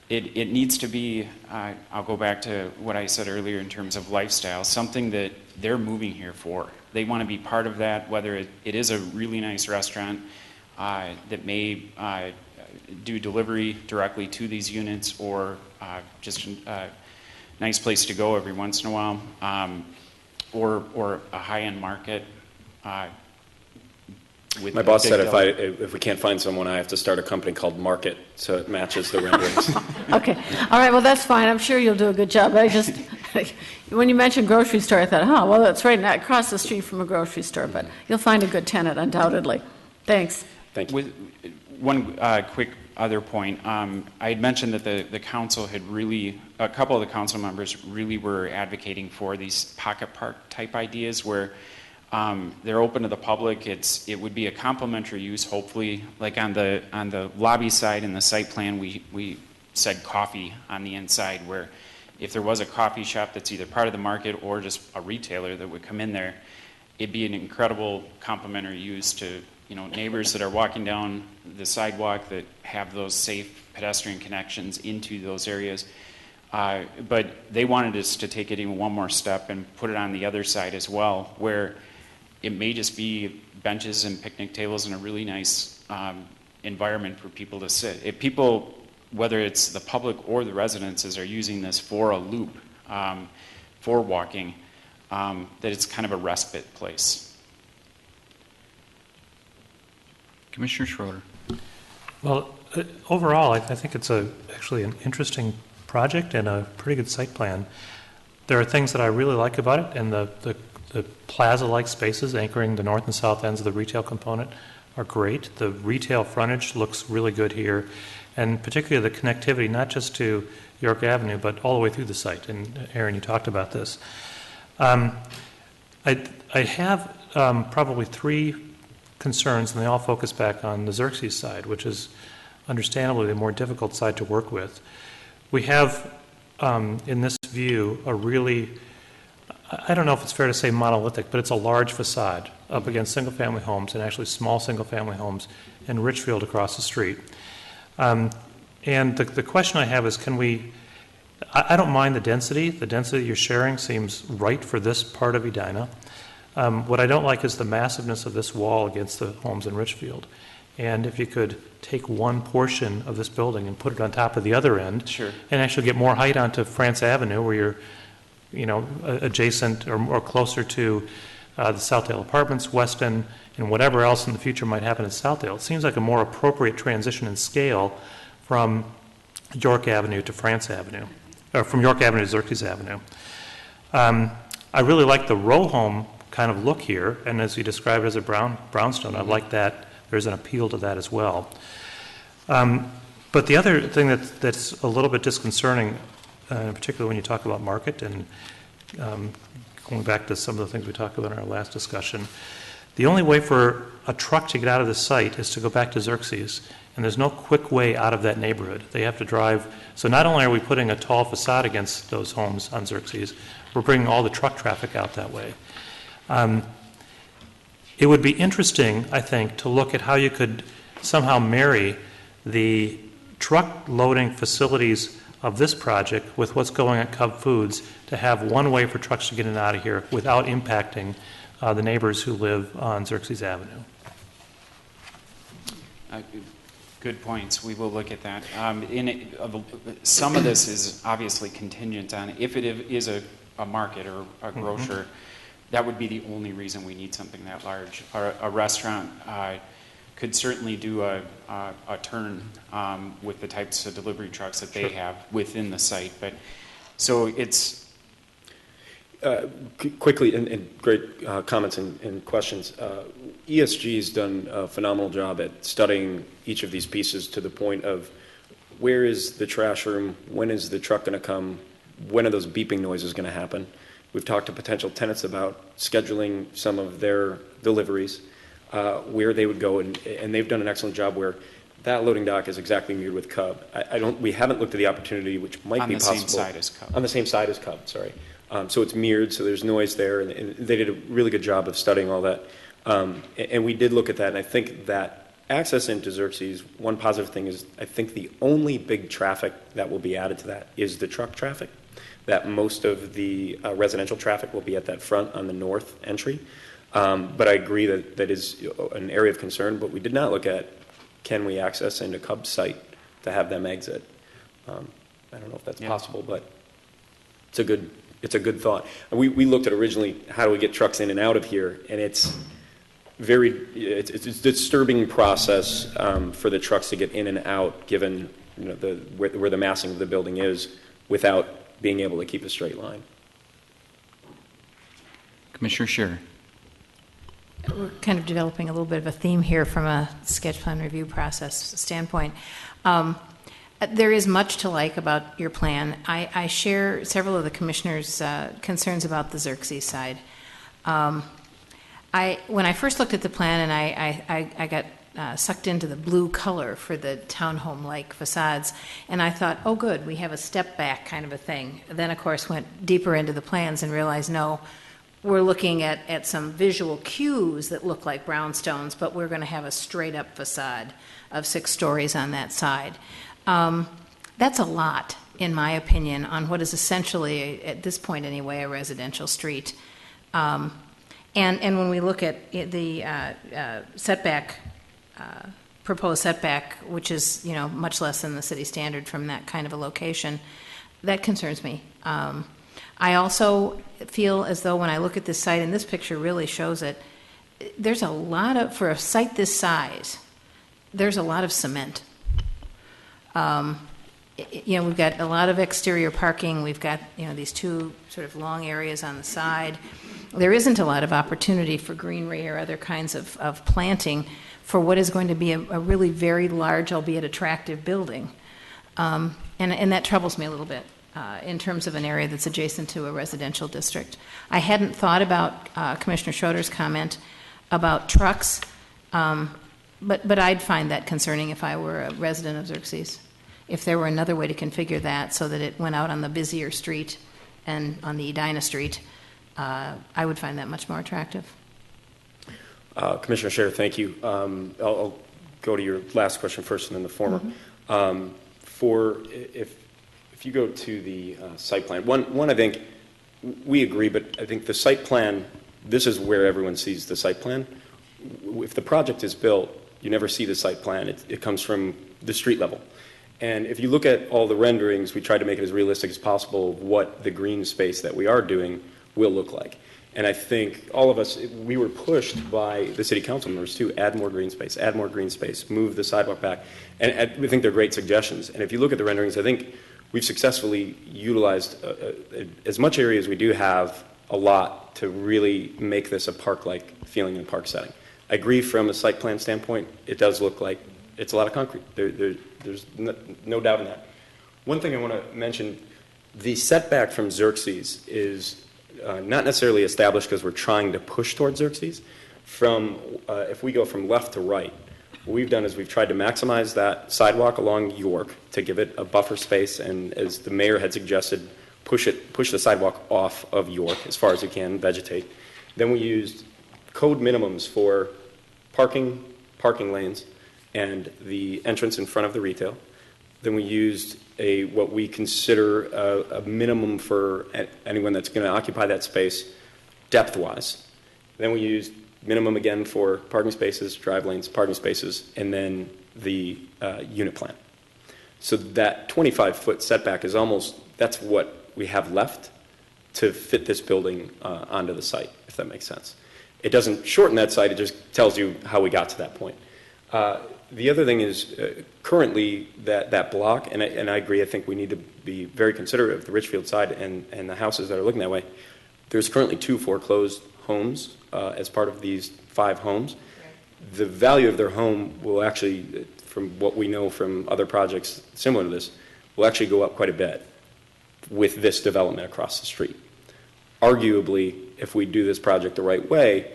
It needs to be, I'll go back to what I said earlier in terms of lifestyle, something that they're moving here for. They want to be part of that, whether it is a really nice restaurant that may do delivery directly to these units, or just a nice place to go every once in a while, or a high-end market. My boss said if we can't find someone, I have to start a company called Market so it matches the renderings. Okay. All right. Well, that's fine. I'm sure you'll do a good job. I just, when you mentioned grocery store, I thought, well, that's right across the street from a grocery store, but you'll find a good tenant, undoubtedly. Thanks. Thank you. With one quick other point, I had mentioned that the council had a couple of the council members really were advocating for these pocket park type ideas where they're open to the public. It would be a complementary use, hopefully. Like on the lobby side in the site plan, we said coffee on the inside, where if there was a coffee shop that's either part of the market or just a retailer that would come in there, it'd be an incredible complementary use to neighbors that are walking down the sidewalk that have those safe pedestrian connections into those areas. But they wanted us to take it even one more step and put it on the other side as well, where it may just be benches and picnic tables in a really nice environment for people to sit. If people, whether it's the public or the residences, are using this for a loop, for walking, that it's kind of a respite place. Commissioner Schroeder. Well, overall, I think it's actually an interesting project and a pretty good site plan. There are things that I really like about it, and the plaza-like spaces anchoring the north and south ends of the retail component are great. The retail frontage looks really good here, and particularly the connectivity, not just to York Avenue, but all the way through the site. And Aaron, you talked about this. I have probably three concerns, and they all focus back on the Xerxes side, which is understandably the more difficult side to work with. We have, in this view, a really, I don't know if it's fair to say monolithic, but it's a large facade up against single-family homes, and actually small single-family homes in Richfield across the street. And the question I have is, can we, I don't mind the density. The density you're sharing seems right for this part of Edina. What I don't like is the massiveness of this wall against the homes in Richfield. And if you could take one portion of this building and put it on top of the other end, Sure. and actually get more height onto France Avenue, where you're, adjacent or closer to the Southdale Apartments, Weston, and whatever else in the future might happen at Southdale. It seems like a more appropriate transition in scale from York Avenue to France Avenue, or from York Avenue to Xerxes Avenue. I really like the row home kind of look here, and as you described it as a brownstone, I like that. There's an appeal to that as well. But the other thing that's a little bit disconcerting, particularly when you talk about market, and going back to some of the things we talked about in our last discussion, the only way for a truck to get out of the site is to go back to Xerxes, and there's no quick way out of that neighborhood. They have to drive. So not only are we putting a tall facade against those homes on Xerxes, we're bringing all the truck traffic out that way. It would be interesting, I think, to look at how you could somehow marry the truck loading facilities of this project with what's going at Cub Foods to have one way for trucks to get in and out of here without impacting the neighbors who live on Xerxes Avenue. Good points. We will look at that. Some of this is obviously contingent on if it is a market or a grocer. That would be the only reason we need something that large. A restaurant could certainly do a turn with the types of delivery trucks that they have within the site. But so it's quickly and great comments and questions. ESG's done a phenomenal job at studying each of these pieces to the point of where is the trash room, when is the truck going to come, when are those beeping noises going to happen. We've talked to potential tenants about scheduling some of their deliveries, where they would go, and they've done an excellent job where that loading dock is exactly mirrored with Cub. We haven't looked at the opportunity, which might be possible. On the same side as Cub. On the same side as Cub, sorry. So it's mirrored, so there's noise there, and they did a really good job of studying all that. And we did look at that, and I think that access into Xerxes, one positive thing is I think the only big traffic that will be added to that is the truck traffic. That most of the residential traffic will be at that front on the north entry. But I agree that is an area of concern, but we did not look at can we access into Cub's site to have them exit. I don't know if that's possible, but it's a good thought. We looked at originally how do we get trucks in and out of here, and it's a disturbing process for the trucks to get in and out given where the massing of the building is without being able to keep a straight line. Commissioner Scherer. We're kind of developing a little bit of a theme here from a sketch plan review process standpoint. There is much to like about your plan. I share several of the commissioners' concerns about the Xerxes side. When I first looked at the plan and I got sucked into the blue color for the townhome-like facades, and I thought, oh good, we have a step back kind of a thing. Then of course went deeper into the plans and realized no, we're looking at some visual cues that look like brownstones, but we're going to have a straight up facade of 6 stories on that side. That's a lot, in my opinion, on what is essentially, at this point anyway, a residential street. And when we look at the setback, proposed setback, which is much less than the city standard from that kind of a location, that concerns me. I also feel as though when I look at this site, and this picture really shows it, there's a lot of, for a site this size, there's a lot of cement. We've got a lot of exterior parking. We've got, these 2 sort of long areas on the side. there isn't a lot of opportunity for greenery or other kinds of planting for what is going to be a really very large, albeit attractive building. And that troubles me a little bit in terms of an area that's adjacent to a residential district. I hadn't thought about Commissioner Schroeder's comment about trucks, but I'd find that concerning if I were a resident of Xerxes. If there were another way to configure that so that it went out on the busier street and on the Edina street, I would find that much more attractive. Commissioner Scherer, thank you. I'll go to your last question first and then the former. If you go to the site plan, one I think we agree, but I think the site plan, this is where everyone sees the site plan. If the project is built, you never see the site plan. It comes from the street level. And if you look at all the renderings, we try to make it as realistic as possible of what the green space that we are doing will look like. And I think all of us, we were pushed by the city council members to add more green space, move the sidewalk back. And we think they're great suggestions. And if you look at the renderings, I think we've successfully utilized as much area as we do have, a lot to really make this a park-like feeling and park setting. I agree from a site plan standpoint, it does look like it's a lot of concrete. There's no doubt in that. One thing I want to mention, the setback from Xerxes is not necessarily established because we're trying to push towards Xerxes. If we go from left to right, what we've done is we've tried to maximize that sidewalk along York to give it a buffer space, and as the mayor had suggested, push the sidewalk off of York as far as we can, vegetate. Then we used code minimums for parking lanes, and the entrance in front of the retail. Then we used what we consider a minimum for anyone that's going to occupy that space depth-wise. Then we used minimum again for parking spaces, drive lanes, parking spaces, and then the unit plan. So that 25-foot setback is that's what we have left to fit this building onto the site, if that makes sense. It doesn't shorten that site, it just tells you how we got to that point. The other thing is currently that block, and I agree, I think we need to be very considerate of the Richfield side and the houses that are looking that way. There's currently 2 foreclosed homes as part of these 5 homes. The value of their home will actually, from what we know from other projects similar to this, will actually go up quite a bit with this development across the street. Arguably, if we do this project the right way,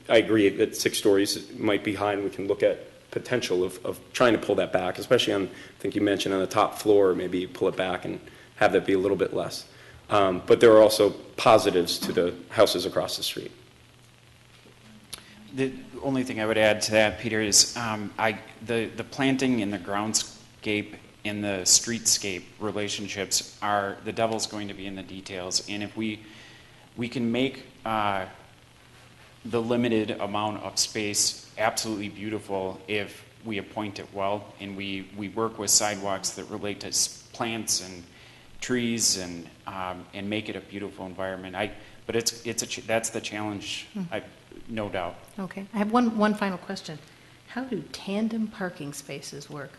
I agree that 6 stories might be high, and we can look at potential of trying to pull that back, especially on, I think you mentioned on the top floor, maybe pull it back and have that be a little bit less. But there are also positives to the houses across the street. The only thing I would add to that, Peter, is the planting and the groundscape and the streetscape relationships are, the devil's going to be in the details. And if we can make the limited amount of space absolutely beautiful if we appoint it well, and we work with sidewalks that relate to plants and trees and make it a beautiful environment. But that's the challenge, no doubt. Okay, I have one final question. How do tandem parking spaces work?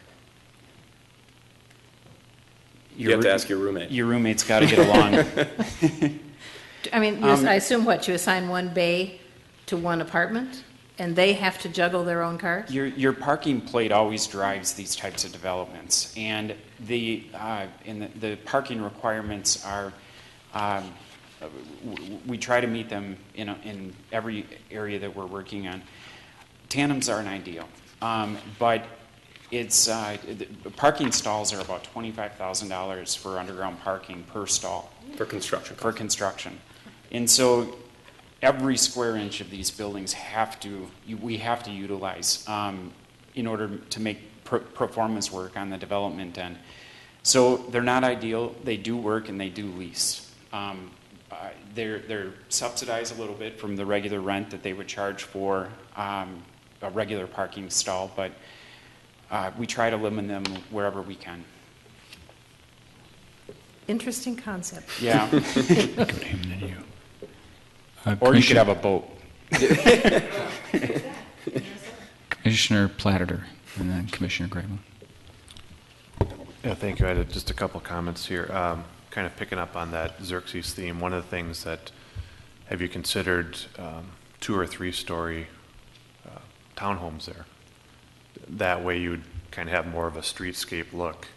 You have to ask your roommate. Your roommate's got to get along. I mean, I assume you assign one bay to one apartment, and they have to juggle their own cars? Your parking plate always drives these types of developments, and the parking requirements are, we try to meet them in every area that we're working on. Tandems aren't ideal, but it's parking stalls are about $25,000 for underground parking per stall. For construction. For construction. And so every square inch of these buildings we have to utilize in order to make performance work on the development end. So they're not ideal. They do work and they do lease. They're subsidized a little bit from the regular rent that they would charge for a regular parking stall, but we try to limit them wherever we can. Interesting concept. Yeah. Or you could have a boat. Commissioner Platter, and then Commissioner Grable. Yeah, thank you. I had just a couple comments here. Kind of picking up on that Xerxes theme, one of the things that have you considered 2 or 3 story townhomes there? That way you would kind of have more of a streetscape look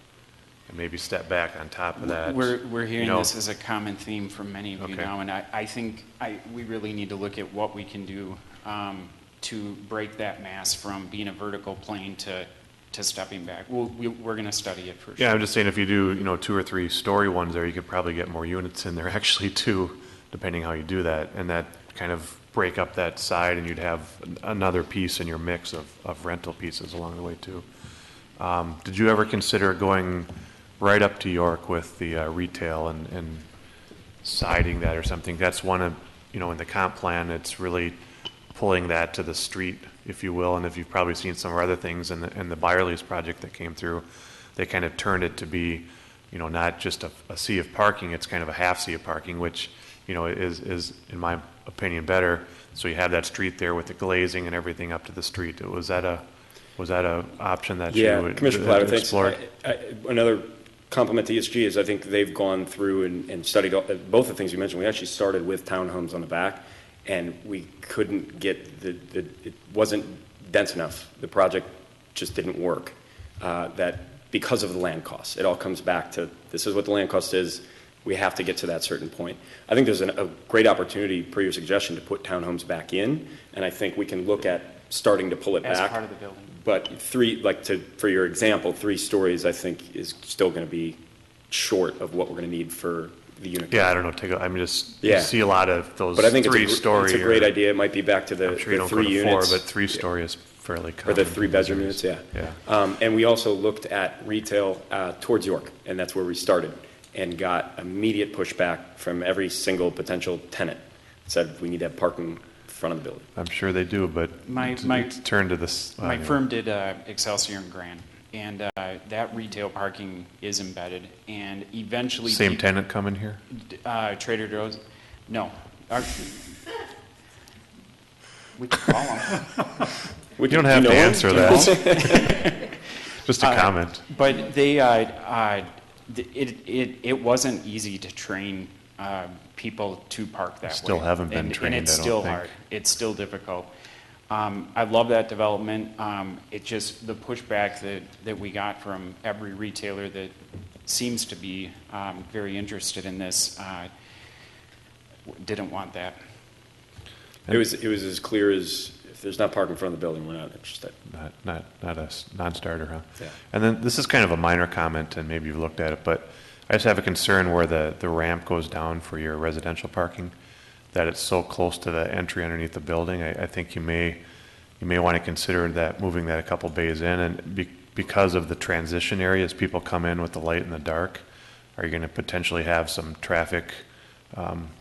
and maybe step back on top of that. We're hearing you know. this as a common theme from many of you now, and I think we really need to look at what we can do to break that mass from being a vertical plane to stepping back. We're going to study it for sure. Yeah, I'm just saying if you do 2 or 3 story ones there, you could probably get more units in there actually too, depending how you do that, and that kind of break up that side, and you'd have another piece in your mix of rental pieces along the way too. Did you ever consider going right up to York with the retail and siding that or something? That's one of, in the comp plan, it's really pulling that to the street, if you will. And if you've probably seen some of our other things in the Byerly's project that came through, they kind of turned it to be, not just a sea of parking, it's kind of a half sea of parking, which, is in my opinion better. So you have that street there with the glazing and everything up to the street. Was that a option that you would explore? Another compliment to ESG is I think they've gone through and studied both the things you mentioned. We actually started with townhomes on the back, and we couldn't get it wasn't dense enough. The project just didn't work. That because of the land costs, it all comes back to this is what the land cost is. We have to get to that certain point. I think there's a great opportunity, per your suggestion, to put townhomes back in, and I think we can look at starting to pull it as back. part of the building. But for your example, 3 stories, I think, is still going to be short of what we're going to need for the unit. Yeah, I don't know. You see a lot of those. But I think 3-story. it's a great idea. It might be back to the, I'm sure you the don't 3 go to units. 4, but 3-story is fairly common. Or the 3-bedroom units, yeah. And we also looked at retail towards York, and that's where we started, and got immediate pushback from every single potential tenant. Said we need to have parking front of the building. I'm sure they do, but turn to this. My firm did Excelsior and Grand, and that retail parking is embedded, and eventually same tenant coming here. Trader Joe's, no. We can call them. You don't have to answer that. Just a comment. But they, it wasn't easy to train people to park that way. Still haven't been trained, and it's still hard. It's still difficult. I love that development. It just, the pushback that we got from every retailer that seems to be very interested in this didn't want that. It was as clear as if there's not parking in front of the building, we're not interested. Not a non-starter, huh? Yeah. And then this is kind of a minor comment, and maybe you've looked at it, but I just have a concern where the ramp goes down for your residential parking, that it's so close to the entry underneath the building. I think you may want to consider that, moving that a couple bays in, and because of the transition areas, people come in with the light and the dark. Are you going to potentially have some traffic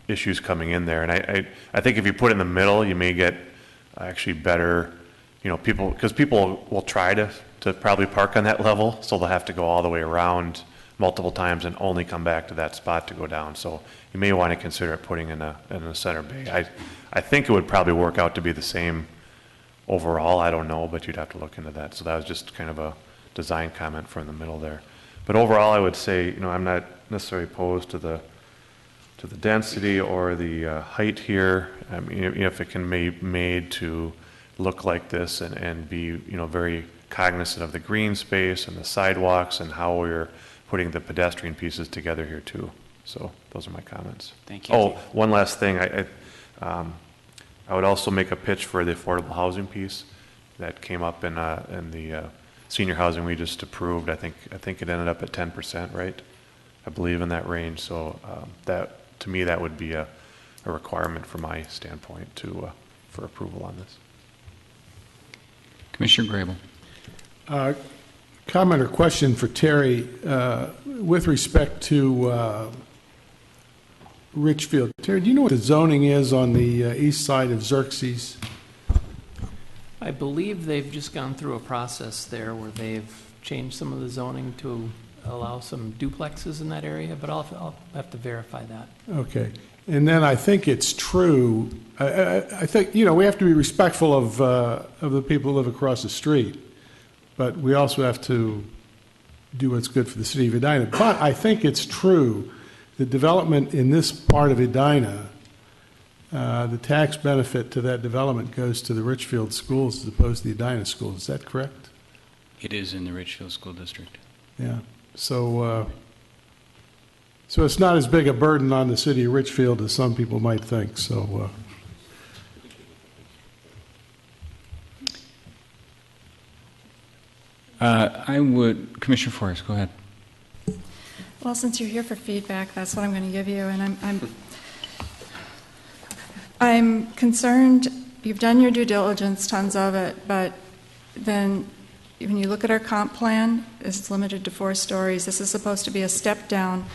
issues coming in there? And I think if you put it in the middle, you may get actually better, because people will try to probably park on that level, so they'll have to go all the way around multiple times and only come back to that spot to go down. So you may want to consider putting in a center bay. I think it would probably work out to be the same overall. I don't know, but you'd have to look into that. So that was just kind of a design comment for in the middle there. But overall, I would say, I'm not necessarily opposed to the density or the height here. I mean, if it can be made to look like this and be, very cognizant of the green space and the sidewalks and how we're putting the pedestrian pieces together here too. So those are my comments. Thank you. Oh, one last thing. I would also make a pitch for the affordable housing piece that came up in the senior housing we just approved. I think it ended up at 10%, right? I believe in that range. So that, to me, that would be a requirement from my standpoint for approval on this. Commissioner Grable. Comment or question for Terry with respect to Richfield. Terry, do you know what the zoning is on the east side of Xerxes? I believe they've just gone through a process there where they've changed some of the zoning to allow some duplexes in that area, but I'll have to verify that. Okay. And then I think it's true. I think, we have to be respectful of the people who live across the street, but we also have to do what's good for the city of Edina. But I think it's true that development in this part of Edina the tax benefit to that development goes to the Richfield schools as opposed to the Edina schools. Is that correct? It is in the Richfield School District. Yeah. So it's not as big a burden on the city of Richfield as some people might think. So. I would, Commissioner Forrest, go ahead. Well, since you're here for feedback, that's what I'm going to give you, and I'm concerned. You've done your due diligence, tons of it, but then when you look at our comp plan, it's limited to 4 stories. This is supposed to be a step-down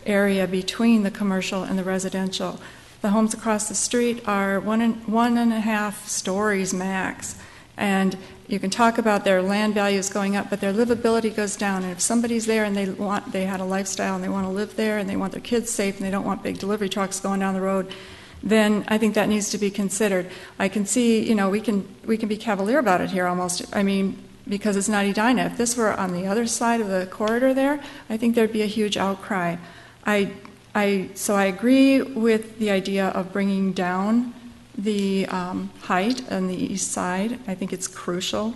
area between the commercial and the residential. The homes across the street are 1.5 stories max, and you can talk about their land values going up, but their livability goes down. And if somebody's there and they had a lifestyle and they want to live there and they want their kids safe and they don't want big delivery trucks going down the road, then I think that needs to be considered. I can see, we can be cavalier about it here almost. I mean, because it's not Edina. If this were on the other side of the corridor there, I think there'd be a huge outcry. So I agree with the idea of bringing down the height on the east side. I think it's crucial.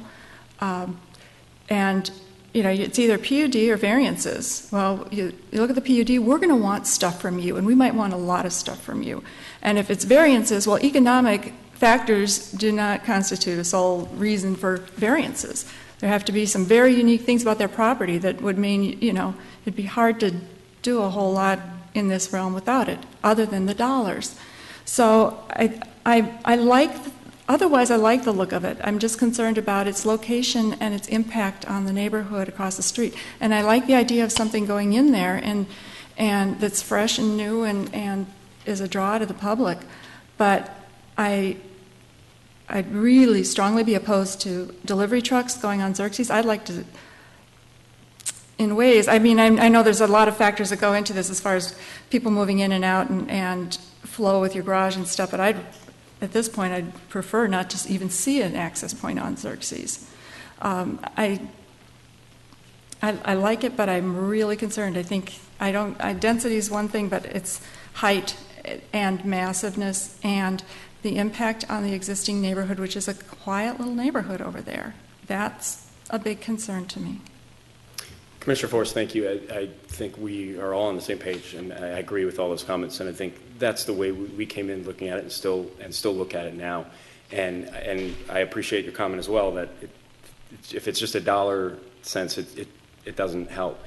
And, it's either PUD or variances. Well, you look at the PUD, we're going to want stuff from you, and we might want a lot of stuff from you. And if it's variances, well, economic factors do not constitute a sole reason for variances. There have to be some very unique things about their property that would mean, it'd be hard to do a whole lot in this realm without it, other than the dollars. So I like, otherwise I like the look of it. I'm just concerned about its location and its impact on the neighborhood across the street. And I like the idea of something going in there and that's fresh and new and is a draw to the public. But I'd really strongly be opposed to delivery trucks going on Xerxes. I'd like to, in ways, I know there's a lot of factors that go into this as far as people moving in and out and flow with your garage and stuff, but at this point, I'd prefer not to even see an access point on Xerxes. I like it, but I'm really concerned. I think density is one thing, but it's height and massiveness and the impact on the existing neighborhood, which is a quiet little neighborhood over there. That's a big concern to me. Commissioner Forrest, thank you. I think we are all on the same page, and I agree with all those comments. And I think that's the way we came in looking at it, and still look at it now. And I appreciate your comment as well that if it's just $1 cents, it doesn't help.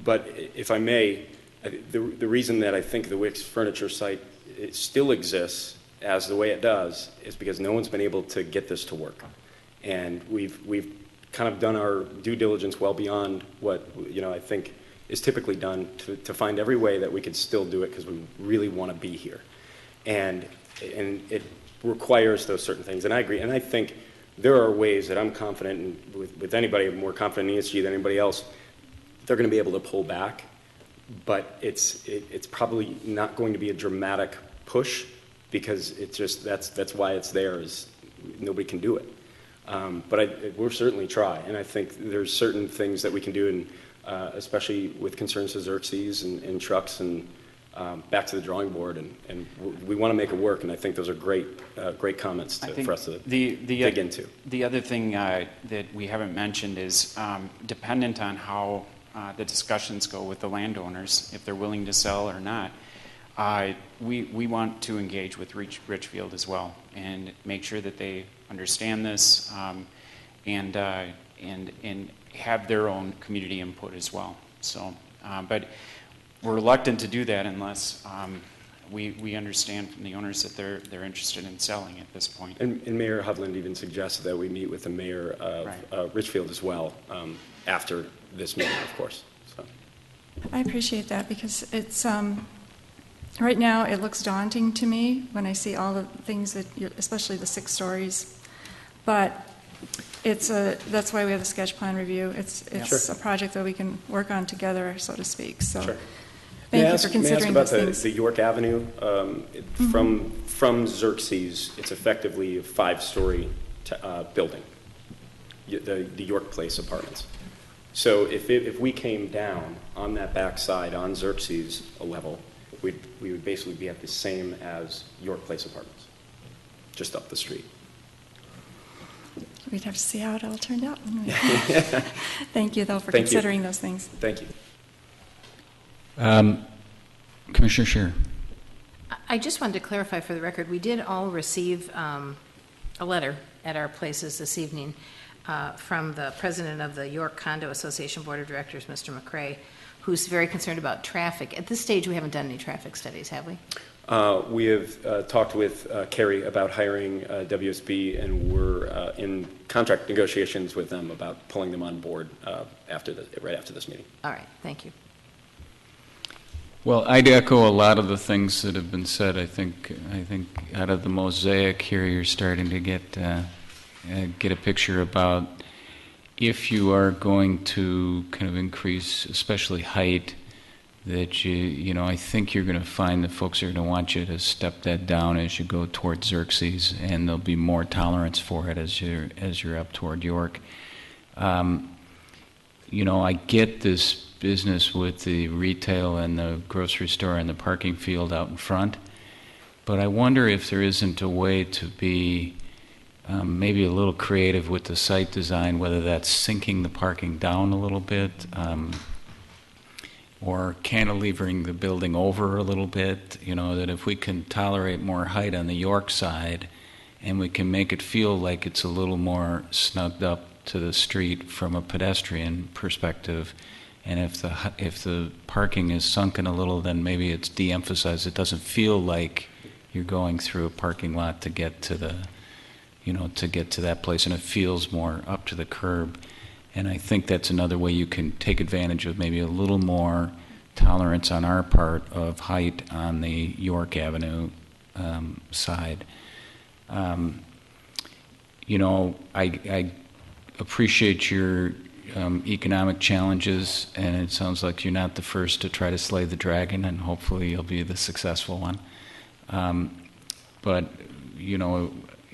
But if I may, the reason that I think the Wicks Furniture site it still exists as the way it does is because no one's been able to get this to work, and we've kind of done our due diligence well beyond what I think is typically done to find every way that we could still do it because we really want to be here, and it requires those certain things. And I agree, and I think there are ways that I'm confident, and with anybody more confident in ESG than anybody else, they're going to be able to pull back, but it's probably not going to be a dramatic push because it's just that's why it's there is nobody can do it. But we'll certainly try, and I think there's certain things that we can do, and especially with concerns to Xerxes and trucks and back to the drawing board, and we want to make it work, and I think those are great comments for us to dig into. The other thing that we haven't mentioned is dependent on how the discussions go with the landowners, if they're willing to sell or not. We want to engage with Richfield as well and make sure that they understand this and have their own community input as well. So, but we're reluctant to do that unless we understand from the owners that they're interested in selling at this point. And Mayor Hovland even suggested that we meet with the mayor of Richfield as well after this meeting, of course. So. I appreciate that because it's right now it looks daunting to me when I see all the things that especially the 6 stories, but that's why we have the sketch plan review. It's a project that we can work on together, so to speak. So thank you for considering may I these ask about things. the York Avenue from Xerxes? It's effectively a 5-story building, the York Place apartments. So if we came down on that back side on Xerxes a level, we would basically be at the same as York Place Apartments, just up the street. We'd have to see how it all turned out. Thank you, though, for Thank you. considering those things. Thank you. Commissioner Scheer. I just wanted to clarify for the record, we did all receive a letter at our places this evening from the president of the York Condo Association Board of Directors, Mr. McCrae, who's very concerned about traffic. At this stage, we haven't done any traffic studies, have we? We have talked with Kerry about hiring WSB, and we're in contract negotiations with them about pulling them on board right after this meeting. All right, thank you. Well, I'd echo a lot of the things that have been said. I think out of the mosaic here, you're starting to get a picture about if you are going to kind of increase, especially height, that I think you're going to find that folks are going to want you to step that down as you go toward Xerxes, and there'll be more tolerance for it as you're up toward York. I get this business with the retail and the grocery store and the parking field out in front, but I wonder if there isn't a way to be maybe a little creative with the site design, whether that's sinking the parking down a little bit, or cantilevering the building over a little bit, that if we can tolerate more height on the York side and we can make it feel like it's a little more snugged up to the street from a pedestrian perspective, and if the parking is sunken a little, then maybe it's de-emphasized. It doesn't feel like you're going through a parking lot to get to that place, and it feels more up to the curb. And I think that's another way you can take advantage of maybe a little more tolerance on our part of height on the York Avenue side. I appreciate your economic challenges, and it sounds like you're not the first to try to slay the dragon, and hopefully you'll be the successful one. But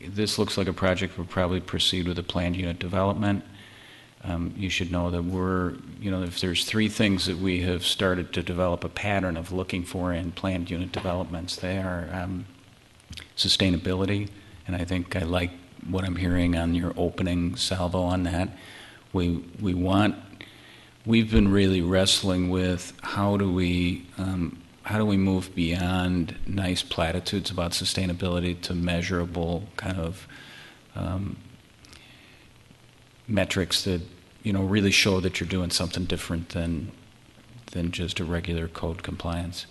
this looks like a project we'll probably proceed with a planned unit development. You should know that if there's three things that we have started to develop a pattern of looking for in planned unit developments, they are sustainability, and I think I like what I'm hearing on your opening salvo on that. We've been really wrestling with how do we move beyond nice platitudes about sustainability to measurable kind of metrics that really show that you're doing something different than just a regular code compliance.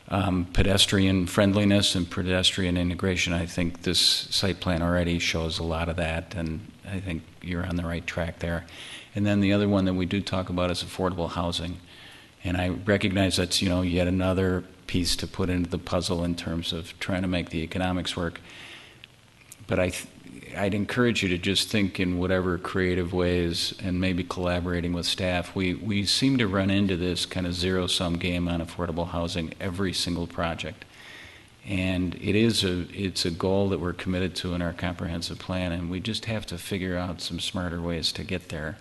Pedestrian friendliness and pedestrian integration, I think this site plan already shows a lot of that, and I think you're on the right track there. And then the other one that we do talk about is affordable housing. And I recognize that's yet another piece to put into the puzzle in terms of trying to make the economics work. But I'd encourage you to just think in whatever creative ways, and maybe collaborating with staff. We seem to run into this kind of zero-sum game on affordable housing every single project. And it's a goal that we're committed to in our comprehensive plan, and we just have to figure out some smarter ways to get there.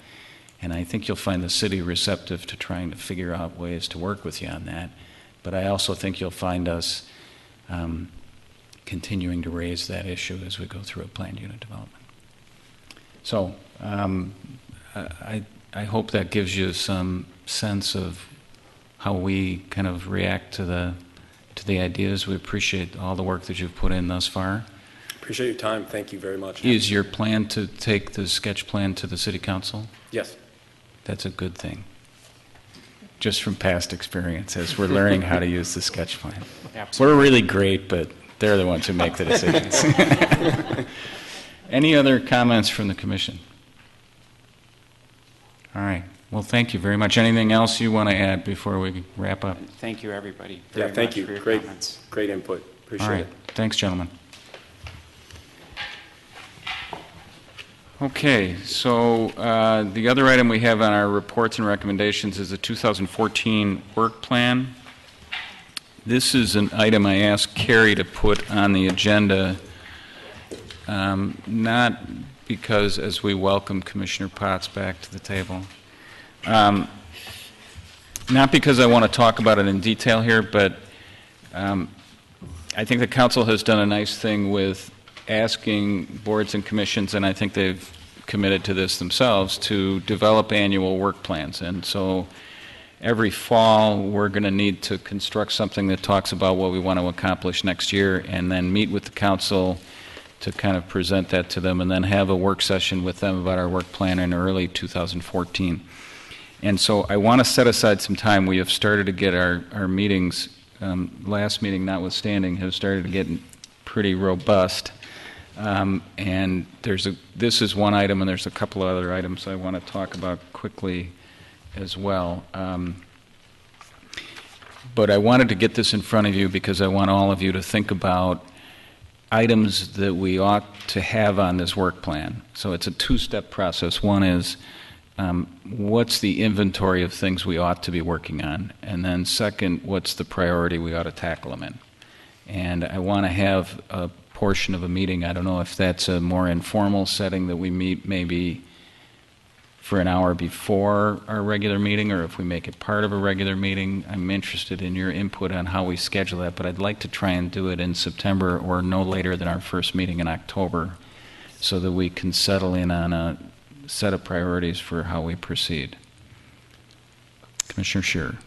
And I think you'll find the city receptive to trying to figure out ways to work with you on that. But I also think you'll find us continuing to raise that issue as we go through a planned unit development. So I hope that gives you some sense of how we kind of react to the ideas. We appreciate all the work that you've put in thus far. Appreciate your time. Thank you very much. Is your plan to take the sketch plan to the city council? Yes. That's a good thing. Just from past experiences, we're learning how to use the sketch plan. Absolutely. We're really great, but they're the ones who make the decisions. Any other comments from the commission? All right. Well, thank you very much. Anything else you want to add before we wrap up? Thank you, everybody. Thank much you. For your Great, comments. great input. Appreciate All right. it. Thanks, gentlemen. Okay, so the other item we have on our reports and recommendations is the 2014 work plan. This is an item I asked Carrie to put on the agenda, not because as we welcome Commissioner Potts back to the table, not because I want to talk about it in detail here, but I think the council has done a nice thing with asking boards and commissions, and I think they've committed to this themselves, to develop annual work plans. And so every fall, we're going to need to construct something that talks about what we want to accomplish next year, and then meet with the council to kind of present that to them, and then have a work session with them about our work plan in early 2014. And so I want to set aside some time. We have started to get our meetings, last meeting notwithstanding, have started to get pretty robust. And this is one item, and there's a couple of other items I want to talk about quickly as well. But I wanted to get this in front of you because I want all of you to think about items that we ought to have on this work plan. So it's a two-step process. One is, what's the inventory of things we ought to be working on? And then second, what's the priority we ought to tackle them in? And I want to have a portion of a meeting, I don't know if that's a more informal setting that we meet maybe for an hour before our regular meeting, or if we make it part of a regular meeting. I'm interested in your input on how we schedule that, but I'd like to try and do it in September or no later than our first meeting in October, so that we can settle in on a set of priorities for how we proceed. Commissioner Scheer.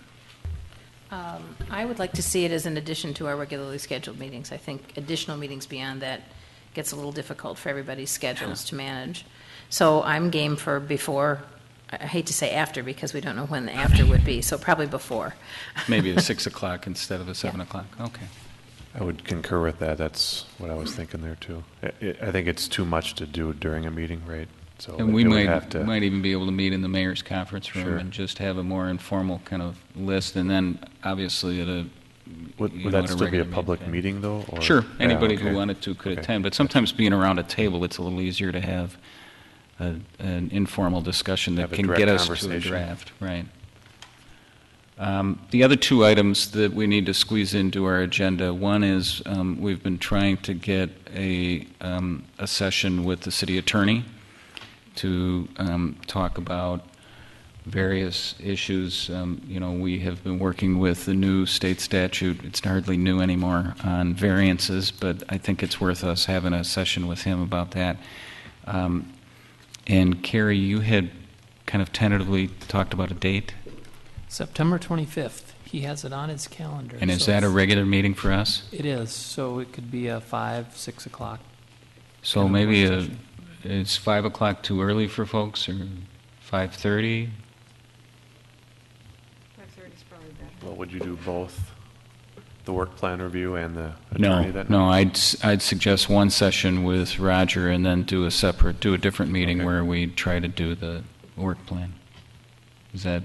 I would like to see it as an addition to our regularly scheduled meetings. I think additional meetings beyond that gets a little difficult for everybody's schedules to manage. So I'm game for before. I hate to say after because we don't know when the after would be, so probably before. Maybe a 6 o'clock instead of a 7 o'clock. Okay. I would concur with that. That's what I was thinking there too. I think it's too much to do during a meeting, right? So and we it would might have to, might even be able to meet in the mayor's conference room Sure. and just have a more informal kind of list, and then obviously at a would you know, that at a still be a regular public meeting. meeting though? Or? Sure, Yeah, anybody okay. who wanted to could Okay. attend, but sometimes being around a table, it's a little easier to have an informal discussion that Have a can direct get us to a conversation. draft, right. The other two items that we need to squeeze into our agenda, one is we've been trying to get a session with the city attorney to talk about various issues. You know, we have been working with the new state statute, it's hardly new anymore, on variances, but I think it's worth us having a session with him about that. And Carrie, you had kind of tentatively talked about a date? September 25th. He has it on his calendar. And is so that a regular meeting for us? It is, so it could be a 5, 6 o'clock. So kind of maybe work session. is 5 o'clock too early for folks, or 5:30? 5:30 is probably better. Well, would you do both? The work plan review and the No, attorney then? no, I'd suggest one session with Roger and then do a different meeting Okay. where we try to do the work plan. Is that,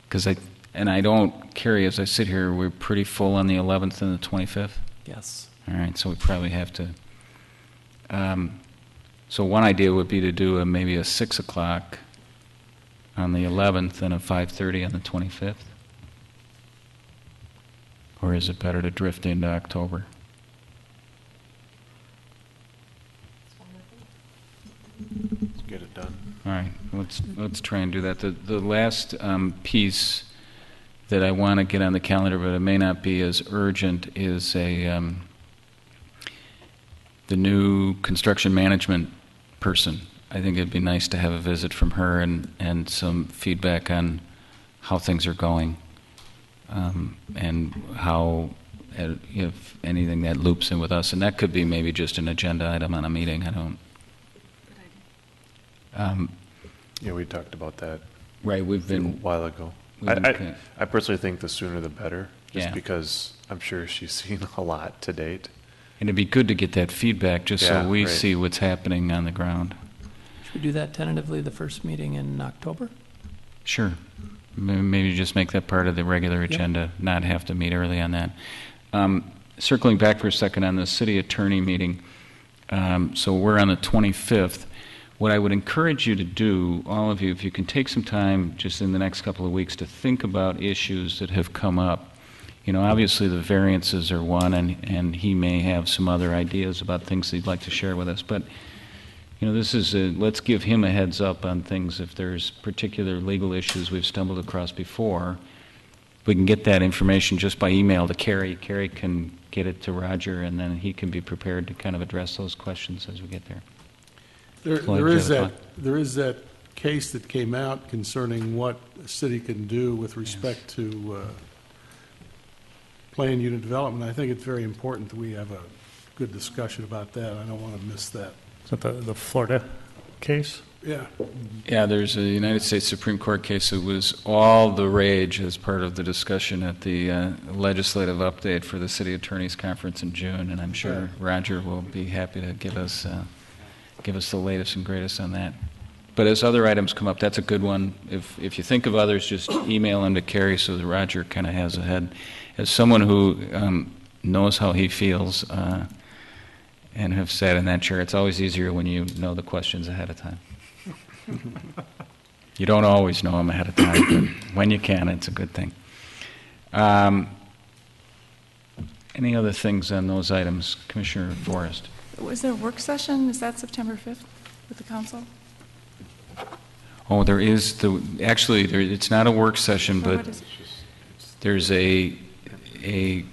because I don't, Carrie, as I sit here, we're pretty full on the 11th and the 25th? Yes. All right, so we probably have to, so one idea would be to do maybe a 6 o'clock on the 11th and a 5:30 on the 25th? Or is it better to drift into October? Let's get it done. All right, let's try and do that. The last piece that I want to get on the calendar, but it may not be as urgent, is the new construction management person. I think it'd be nice to have a visit from her and some feedback on how things are going, and how, if anything, that loops in with us. And that could be maybe just an agenda item on a meeting. I don't. Yeah, we talked about that. Right, we've been a while ago. we've been I personally think the sooner the better, just Yeah. because I'm sure she's seen a lot to date. And it'd be good to get that feedback, just Yeah, so we right. see what's happening on the ground. Should we do that tentatively the first meeting in October? Sure. Maybe just make that part of the regular agenda, not have to meet early on that. Circling back for a second on the city attorney meeting, so we're on the 25th. What I would encourage you to do, all of you, if you can take some time just in the next couple of weeks to think about issues that have come up. You know, obviously the variances are one, and he may have some other ideas about things he'd like to share with us. But, you know, let's give him a heads up on things if there's particular legal issues we've stumbled across before. we can get that information just by email to Carrie. Carrie can get it to Roger, and then he can be prepared to kind of address those questions as we get there. Floyd, There do you is have a that, there is that case that came out concerning what a city can do with respect to planned unit development. I think it's very important that we have a good discussion about that. I don't want to miss that. Is that the Florida case? Yeah. Yeah, there's a United States Supreme Court case that was all the rage as part of the discussion at the legislative update for the city attorneys conference in June, and I'm sure Roger will be happy to give us the latest and greatest on that. But as other items come up, that's a good one. If you think of others, just email them to Carrie so that Roger kind of has a head. As someone who knows how he feels and have sat in that chair, it's always easier when you know the questions ahead of time. You don't always know them ahead of time, but when you can, it's a good thing. Any other things on those items? Commissioner Forrest. Was there a work session? Is that September 5th with the council? Oh, there is it's not a work session, Or but what is it? there's a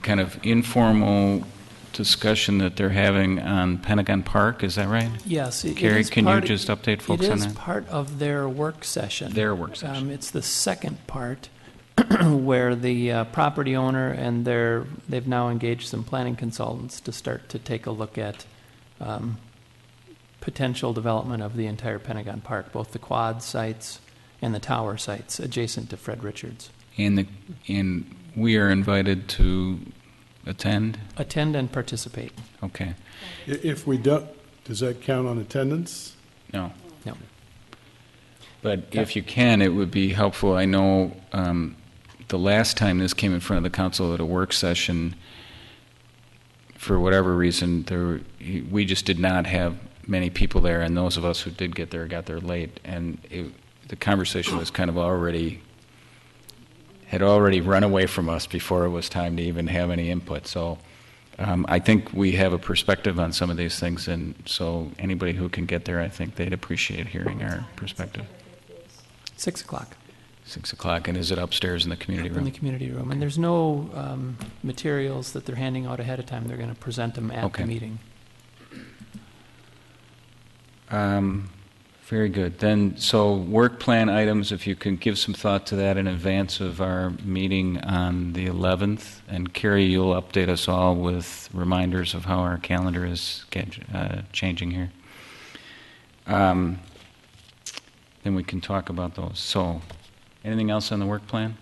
kind of informal discussion that they're having on Pentagon Park. Is that right? Yes. Carrie, can you just update folks on It that? is part of their work session. Their work session. It's the second part where the property owner and they've now engaged some planning consultants to start to take a look at potential development of the entire Pentagon Park, both the quad sites and the tower sites adjacent to Fred Richards. And we are invited to attend? Attend and participate. Okay. If we don't, does that count on attendance? No. No. But if you can, it would be helpful. I know the last time this came in front of the council at a work session, for whatever reason, we just did not have many people there, and those of us who did get there got there late, and the conversation was kind of had already run away from us before it was time to even have any input. So I think we have a perspective on some of these things, and so anybody who can get there, I think they'd appreciate hearing our perspective. 6 o'clock. 6 o'clock, and is it upstairs in the community room? In the community room. And there's no materials that they're handing out ahead of time. They're going to present them at the meeting. Very good. Then, so work plan items, if you can give some thought to that in advance of our meeting on the 11th. And Carrie, you'll update us all with reminders of how our calendar is changing here. Then we can talk about those. So, anything else on the work plan?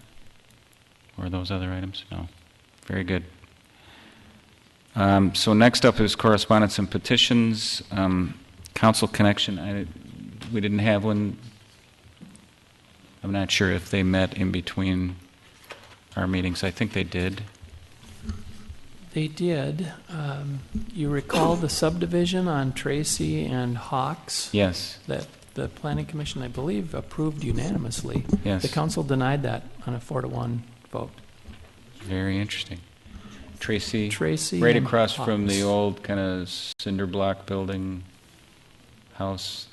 Or those other items? No. Very good. So next up is correspondence and petitions. Council connection, we didn't have one. I'm not sure if they met in between our meetings. I think they did. They did. You recall the subdivision on Tracy and Hawks? Yes. That the Planning Commission, I believe, approved unanimously. Yes. The council denied that on a 4-1 vote. Very interesting. Tracy, right across Hawks. from the old kind of cinder block building house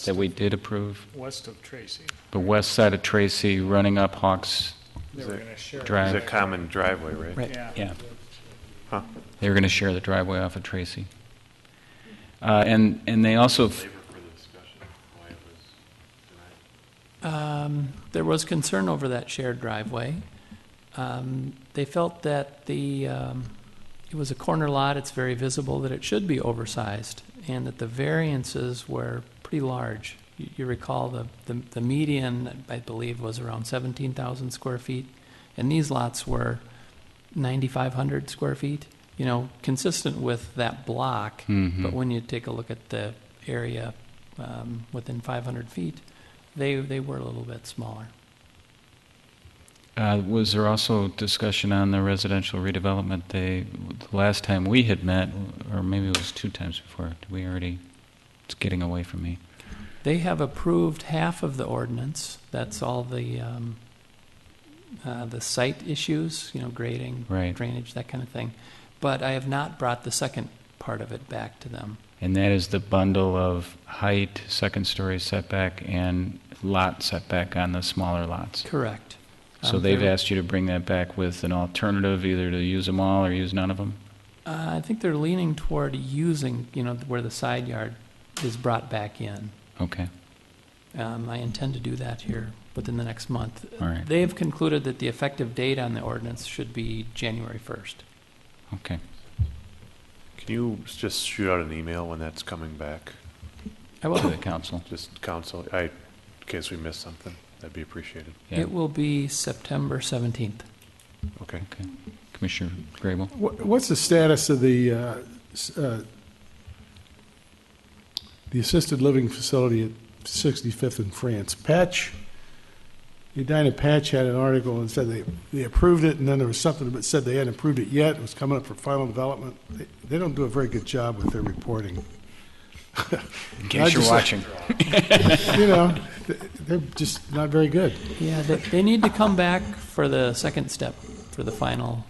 that we did approve. West of Tracy. The west side of Tracy, running up Hawks They were going to share. Drive. It's a common driveway, right? Right. Yeah. Huh. They were going to share the driveway off of Tracy. And they also... There was concern over that shared driveway. They felt that it was a corner lot, it's very visible, that it should be oversized, and that the variances were pretty large. You recall the median, I believe, was around 17,000 square feet, and these lots were 9,500 square feet, consistent with that block. Mm-hmm. But when you take a look at the area within 500 feet, they were a little bit smaller. Was there also discussion on the residential redevelopment? The last time we had met, or maybe it was 2 times before, did we already? It's getting away from me. They have approved half of the ordinance. That's all the site issues, grading, Right. drainage, that kind of thing. But I have not brought the second part of it back to them. And that is the bundle of height, second-story setback, and lot setback on the smaller lots. Correct. So they've asked you to bring that back with an alternative, either to use them all or use none of them? I think they're leaning toward using, where the side yard is brought back in. Okay. I intend to do that here within the next month. All right. They've concluded that the effective date on the ordinance should be January 1st. Okay. Can you just shoot out an email when that's coming back? I will. To the council. Just council, in case we missed something, that'd be appreciated. Yeah. It will be September 17th. Okay. Okay. Commissioner Grable? What's the status of the assisted living facility at 65th and France? Patch, Edina Patch had an article and said they approved it, and then there was something that said they hadn't approved it yet. It was coming up for final development. They don't do a very good job with their reporting. In case you're watching. They're just not very good. Yeah, they need to come back for the second step, for the final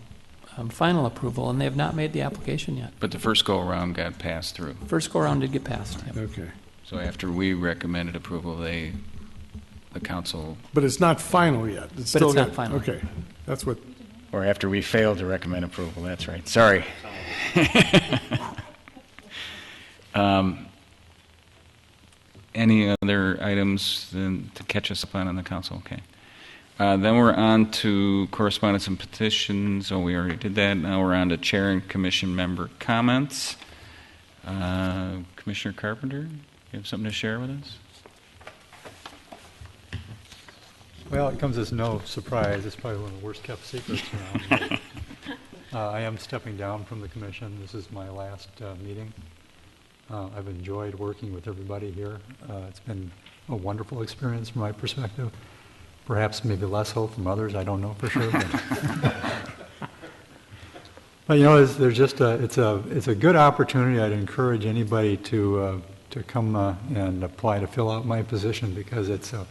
approval, and they have not made the application yet. But the first go-around got passed through. First go-around did get passed. Yep. Okay. So after we recommended approval, the council... But it's not final yet. But it's not final. Okay. That's what... Or after we failed to recommend approval, that's right. Sorry. Any other items to catch us up on the council? Okay. Then we're on to correspondence and petitions. Oh, we already did that. Now we're on to chair and commission member comments. Commissioner Carpenter, you have something to share with us? Well, it comes as no surprise. It's probably one of the worst kept secrets around. I am stepping down from the commission. This is my last meeting. I've enjoyed working with everybody here. It's been a wonderful experience from my perspective. Perhaps maybe less hope from others. I don't know for sure. But there's just it's a good opportunity. I'd encourage anybody to come and apply to fill out my position, because it's a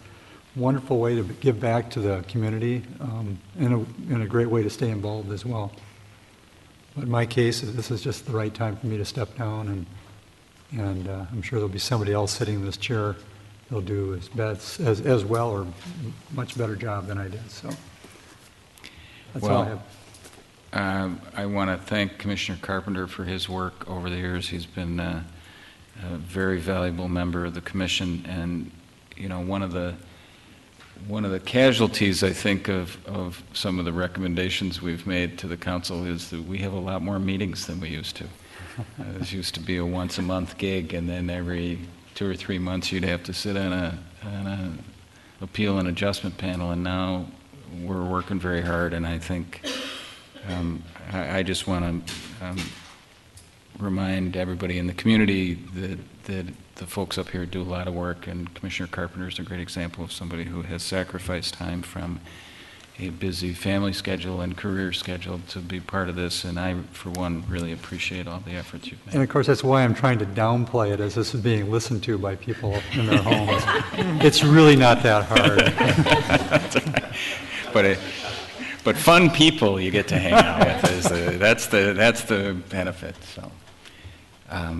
wonderful way to give back to the community, and a great way to stay involved as well. But in my case, this is just the right time for me to step down, and I'm sure there'll be somebody else sitting in this chair that'll do as well or much better job than I did. So that's all I have. I want to thank Commissioner Carpenter for his work over the years. He's been a very valuable member of the commission, and one of the casualties, I think, of some of the recommendations we've made to the council is that we have a lot more meetings than we used to. This used to be a once-a-month gig, and then every 2 or 3 months you'd have to sit on a appeal and adjustment panel, and now we're working very hard, and I think I just want to remind everybody in the community that the folks up here do a lot of work, and Commissioner Carpenter is a great example of somebody who has sacrificed time from a busy family schedule and career schedule to be part of this, and I, for one, really appreciate all the efforts you've made. And of course, that's why I'm trying to downplay it, as this is being listened to by people in their homes. It's really not that hard. But fun people you get to hang out with, that's the benefit.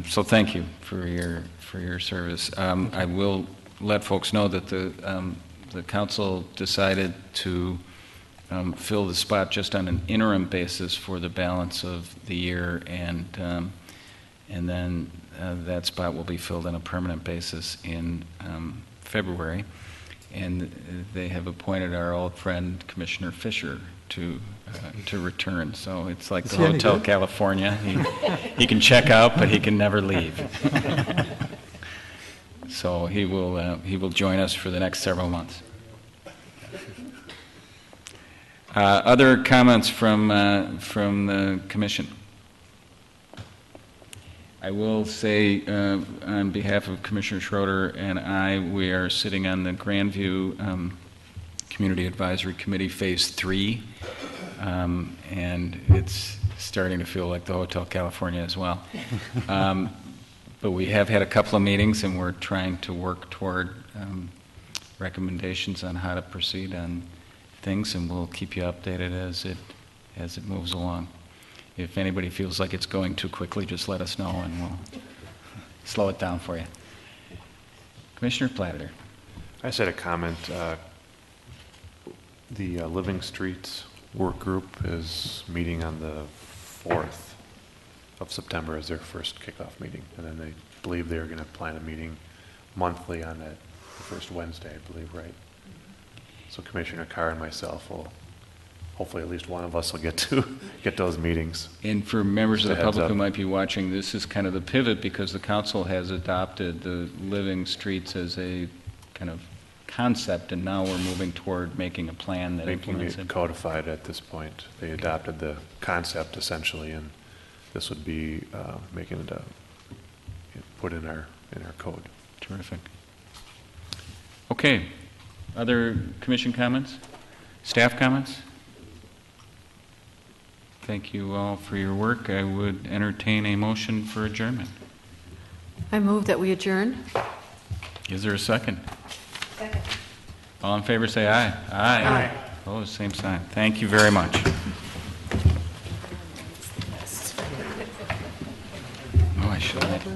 So thank you for your service. I will let folks know that the council decided to fill the spot just on an interim basis for the balance of the year, and then that spot will be filled on a permanent basis in February. And they have appointed our old friend Commissioner Fisher to return. So it's like the Hotel California. He can check out, but he can never leave. So he will join us for the next several months. Other comments from the commission? I will say, on behalf of Commissioner Schroeder and I, we are sitting on the Grandview Community Advisory Committee Phase 3, and it's starting to feel like the Hotel California as well. But we have had a couple of meetings, and we're trying to work toward recommendations on how to proceed on things, and we'll keep you updated as it moves along. If anybody feels like it's going too quickly, just let us know, and we'll slow it down for you. Commissioner Platter. I just had a comment. The Living Streets Work Group is meeting on the 4th of September as their first kickoff meeting. And then they believe they're going to plan a meeting monthly on that first Wednesday, I believe, right? So Commissioner Carr and myself will, hopefully at least one of us will get to get those meetings. And for members of the Just a heads public who up. might be watching, this is kind of the pivot because the council has adopted the living streets as a kind of concept, and now we're moving toward making a plan that Making implements it it. codified at this point. They adopted the concept essentially, and this would be making it put in our code. Terrific. Okay. Other commission comments? Staff comments? Thank you all for your work. I would entertain a motion for adjournment. I move that we adjourn. Is there a second? Second. All in favor say aye. Aye. Opposed, same sign. Thank you very much. Oh, I should have.